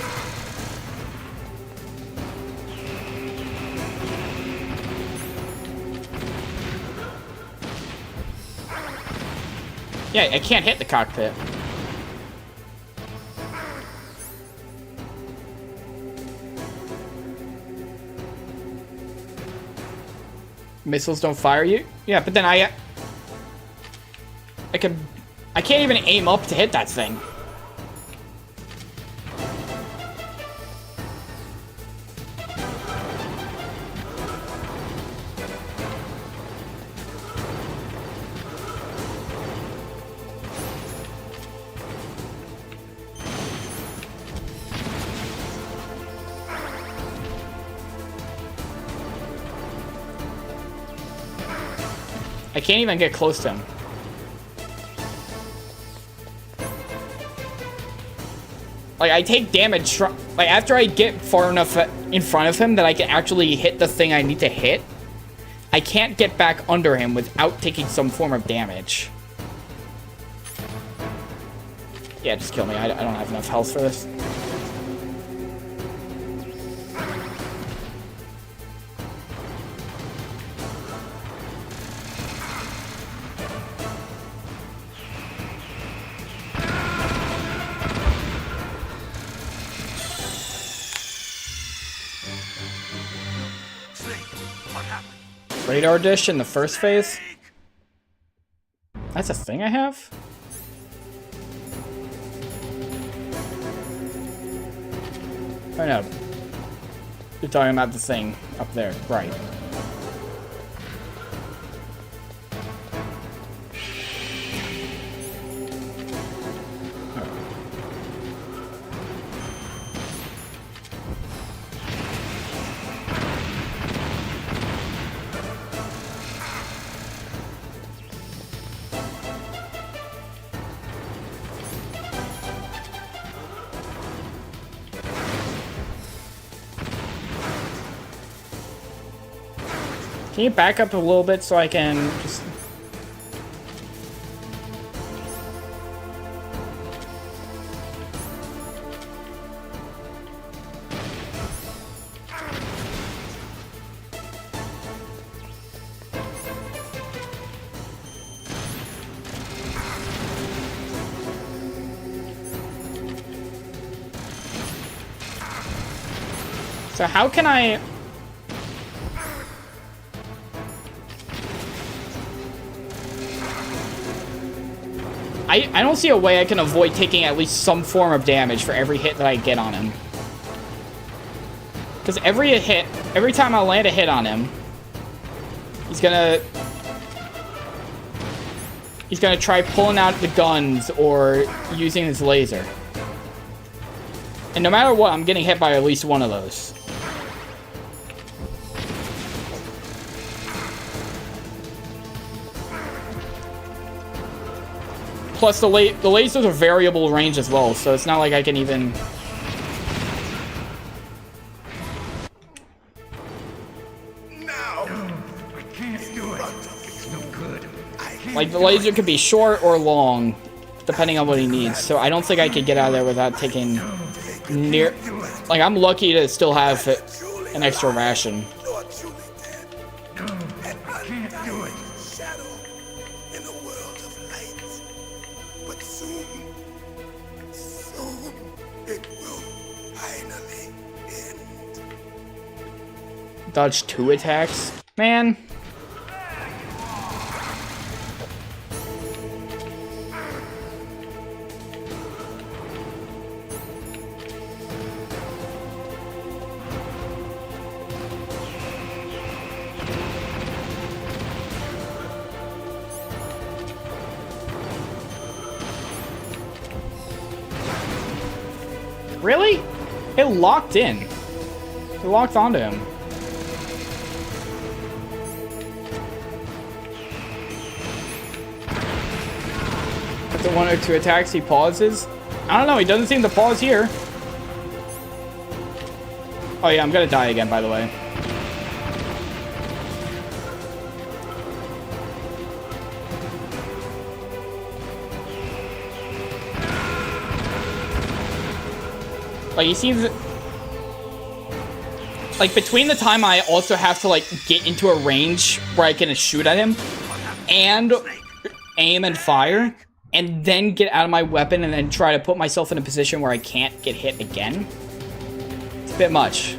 Yeah, I can't hit the cockpit. Missiles don't fire you? Yeah, but then I can't even aim up to hit that thing. I can't even get close to him. Like, I take damage, like, after I get far enough in front of him that I can actually hit the thing I need to hit, I can't get back under him without taking some form of damage. Yeah, just kill me. I don't have enough health for this. Radar dish in the first phase? That's a thing I have? Oh no. You're talking about the thing up there, right. Can you back up a little bit so I can just... So how can I... I don't see a way I can avoid taking at least some form of damage for every hit that I get on him. Because every time I land a hit on him, he's gonna try pulling out the guns or using his laser. And no matter what, I'm getting hit by at least one of those. Plus, the lasers are variable range as well, so it's not like I can even... Like, the laser could be short or long, depending on what he needs. So I don't think I could get out of there without taking near... Like, I'm lucky to still have an extra ration. Dodge 2 attacks? Man. Really? It locked in. It locked onto him. After 1 or 2 attacks, he pauses. I don't know, he doesn't seem to pause here. Oh yeah, I'm gonna die again, by the way. Like, he seems... Like, between the time I also have to, like, get into a range where I can shoot at him, and aim and fire, and then get out of my weapon and then try to put myself in a position where I can't get hit again, it's a bit much.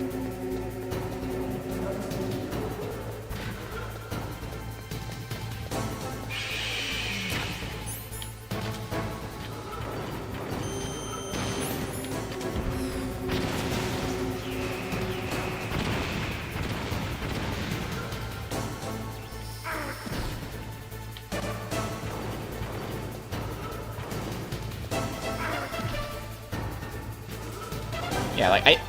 Yeah, like,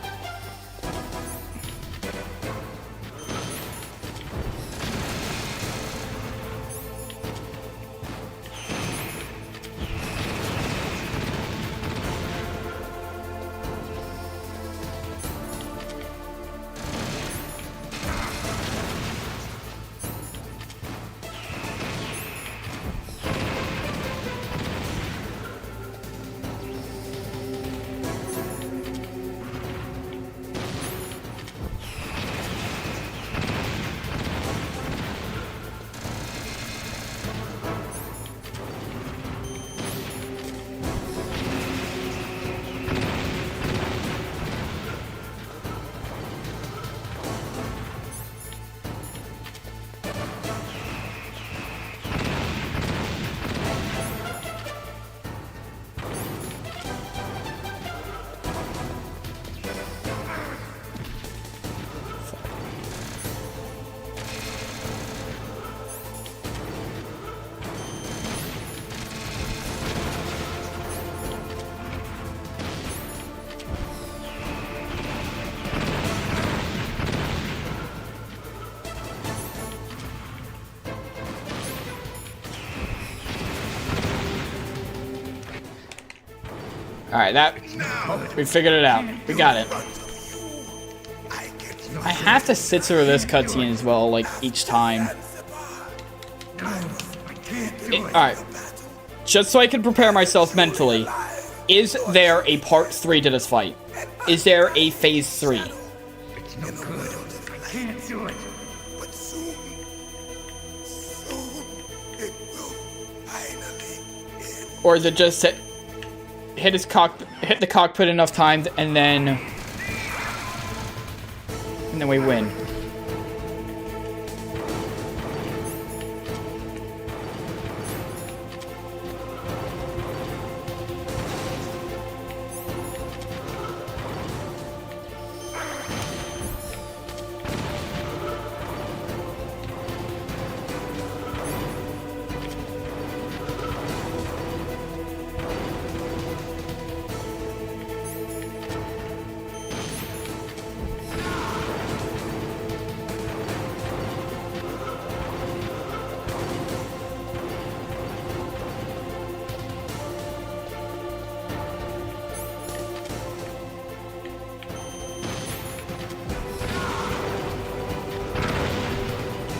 Alright, we figured it out. We got it. I have to sit through this cutscene as well, like, each time. Alright. Just so I can prepare myself mentally. Is there a part 3 to this fight? Is there a phase 3? It's no good. I can't do it. But soon it will finally end. Or is it just hit the cockpit enough times and then we win?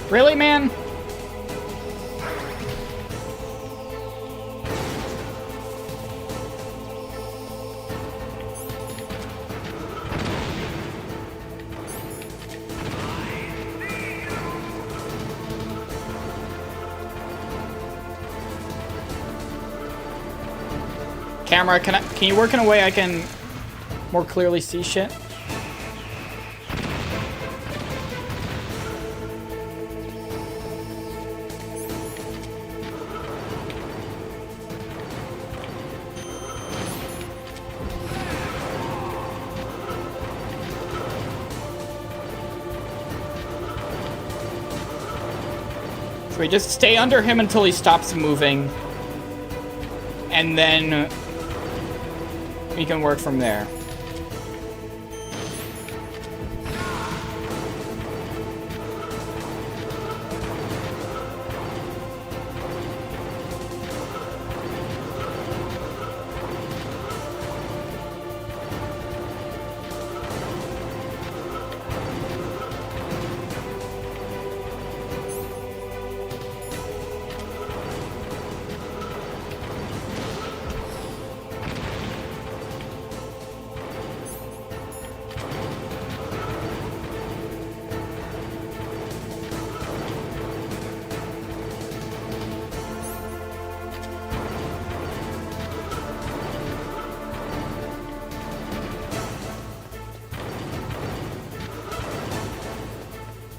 Really, man? Camera, can you work in a way I can more clearly see shit? So we just stay under him until he stops moving, and then we can work from there.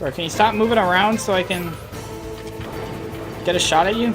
Or can you stop moving around so I can get a shot at you?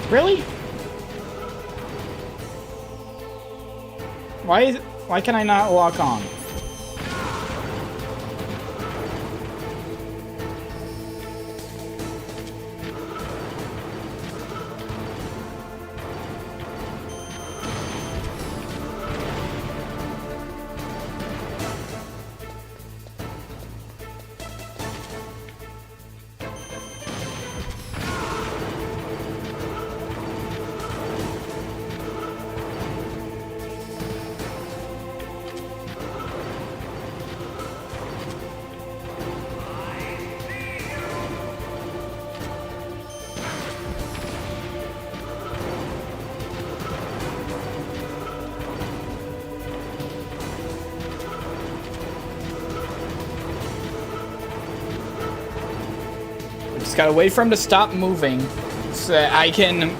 Really? Why can I not lock on? Just gotta wait for him to stop moving so that I can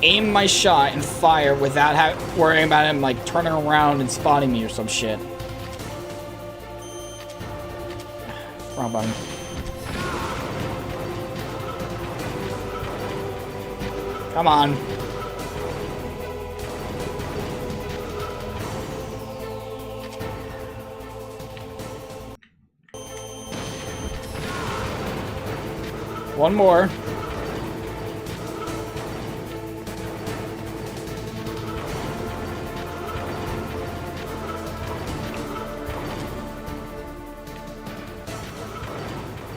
aim my shot and fire without worrying about him like turning around and spotting me or some shit. Wrong button. Come on. One more.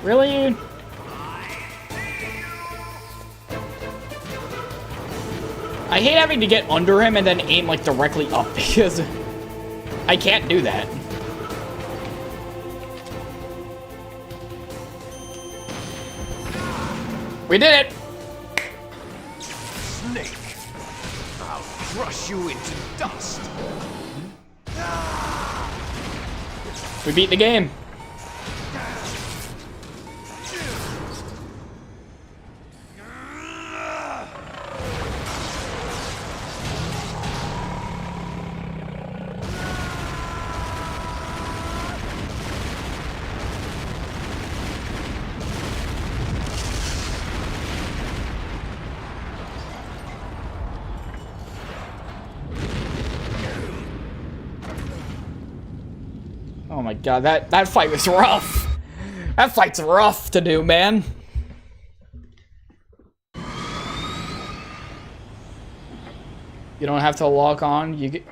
Really? I hate having to get under him and then aim like directly up because I can't do that. We did it! Snake, I'll crush you into dust. We beat the game. Oh my god, that fight was rough. That fight's rough to do, man. You don't have to lock on. You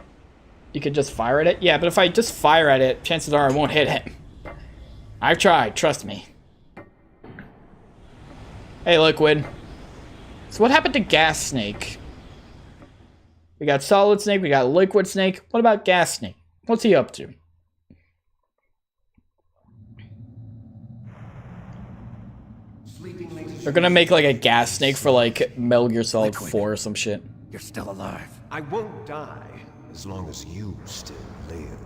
could just fire at it. Yeah, but if I just fire at it, chances are I won't hit him. I've tried, trust me. Hey, Liquid. So what happened to Gas Snake? We got Solid Snake, we got Liquid Snake. What about Gas Snake? What's he up to? They're gonna make like a Gas Snake for like Metal Gear Solid 4 or some shit. You're still alive. I won't die as long as you still live.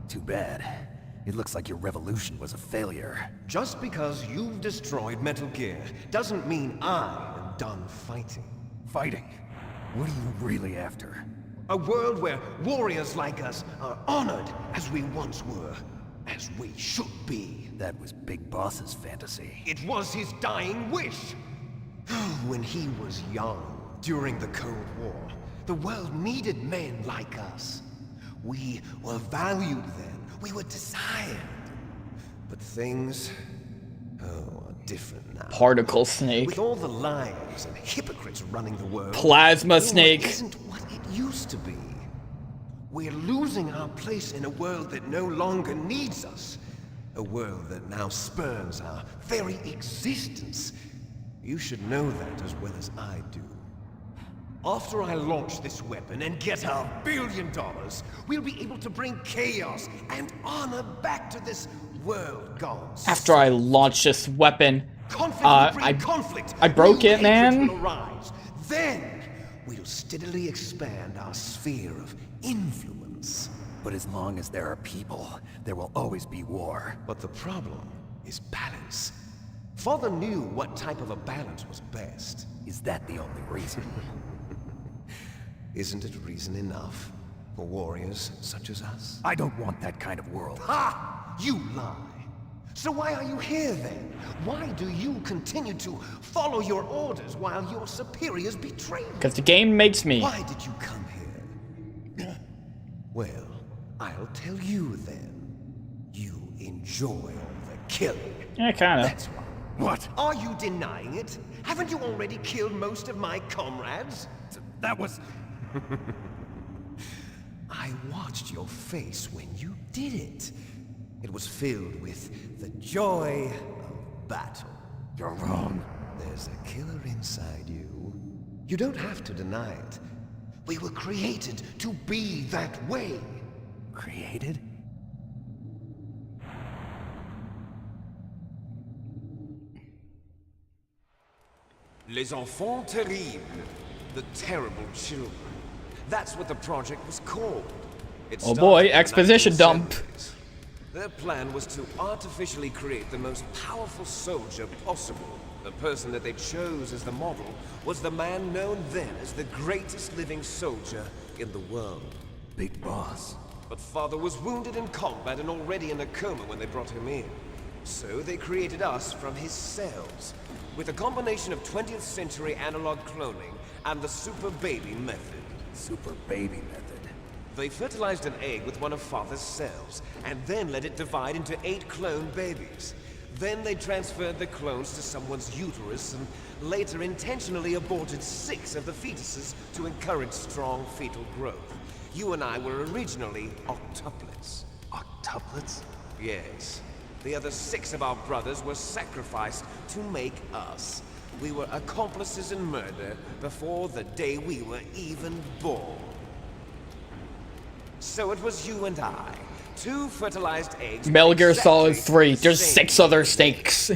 Too bad. It looks like your revolution was a failure. Just because you've destroyed Metal Gear doesn't mean I am done fighting. Fighting? What are you really after? A world where warriors like us are honored as we once were, as we should be. That was Big Boss's fantasy. It was his dying wish. When he was young, during the Cold War, the world needed men like us. We were valued then. We were desired. But things, are different now. Particle Snake. With all the liars and hypocrites running the world, Plasma Snake. Isn't what it used to be. We're losing our place in a world that no longer needs us. A world that now spurns our very existence. You should know that as well as I do. After I launch this weapon and get our $1 billion, we'll be able to bring chaos and honor back to this world gone. After I launch this weapon, conflict. I broke it, man. Then we'll steadily expand our sphere of influence. But as long as there are people, there will always be war. But the problem is balance. Father knew what type of a balance was best. Is that the only reason? Isn't it reason enough for warriors such as us? I don't want that kind of world. Ha! You lie. So why are you here then? Why do you continue to follow your orders while your superiors betray you? Because the game makes me. Why did you come here? Well, I'll tell you then. You enjoy all the killing. Yeah, kinda. That's right. What? Are you denying it? Haven't you already killed most of my comrades? That was... I watched your face when you did it. It was filled with the joy of battle. You're wrong. There's a killer inside you. You don't have to deny it. We were created to be that way. Created? Les enfants terribles. The terrible children. That's what the project was called. Oh boy, exposition dump. Their plan was to artificially create the most powerful soldier possible. The person that they chose as the model was the man known then as the greatest living soldier in the world. Big Boss. But Father was wounded in combat and already in a coma when they brought him in. So they created us from his cells, with a combination of 20th century analog cloning and the super baby method. Super baby method. They fertilized an egg with one of Father's cells, and then let it divide into 8 clone babies. Then they transferred the clones to someone's uterus, and later intentionally aborted 6 of the fetuses to encourage strong fetal growth. You and I were originally octuplets. Octuplets? Yes. The other 6 of our brothers were sacrificed to make us. We were accomplices in murder before the day we were even born. So it was you and I, 2 fertilized eggs. Metal Gear Solid exactly 3. the There's same 6 other snakes.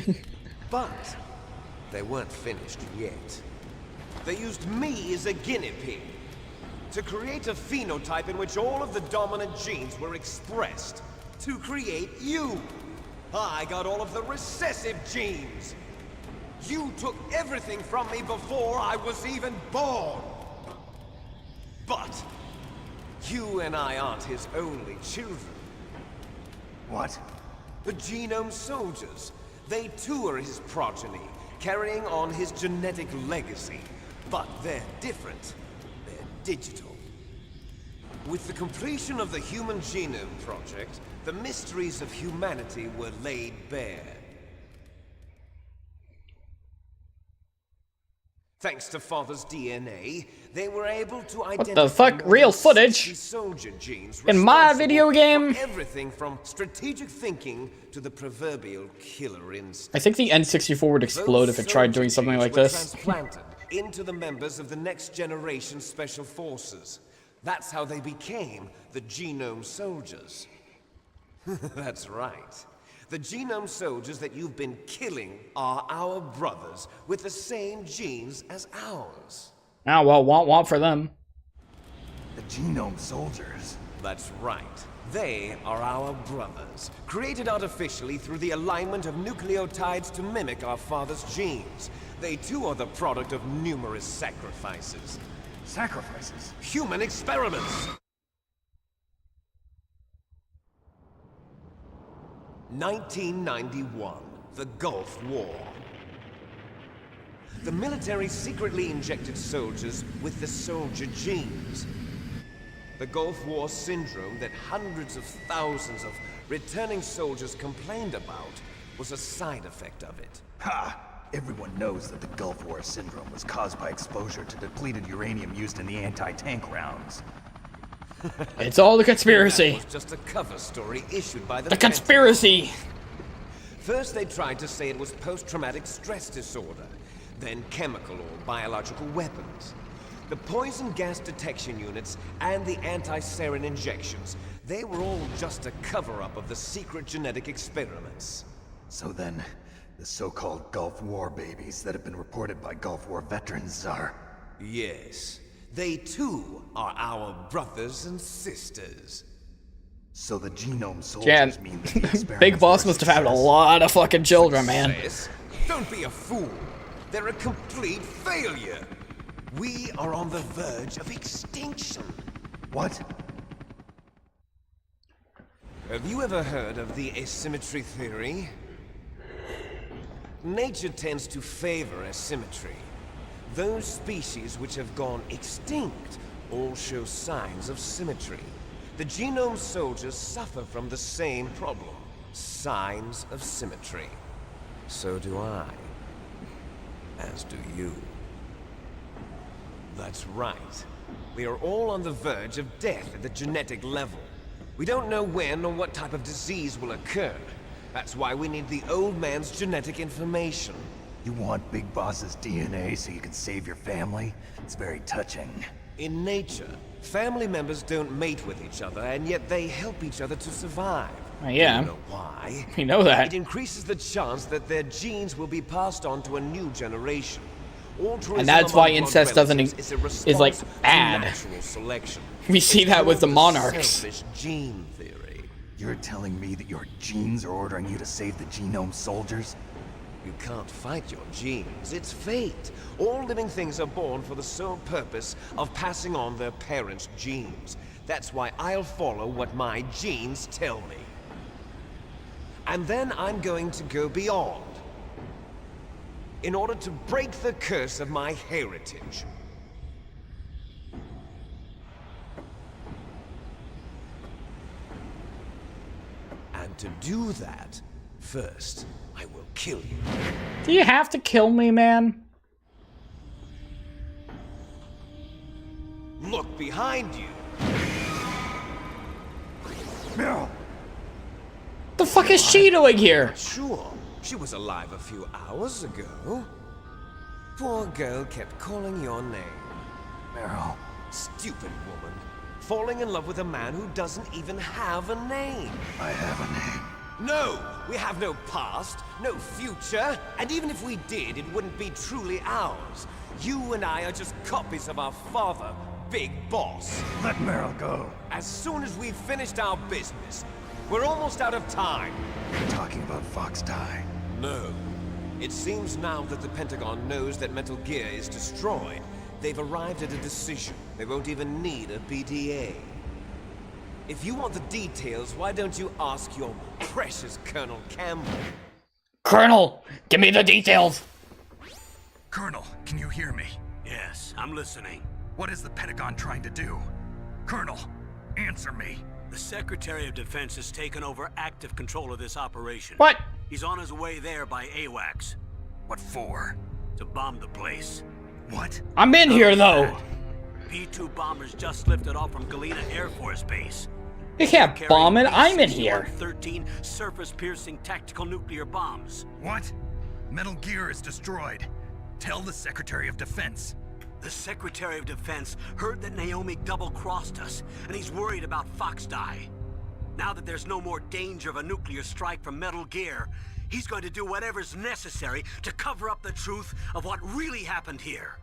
But they weren't finished yet. They used me as a guinea pig to create a phenotype in which all of the dominant genes were expressed. To create you. I got all of the recessive genes. You took everything from me before I was even born. But you and I aren't his only children. What? The Genome Soldiers. They too are his progeny, carrying on his genetic legacy. But they're different. They're digital. With the completion of the Human Genome Project, the mysteries of humanity were laid bare. Thanks to Father's DNA, they were able to identify What the fuck? Real footage? soldier genes In my responsible video game? for everything from strategic thinking to the proverbial killer instinct. I think the N64 would explode if it tried doing something like this. Transplanted into the members of the next generation special forces. That's how they became the Genome Soldiers. That's right. The Genome Soldiers that you've been killing are our brothers with the same genes as ours. Ah, well, want for them. The Genome Soldiers? That's right. They are our brothers, created artificially through the alignment of nucleotides to mimic our father's genes. They too are the product of numerous sacrifices. Sacrifices? Human experiments! 1991, the Gulf War. The military secretly injected soldiers with the soldier genes. The Gulf War syndrome that hundreds of thousands of returning soldiers complained about was a side effect of it. Ha! Everyone knows that the Gulf War syndrome was caused by exposure to depleted uranium used in the anti-tank rounds. It's all the conspiracy. That was just a cover story issued by The conspiracy! First they tried to say it was post-traumatic stress disorder, then chemical or biological weapons. The poison gas detection units and the anti-sarin injections, they were all just a cover-up of the secret genetic experiments. So then, the so-called Gulf War babies that have been reported by Gulf War veterans are... Yes. They too are our brothers and sisters. So the Genome Soldiers Yeah, mean that the experiments Big Boss were must have had a success. lot of fucking children, man. Success? Don't be a fool. They're a complete failure. We are on the verge of extinction. What? Have you ever heard of the asymmetry theory? Nature tends to favor asymmetry. Those species which have gone extinct all show signs of symmetry. The Genome Soldiers suffer from the same problem. Signs of symmetry. So do I. As do you. That's right. We are all on the verge of death at the genetic level. We don't know when or what type of disease will occur. That's why we need the old man's genetic information. You want Big Boss's DNA so you can save your family? It's very touching. In nature, family members don't mate with each other, and yet they help each other to survive. Oh, yeah. You know why? We know that. It increases the chance that their genes will be passed on to a new generation. And that's why incest doesn't is like bad. Natural selection. We see that with the monarchs. Selfish gene theory. You're telling me that your genes are ordering you to save the genome soldiers? You can't fight your genes. It's fate. All living things are born for the sole purpose of passing on their parents' genes. That's why I'll follow what my genes tell me. And then I'm going to go beyond, in order to break the curse of my heritage. And to do that, first, I will kill you. Do you have to kill me, man? Look behind you. Meryl! The fuck is she doing here? Sure, she was alive a few hours ago. Poor girl kept calling your name. Meryl. Stupid woman. Falling in love with a man who doesn't even have a name. I have a name. No, we have no past, no future, and even if we did, it wouldn't be truly ours. You and I are just copies of our father, Big Boss. Let Meryl go. As soon as we've finished our business, we're almost out of time. You're talking about Fox Die. No. It seems now that the Pentagon knows that Metal Gear is destroyed. They've arrived at a decision. They won't even need a PDA. If you want the details, why don't you ask your precious Colonel Campbell? Colonel, give me the details. Colonel, can you hear me? Yes, I'm listening. What is the Pentagon trying to do? Colonel, answer me. The Secretary of Defense has taken over active control of this operation. What? He's on his way there by AWACS. What for? To bomb the place. What? I'm in here, though. P-2 bombers just lifted off from Galena Air Force Base. You can't bomb it. I'm in here. 13 surface-piercing tactical nuclear bombs. What? Metal Gear is destroyed. Tell the Secretary of Defense. The Secretary of Defense heard that Naomi double-crossed us, and he's worried about Fox Die. Now that there's no more danger of a nuclear strike from Metal Gear, he's going to do whatever's necessary to cover up the truth of what really happened here.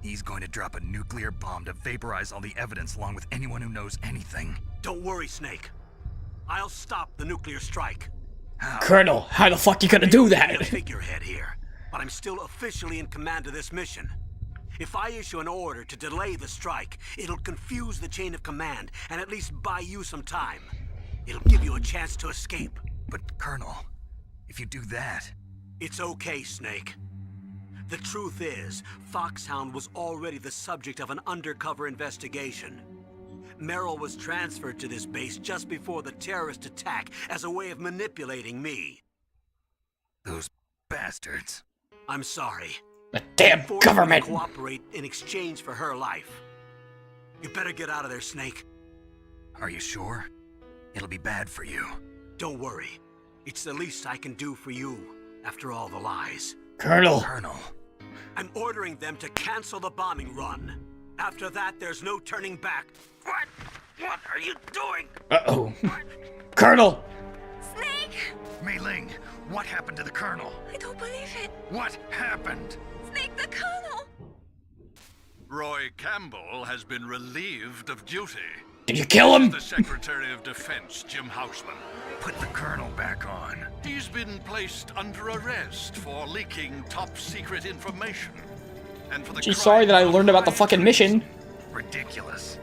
He's going to drop a nuclear bomb to vaporize all the evidence along with anyone who knows anything. Don't worry, Snake. I'll stop the nuclear strike. How? Colonel, how the fuck you gonna do I'm a that? figurehead here, but I'm still officially in command of this mission. If I issue an order to delay the strike, it'll confuse the chain of command and at least buy you some time. It'll give you a chance to escape. But, Colonel, if you do that... It's okay, Snake. The truth is, Foxhound was already the subject of an undercover investigation. Meryl was transferred to this base just before the terrorist attack as a way of manipulating me. Those bastards. I'm sorry. The damn government! Cooperate in exchange for her life. You better get out of there, Snake. Are you sure? It'll be bad for you. Don't worry. It's the least I can do for you, after all the lies. Colonel. I'm ordering them to cancel the bombing run. After that, there's no turning back. What? What are you doing? Uh-oh. Colonel! Snake! Mei Ling, what happened to the Colonel? I don't believe it. What happened? Snake, the Colonel! Roy Campbell has been relieved of duty. Did you kill him? The Secretary of Defense, Jim Houseman. Put the Colonel back on. He's been placed under arrest for leaking top-secret information. And for the She's sorry that I learned about the fucking mission. Ridiculous.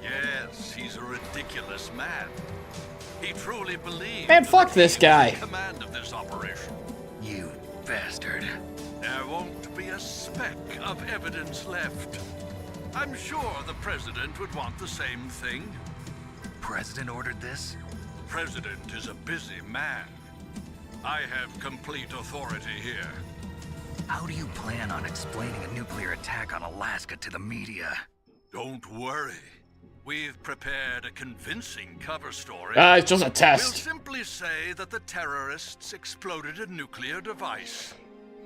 Yes, he's a ridiculous man. He truly believes... Man, fuck this guy. ...command of this operation. You bastard. There won't be a speck of evidence left. I'm sure the President would want the same thing. President ordered this? The President is a busy man. I have complete authority here. How do you plan on explaining a nuclear attack on Alaska to the media? Don't worry. We've prepared a convincing cover story. It's just a test. We'll simply say that the terrorists exploded a nuclear device.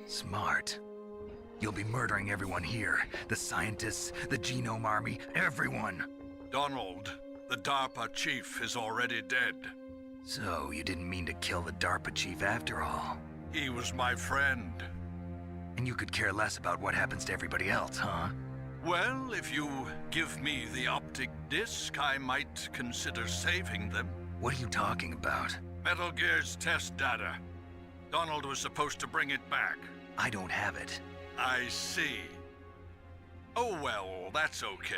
Smart. You'll be murdering everyone here. The scientists, the genome army, everyone. Donald, the DARPA chief is already dead. So, you didn't mean to kill the DARPA chief after all? He was my friend. And you could care less about what happens to everybody else, huh? Well, if you give me the optic disc, I might consider saving them. What are you talking about? Metal Gear's test data. Donald was supposed to bring it back. I don't have it. I see. Oh well, that's okay.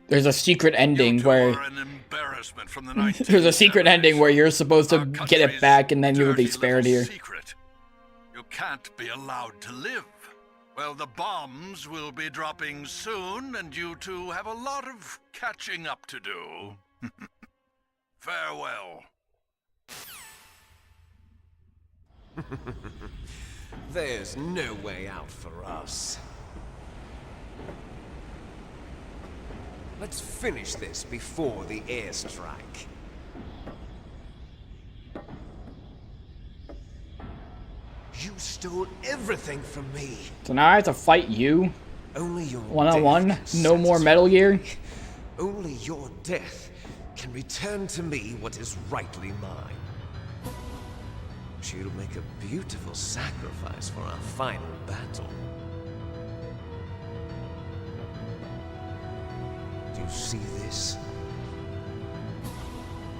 There's a secret ending where An embarrassment from the there's a secret ending where you're supposed to get it back and then you will be spared here. Secret. You can't be allowed to live. Well, the bombs will be dropping soon, and you two have a lot of catching up to do. Farewell. There's no way out for us. Let's finish this before the airstrike. You stole everything from me. So now I have to fight you? Only your one-on-one? No more Metal Gear? Only your death can return to me what is rightly mine. She'll make a beautiful sacrifice for our final battle. Do you see this?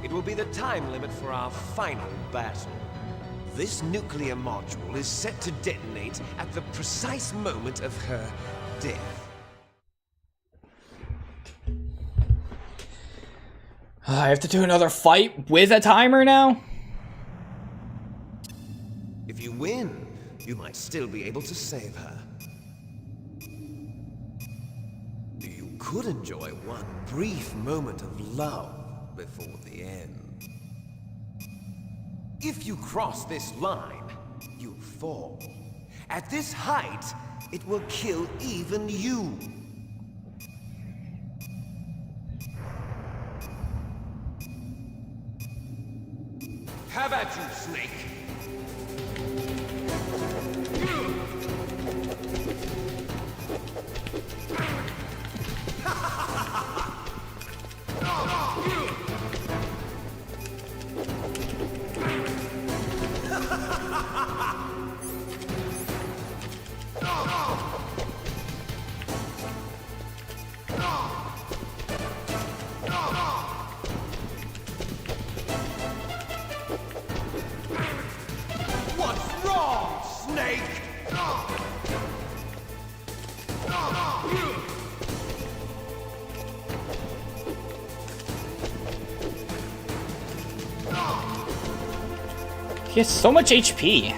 It will be the time limit for our final battle. This nuclear module is set to detonate at the precise moment of her death. I have to do another fight with a timer now? If you win, you might still be able to save her. You could enjoy one brief moment of love before the end. If you cross this line, you'll fall. At this height, it will kill even you. How about you, Snake? What's wrong, Snake? He has so much HP.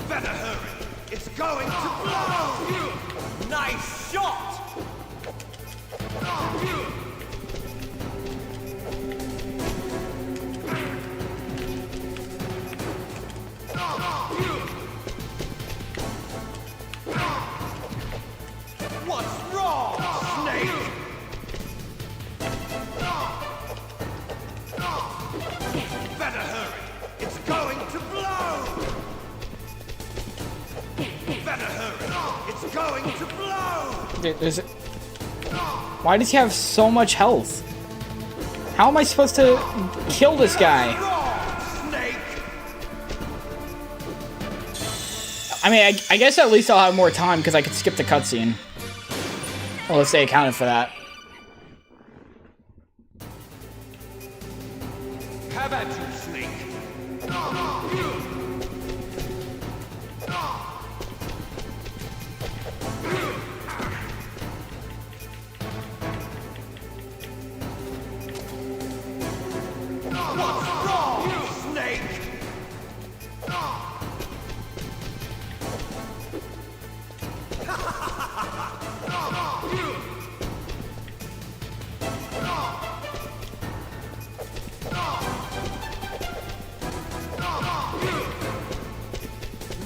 Better hurry. It's going to blow. Nice shot. What's wrong, Snake? Better hurry. It's going to blow. Better hurry. It's going to blow. Why does he have so much health? How am I supposed to kill this guy? I mean, I guess at least I'll have more time because I could skip the cutscene. Well, let's say accounted for that. How about you, Snake? What's wrong, Snake?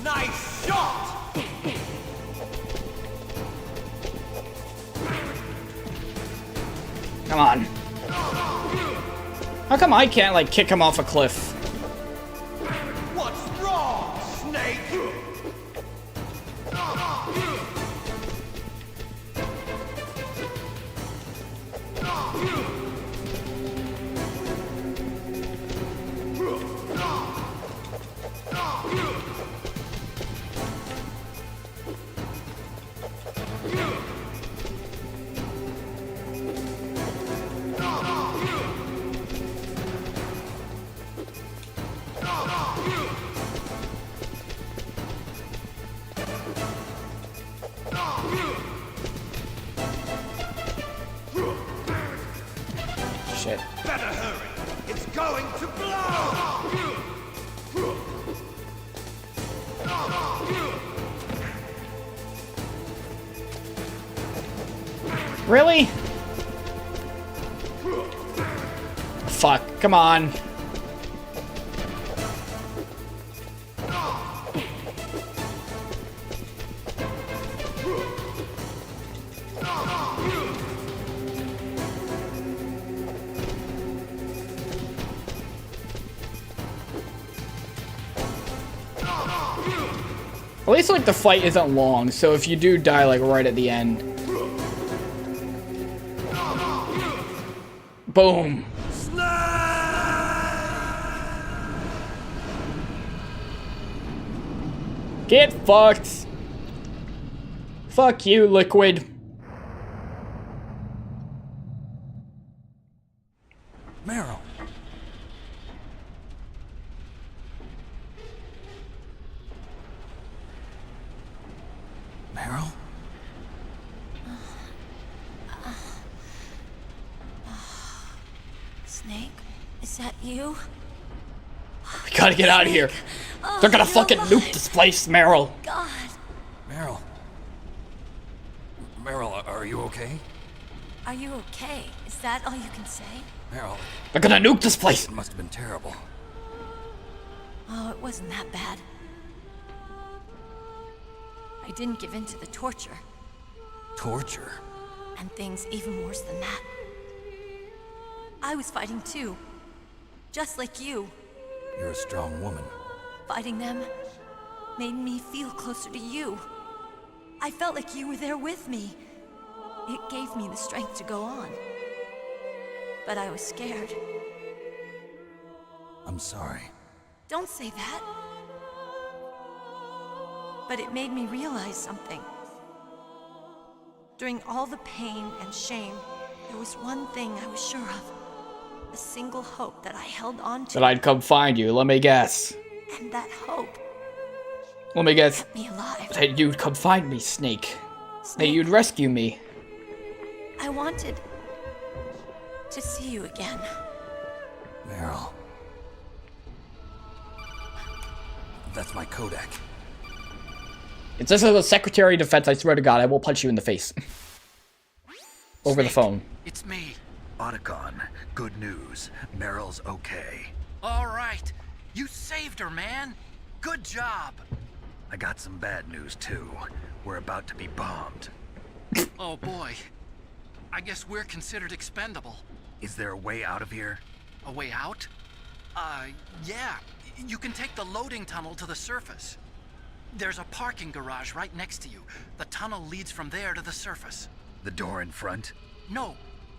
Nice shot! Come on. How come I can't, like, kick him off a cliff? What's wrong, Snake? Really? Fuck, come on. At least, like, the fight isn't long, so if you do die, like, right at the end. Boom. Get fucked. Fuck you, Liquid. Meryl. Meryl? Snake, is that you? We gotta get out of here. They're gonna fucking nuke this place, Meryl. God. Meryl. Meryl, are you okay? Are you okay? Is that all you can say? Meryl. They're gonna nuke this place. It must have been terrible. Oh, it wasn't that bad. I didn't give in to the torture. Torture? And things even worse than that. I was fighting too. Just like you. You're a strong woman. Fighting them made me feel closer to you. I felt like you were there with me. It gave me the strength to go on. But I was scared. I'm sorry. Don't say that. But it made me realize something. During all the pain and shame, there was one thing I was sure of. A single hope that I held on to. That I'd come find you, let me guess. And that hope Let me guess. kept me alive. That you'd come find me, Snake. That you'd rescue me. I wanted to see you again. Meryl. That's my Kodak. It's just as a Secretary of Defense, I swear to God, I will punch you in the face. Over the phone. It's me. Otacon, good news. Meryl's okay. All right. You saved her, man. Good job. I got some bad news, too. We're about to be bombed. Oh, boy. I guess we're considered expendable. Is there a way out of here? A way out? Yeah. You can take the loading tunnel to the surface. There's a parking garage right next to you. The tunnel leads from there to the surface. The door in front? No.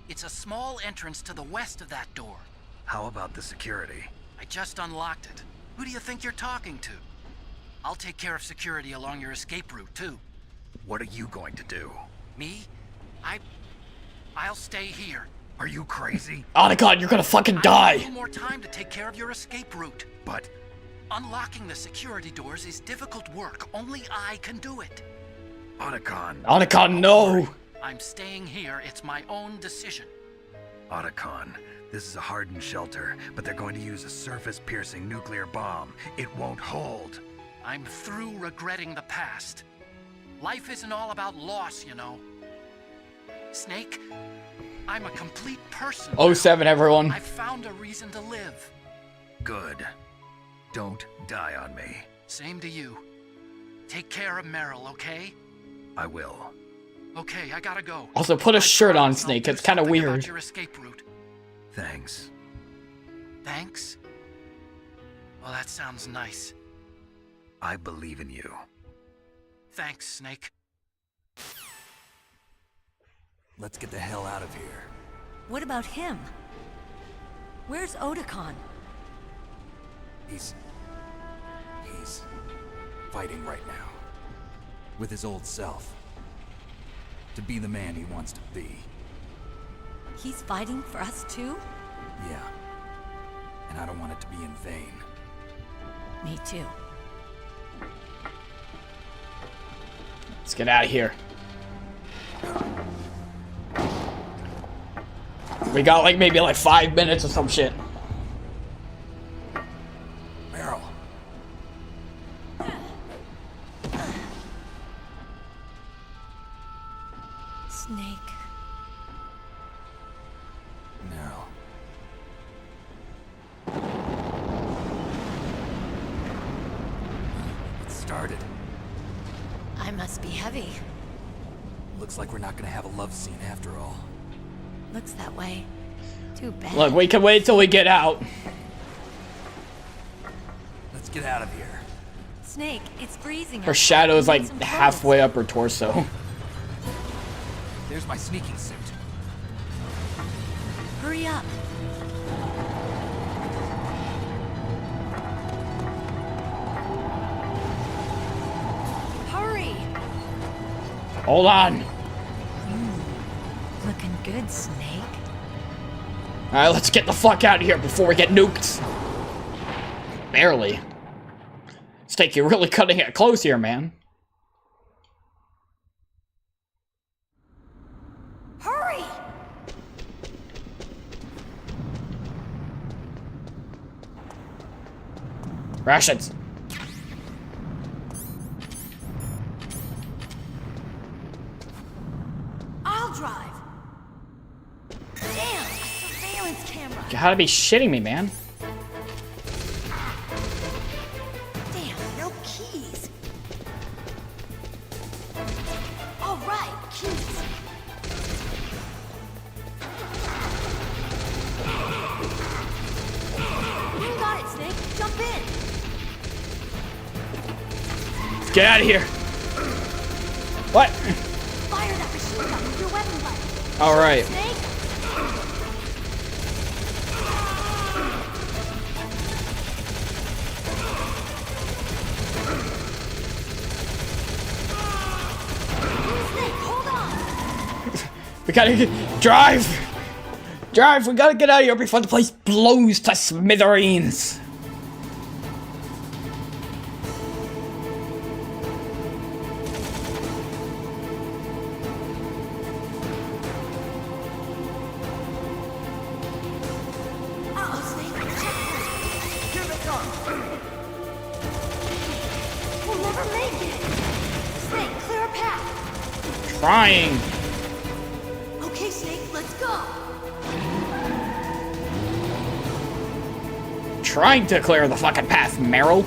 It's a small entrance to the west of that door. How about the security? I just unlocked it. Who do you think you're talking to? I'll take care of security along your escape route, too. What are you going to do? Me? I'll stay here. Are you crazy? Otacon, you're gonna fucking I die! have a little more time to take care of your escape route. But... Unlocking the security doors is difficult work. Only I can do it. Otacon. Otacon, no! I'm staying here. It's my own decision. Otacon, this is a hardened shelter, but they're going to use a surface-piercing nuclear bomb. It won't hold. I'm through regretting the past. Life isn't all about loss, you know. Snake, I'm a complete person. 07, everyone. I found a reason to live. Good. Don't die on me. Same to you. Take care of Meryl, okay? I will. Okay, I gotta go. Also, put a shirt on, Snake. It's kind of weird. About your escape route. Thanks. Thanks? Well, that sounds nice. I believe in you. Thanks, Snake. Let's get the hell out of here. What about him? Where's Otacon? He's fighting right now. With his old self. To be the man he wants to be. He's fighting for us too? Yeah. And I don't want it to be in vain. Me too. Let's get out of here. We got like maybe like 5 minutes or some shit. Meryl. Snake. started. I must be heavy. Looks like we're not gonna have a love scene after all. Looks that way. Too bad. Look, we can wait till we get out. Let's get out of here. Snake, it's freezing. Her shadow is like halfway up her torso. There's my sneaking suit. Hurry up. Hurry. Hold on. Looking good, Snake. Alright, let's get the fuck out of here before we get nuked. Barely. Snake, you're really cutting it close here, man. Hurry! Rations. I'll drive. Damn, a surveillance camera. You gotta be shitting me, man. Damn, no keys. All right, keys. You got it, Snake. Jump in. Let's get out of here. What? Fire that machine gun with your weapon light. All right. Snake. We gotta drive! Drive! We gotta get out of here before the place blows to smithereens! Uh-oh, Snake. Checkpoint. Here they come. We'll never make it. Snake, clear a path. Trying! Okay, Snake, let's go. Trying to clear the fucking path, Meryl.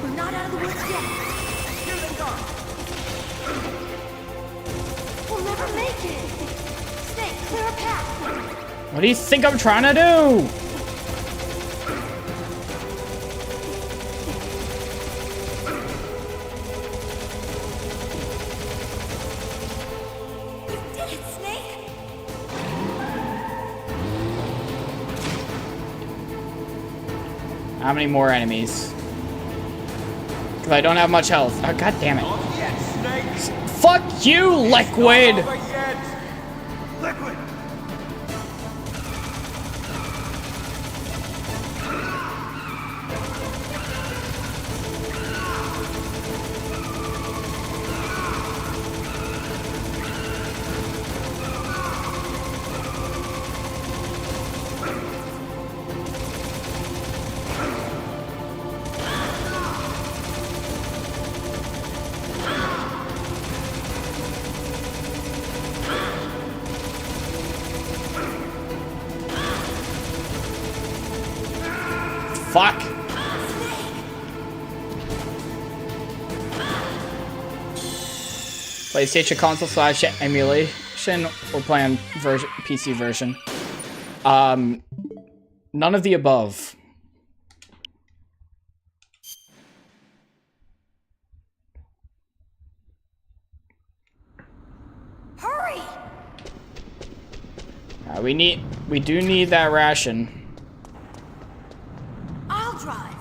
We're not out of the woods yet. Here they come. We'll never make it. Snake, clear a path. What do you think I'm trying to do? You did it, Snake. How many more enemies? Because I don't have much health. Oh, god damn it. Fuck you, Liquid! Liquid! Fuck! PlayStation console / emulation or plan version PC version. None of the above. Hurry! We do need that ration. I'll drive.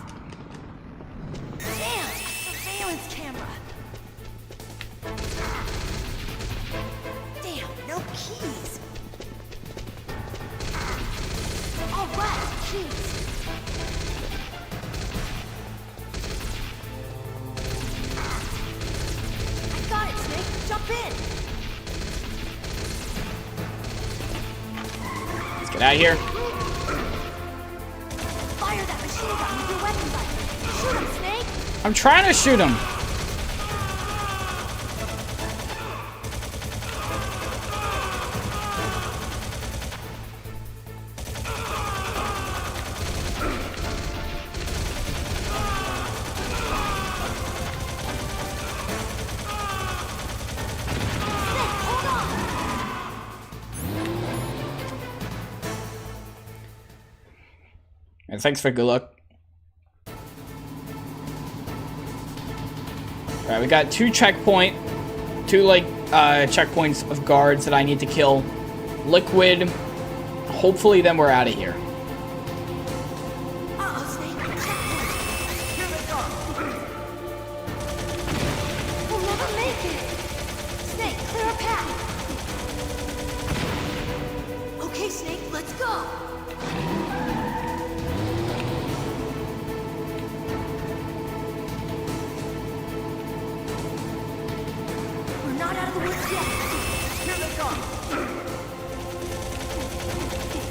Damn, a surveillance camera. Damn, no keys. All right, keys. I got it, Snake. Jump in. Let's get out of here. Fire that machine gun with your weapon light. Shoot him, Snake. I'm trying to shoot him. And thanks for good luck. Alright, we got two checkpoints of guards that I need to kill. Liquid. Hopefully then we're out of here. We'll never make it! Snake, clear a path! Okay, Snake, let's go! We're not out of the woods yet! Here they come!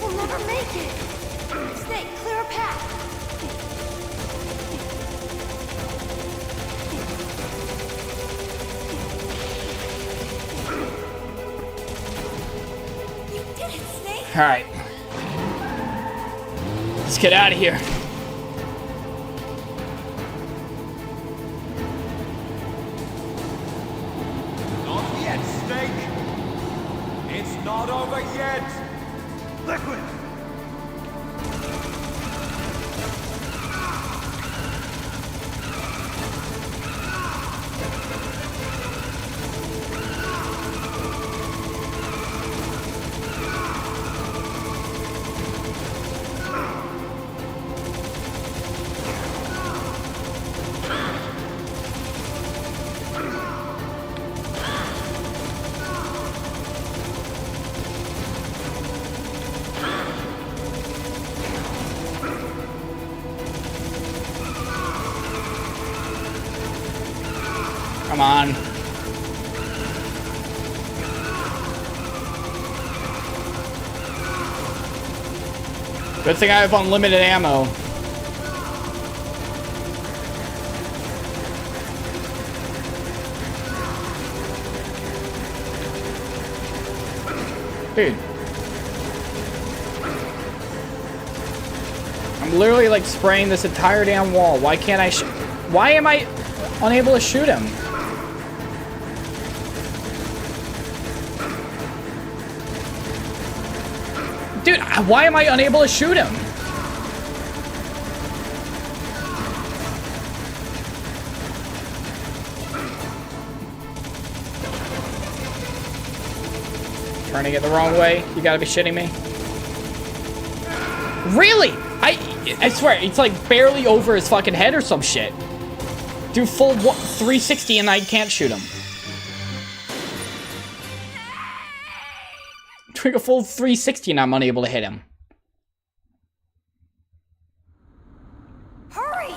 We'll never make it! Snake, clear a path! You did it, Snake! Alright. Let's get out of here. Not yet, Snake! It's not over yet! Liquid! Come on. Good thing I have unlimited ammo. Dude. I'm literally like spraying this entire damn wall. Why can't I why am I unable to shoot him? Dude, why am I unable to shoot him? Turning it the wrong way? You gotta be shitting me. Really? I swear, it's like barely over his fucking head or some shit. Do full 360 and I can't shoot him. Doing a full 360 and I'm unable to hit him. Hurry!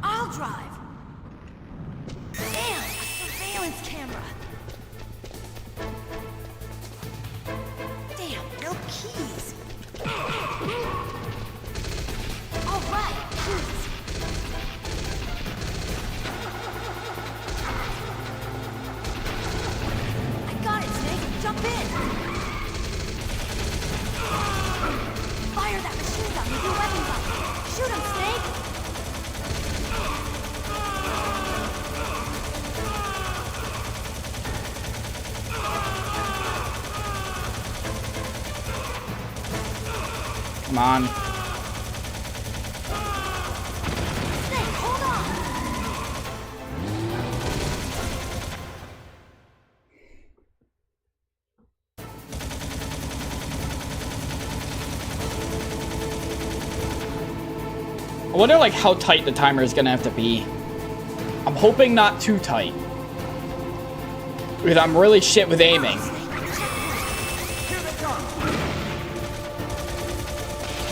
I'll drive. Damn, a surveillance camera. Damn, no keys. All right, keys. I got it, Snake. Jump in. Fire that machine gun with your weapon gun. Shoot him, Snake. Come on. Snake, hold on. I wonder like how tight the timer is gonna have to be. I'm hoping not too tight. Because I'm really shit with aiming.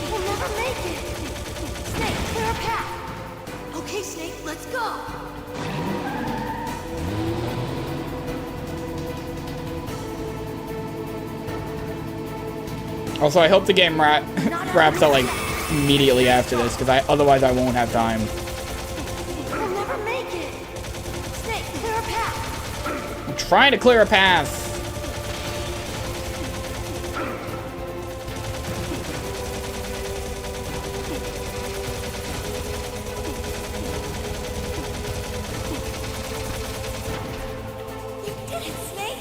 We'll never make it. Snake, clear a path. Okay, Snake, let's go. Also, I hope the game wraps up like immediately after this, because otherwise I won't have time. We'll never make it. Snake, clear a path. I'm trying to clear a path. You did it, Snake.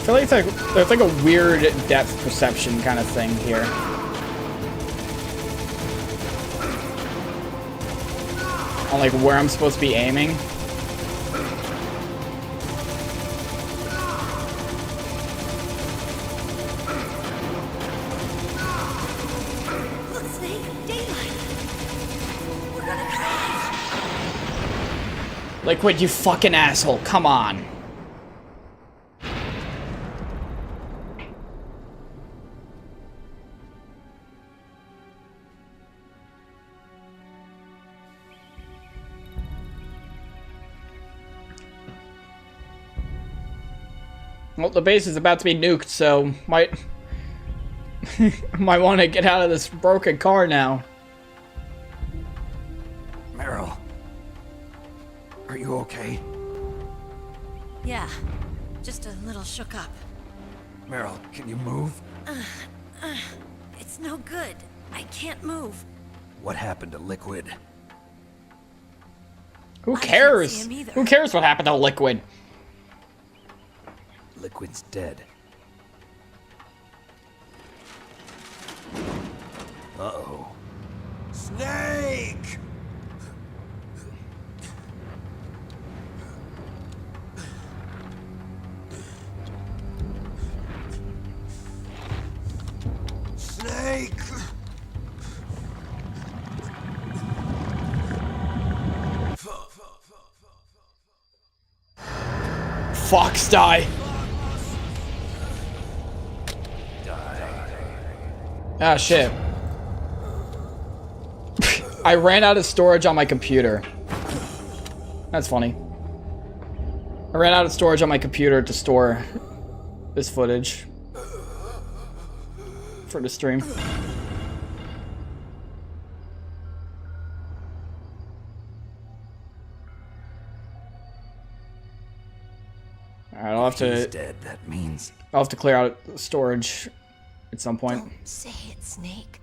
feel like there's like a weird depth perception kind of thing here. On like where I'm supposed to be aiming. Look, Snake, daylight. We're gonna crash. Liquid, you fucking asshole. Come on. Well, the base is about to be nuked, so might want to get out of this broken car now. Meryl, are you okay? Yeah, just a little shook up. Meryl, can you move? It's no good. I can't move. What happened to Liquid? Who I can't cares? see him either. Who cares what happened to Liquid? Liquid's dead. Uh-oh. Snake! Snake! Fox die. Ah, shit. I ran out of storage on my computer. That's funny. I ran out of storage on my computer to store this footage for the stream. Alright, I'll have to... He's dead, that means... I'll have to clear out storage at some point. Don't say it, Snake.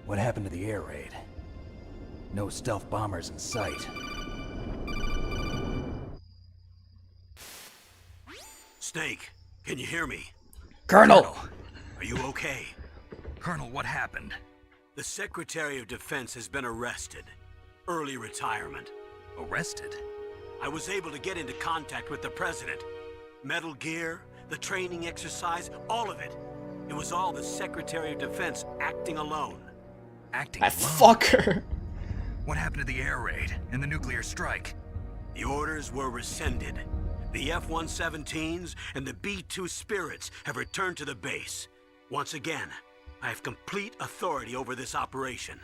What happened to the air raid? No stealth bombers in sight. Snake, can you hear me? Colonel! Are you okay? Colonel, what happened? The Secretary of Defense has been arrested. Early retirement. Arrested? I was able to get into contact with the President. Metal Gear, the training exercise, all of it. It was all the Secretary of Defense acting alone. Acting That alone? fucker! What happened to the air raid and the nuclear strike? The orders were rescinded. The F-117s and the B-2 Spirits have returned to the base. Once again, I have complete authority over this operation.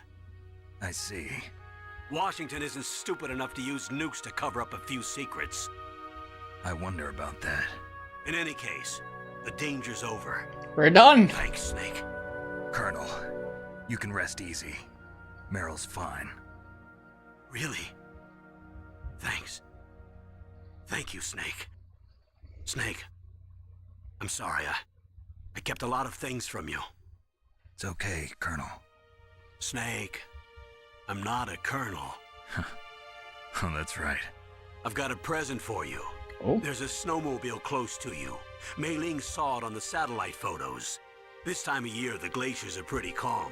I see. Washington isn't stupid enough to use nukes to cover up a few secrets. I wonder about that. In any case, the danger's over. We're done! Thanks, Snake. Colonel, you can rest easy. Meryl's fine. Really? Thanks. Thank you, Snake. Snake, I'm sorry. I kept a lot of things from you. It's okay, Colonel. Snake, I'm not a colonel. Oh, that's right. I've got a present for you. Oh. There's a snowmobile close to you. Mei Ling saw it on the satellite photos. This time of year, the glaciers are pretty calm.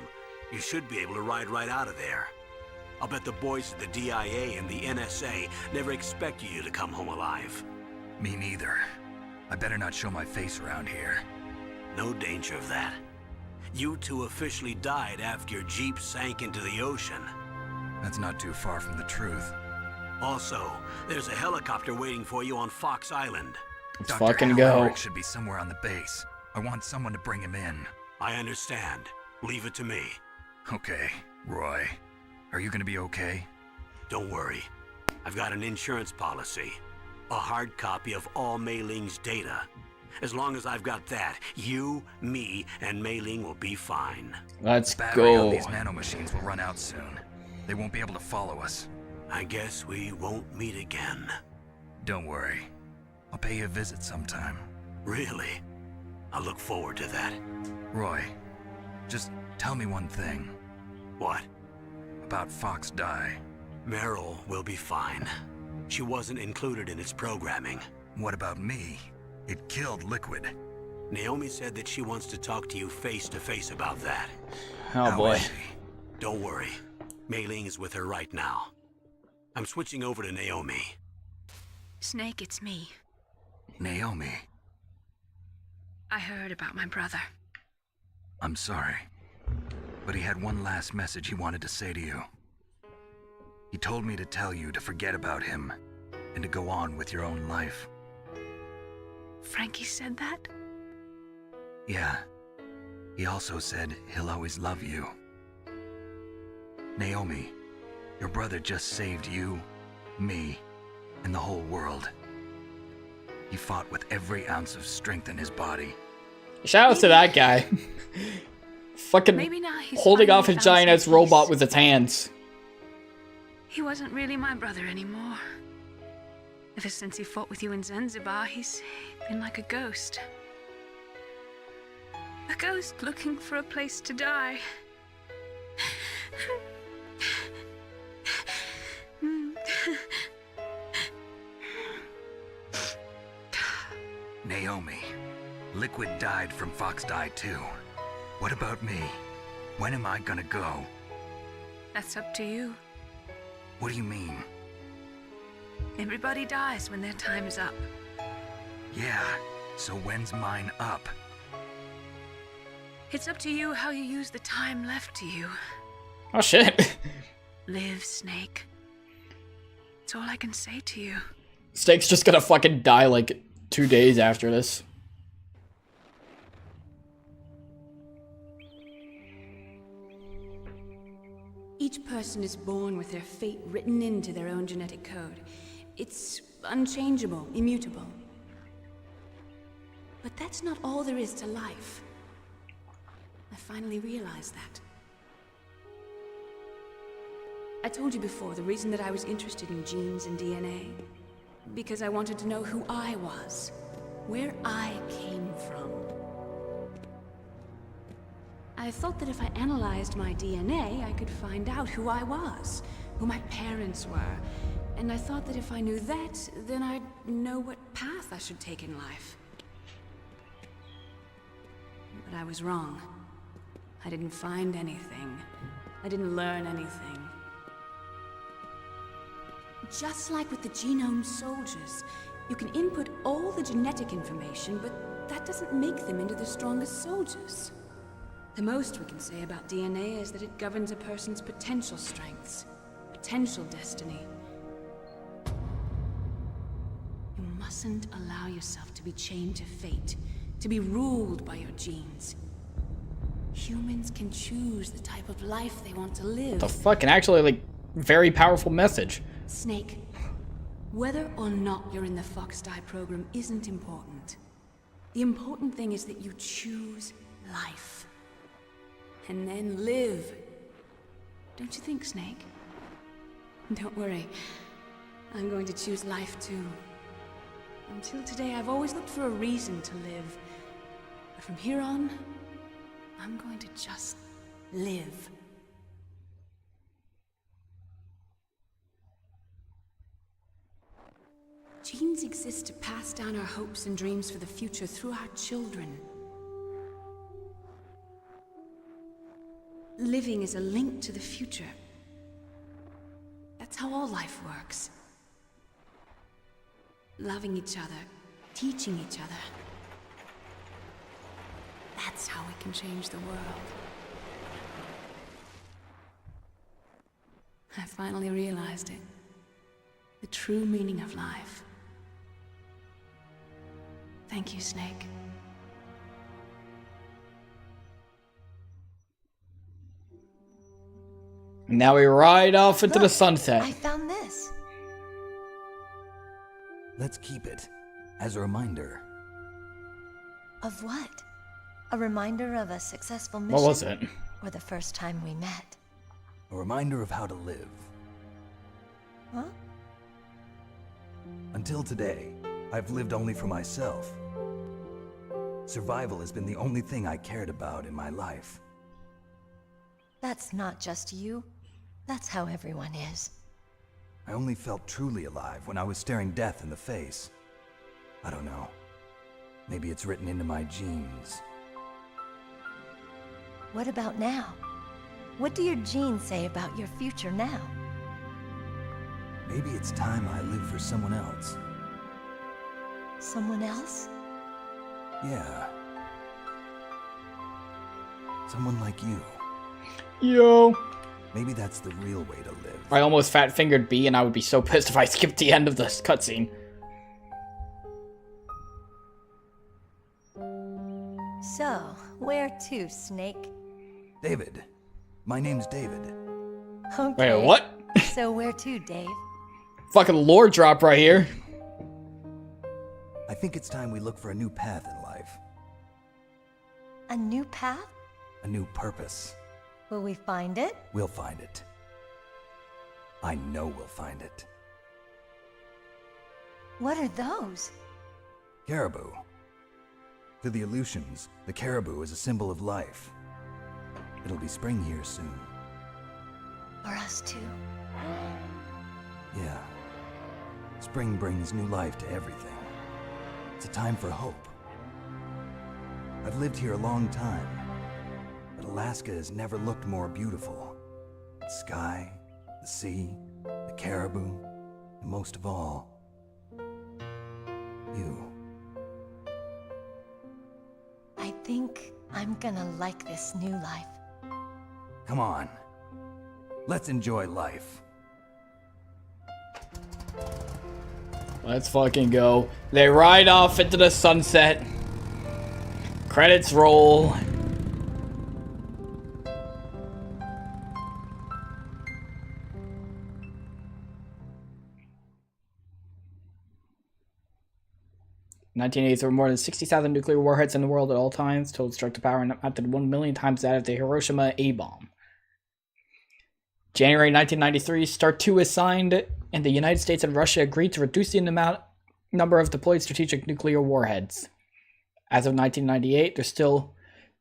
You should be able to ride right out of there. I'll bet the boys at the DIA and the NSA never expected you to come home alive. Me neither. I better not show my face around here. No danger of that. You two officially died after your Jeep sank into the ocean. That's not too far from the truth. Also, there's a helicopter waiting for you on Fox Island. Let's Dr. fucking go. Alaric should be somewhere on the base. I want someone to bring him in. I understand. Leave it to me. Okay, Roy. Are you gonna be okay? Don't worry. I've got an insurance policy. A hard copy of all Mei Ling's data. As long as I've got that, you, me, and Mei Ling will be fine. Let's The battery on go. these nanomachines will run out soon. They won't be able to follow us. I guess we won't meet again. Don't worry. I'll pay you a visit sometime. Really? I look forward to that. Roy, just tell me one thing. What? About Fox Die. Meryl will be fine. She wasn't included in its programming. What about me? It killed Liquid. Naomi said that she wants to talk to you face to face about that. Oh boy. Don't worry. Mei Ling is with her right now. I'm switching over to Naomi. Snake, it's me. Naomi, I heard about my brother. I'm sorry, but he had one last message he wanted to say to you. He told me to tell you to forget about him and to go on with your own life. Frankie said that? Yeah. He also said he'll always love you. Naomi, your brother just saved you, me, and the whole world. He fought with every ounce of strength in his body. Shout out to that guy. Fucking holding off his giant ass robot with its hands. He wasn't really my brother anymore. Ever since he fought with you in Zanzibar, he's been like a ghost. A ghost looking for a place to die. Naomi, Liquid died from Fox Die too. What about me? When am I gonna go? That's up to you. What do you mean? Everybody dies when their time is up. Yeah, so when's mine up? It's up to you how you use the time left to you. Oh shit. Live, Snake. That's all I can say to you. Snake's just gonna fucking die like 2 days after this. Each person is born with their fate written into their own genetic code. It's unchangeable, immutable. But that's not all there is to life. I finally realized that. I told you before the reason that I was interested in genes and DNA. Because I wanted to know who I was, where I came from. I thought that if I analyzed my DNA, I could find out who I was, who my parents were, and I thought that if I knew that, then I'd know what path I should take in life. But I was wrong. I didn't find anything. I didn't learn anything. Just like with the genome soldiers, you can input all the genetic information, but that doesn't make them into the strongest soldiers. The most we can say about DNA is that it governs a person's potential strengths, potential destiny. You mustn't allow yourself to be chained to fate, to be ruled by your genes. Humans can choose the type of life they want to live. The fucking actually like very powerful message. Snake, whether or not you're in the Fox Die program isn't important. The important thing is that you choose life. And then live. Don't you think, Snake? Don't worry. I'm going to choose life too. Until today, I've always looked for a reason to live. But from here on, I'm going to just live. Genes exist to pass down our hopes and dreams for the future through our children. Living is a link to the future. That's how all life works. Loving each other, teaching each other. That's how we can change the world. I finally realized it. The true meaning of life. Thank you, Snake. And now we ride off into the sunset. I found this. Let's keep it as a reminder. Of what? A reminder of a successful mission? What was it? Or the first time we met? A reminder of how to live. Huh? Until today, I've lived only for myself. Survival has been the only thing I cared about in my life. That's not just you. That's how everyone is. I only felt truly alive when I was staring death in the face. I don't know. Maybe it's written into my genes. What about now? What do your genes say about your future now? Maybe it's time I live for someone else. Someone else? Yeah. Someone like you. Yo. Maybe that's the real way to live. I almost fat-fingered B, and I would be so pissed if I skipped the end of this cutscene. So, where to, Snake? David. My name's David. Okay. Wait, what? So where to, Dave? Fucking lore drop right here. I think it's time we look for a new path in life. A new path? A new purpose. Will we find it? We'll find it. I know we'll find it. What are those? Caribou. To the Aleutians, the caribou is a symbol of life. It'll be spring here soon. For us too. Yeah. Spring brings new life to everything. It's a time for hope. I've lived here a long time, but Alaska has never looked more beautiful. The sky, the sea, the caribou, and most of all, you. I think I'm gonna like this new life. Come on. Let's enjoy life. Let's fucking go. They ride off into the sunset. Credits roll. In 1980s, there were more than 60,000 nuclear warheads in the world at all times. Total destructive power amounted 1 million times that of the Hiroshima A-bomb. January 1993, START 2 is signed, and the United States and Russia agreed to reduce the number of deployed strategic nuclear warheads. As of 1998, there's still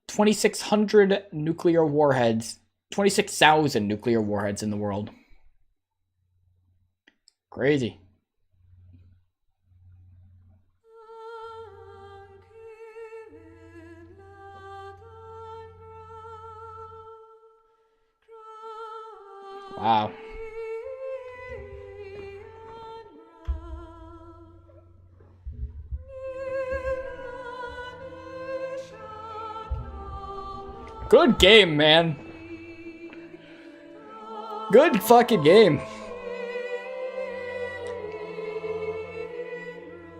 2,600 nuclear warheads, 26,000 nuclear warheads in the world. Crazy. Wow. Good game, man. Good fucking game.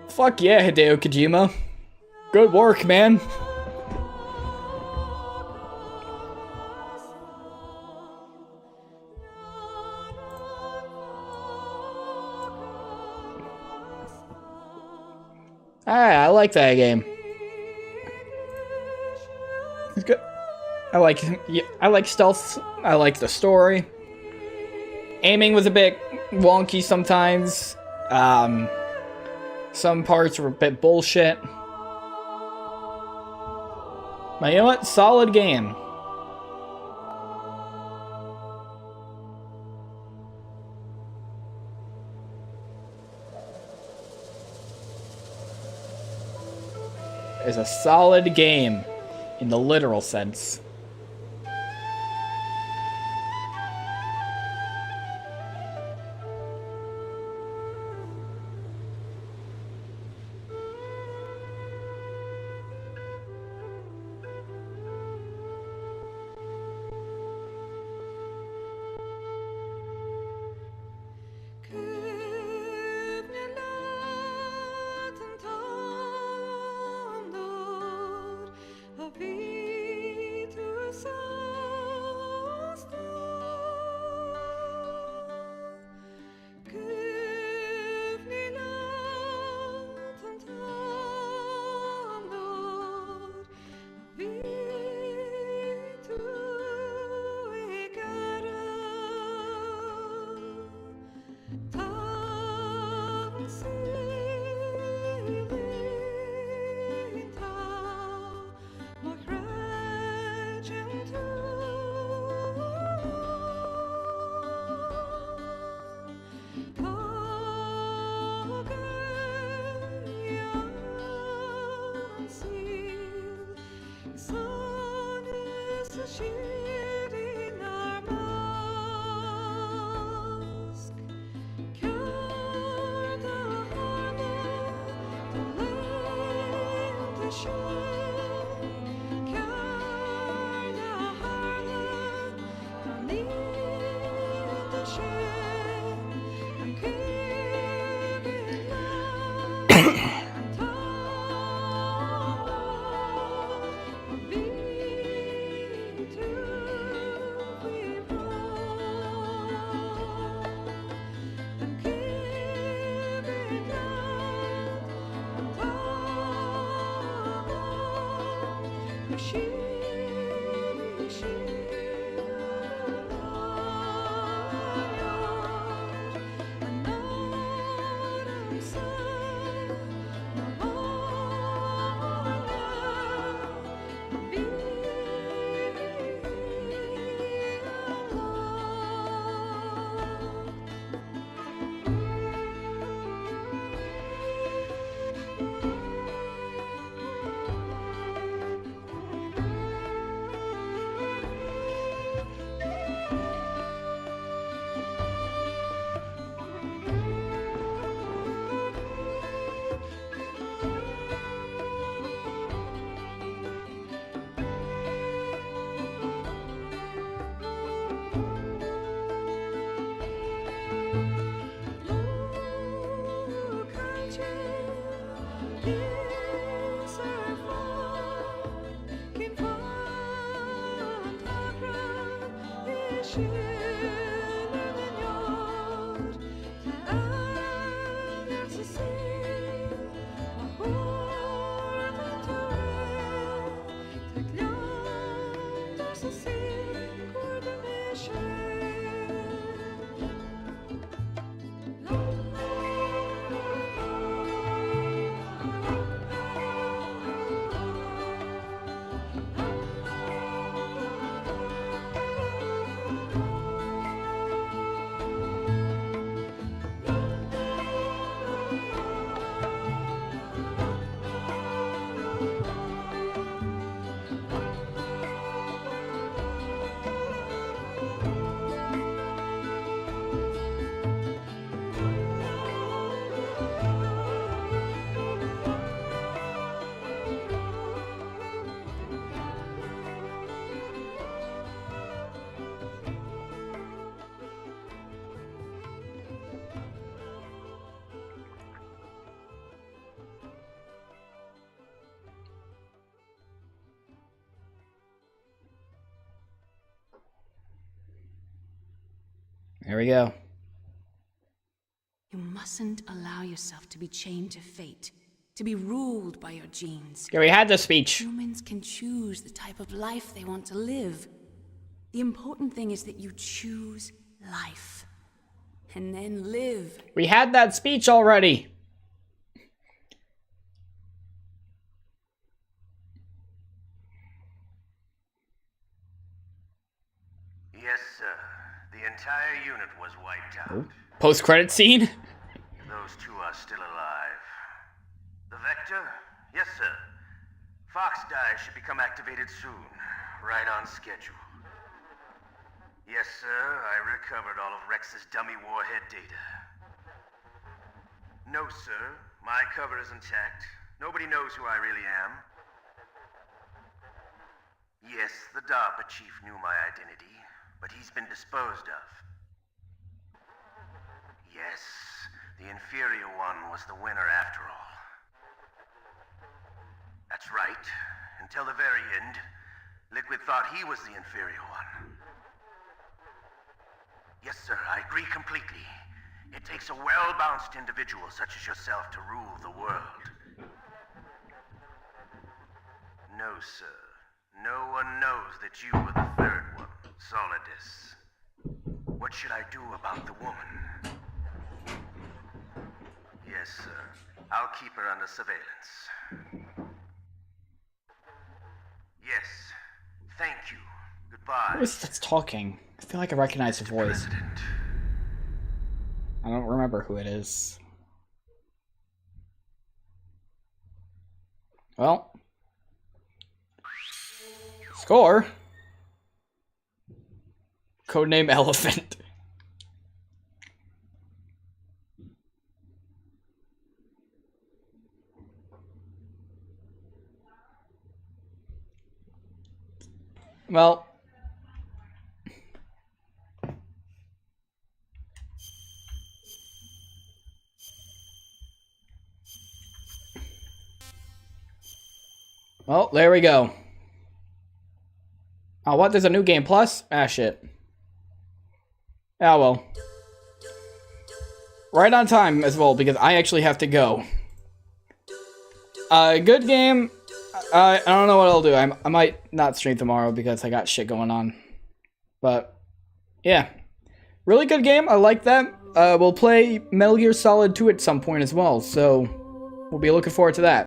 Fuck yeah, Hideo Kojima. Good work, man. I like that game. It's good. I like stealth. I like the story. Aiming was a bit wonky sometimes. Some parts were a bit bullshit. But you know what? Solid game. It's a solid game in the literal sense. There we go. You mustn't allow yourself to be chained to fate, to be ruled by your genes. Yeah, we had the speech. Humans can choose the type of life they want to live. The important thing is that you choose life. And then live. We had that speech already. Yes, sir. The entire unit was wiped out. Post-credit scene? Those two are still alive. The Vector? Yes, sir. Fox Die should become activated soon. Right on schedule. Yes, sir. I recovered all of Rex's dummy warhead data. No, sir. My cover is intact. Nobody knows who I really am. Yes, the DARPA chief knew my identity, but he's been disposed of. Yes, the inferior one was the winner after all. That's right. Until the very end, Liquid thought he was the inferior one. Yes, sir, I agree completely. It takes a well-balanced individual such as yourself to rule the world. No, sir. No one knows that you were the third one, Solidus. What should I do about the woman? Yes, sir. I'll keep her under surveillance. Yes. Thank you. Goodbye. Who is that's talking? I feel like I recognize the voice. I don't remember who it is. Well. Score. Codename Elephant. Well. Well, there we go. Oh, what? There's a new game plus? Ah, shit. Ah, well. Right on time as well, because I actually have to go. Good game. I don't know what I'll do. I might not stream tomorrow because I got shit going on. But, yeah. Really good game. I like that. We'll play Metal Gear Solid 2 at some point as well, so we'll be looking forward to that.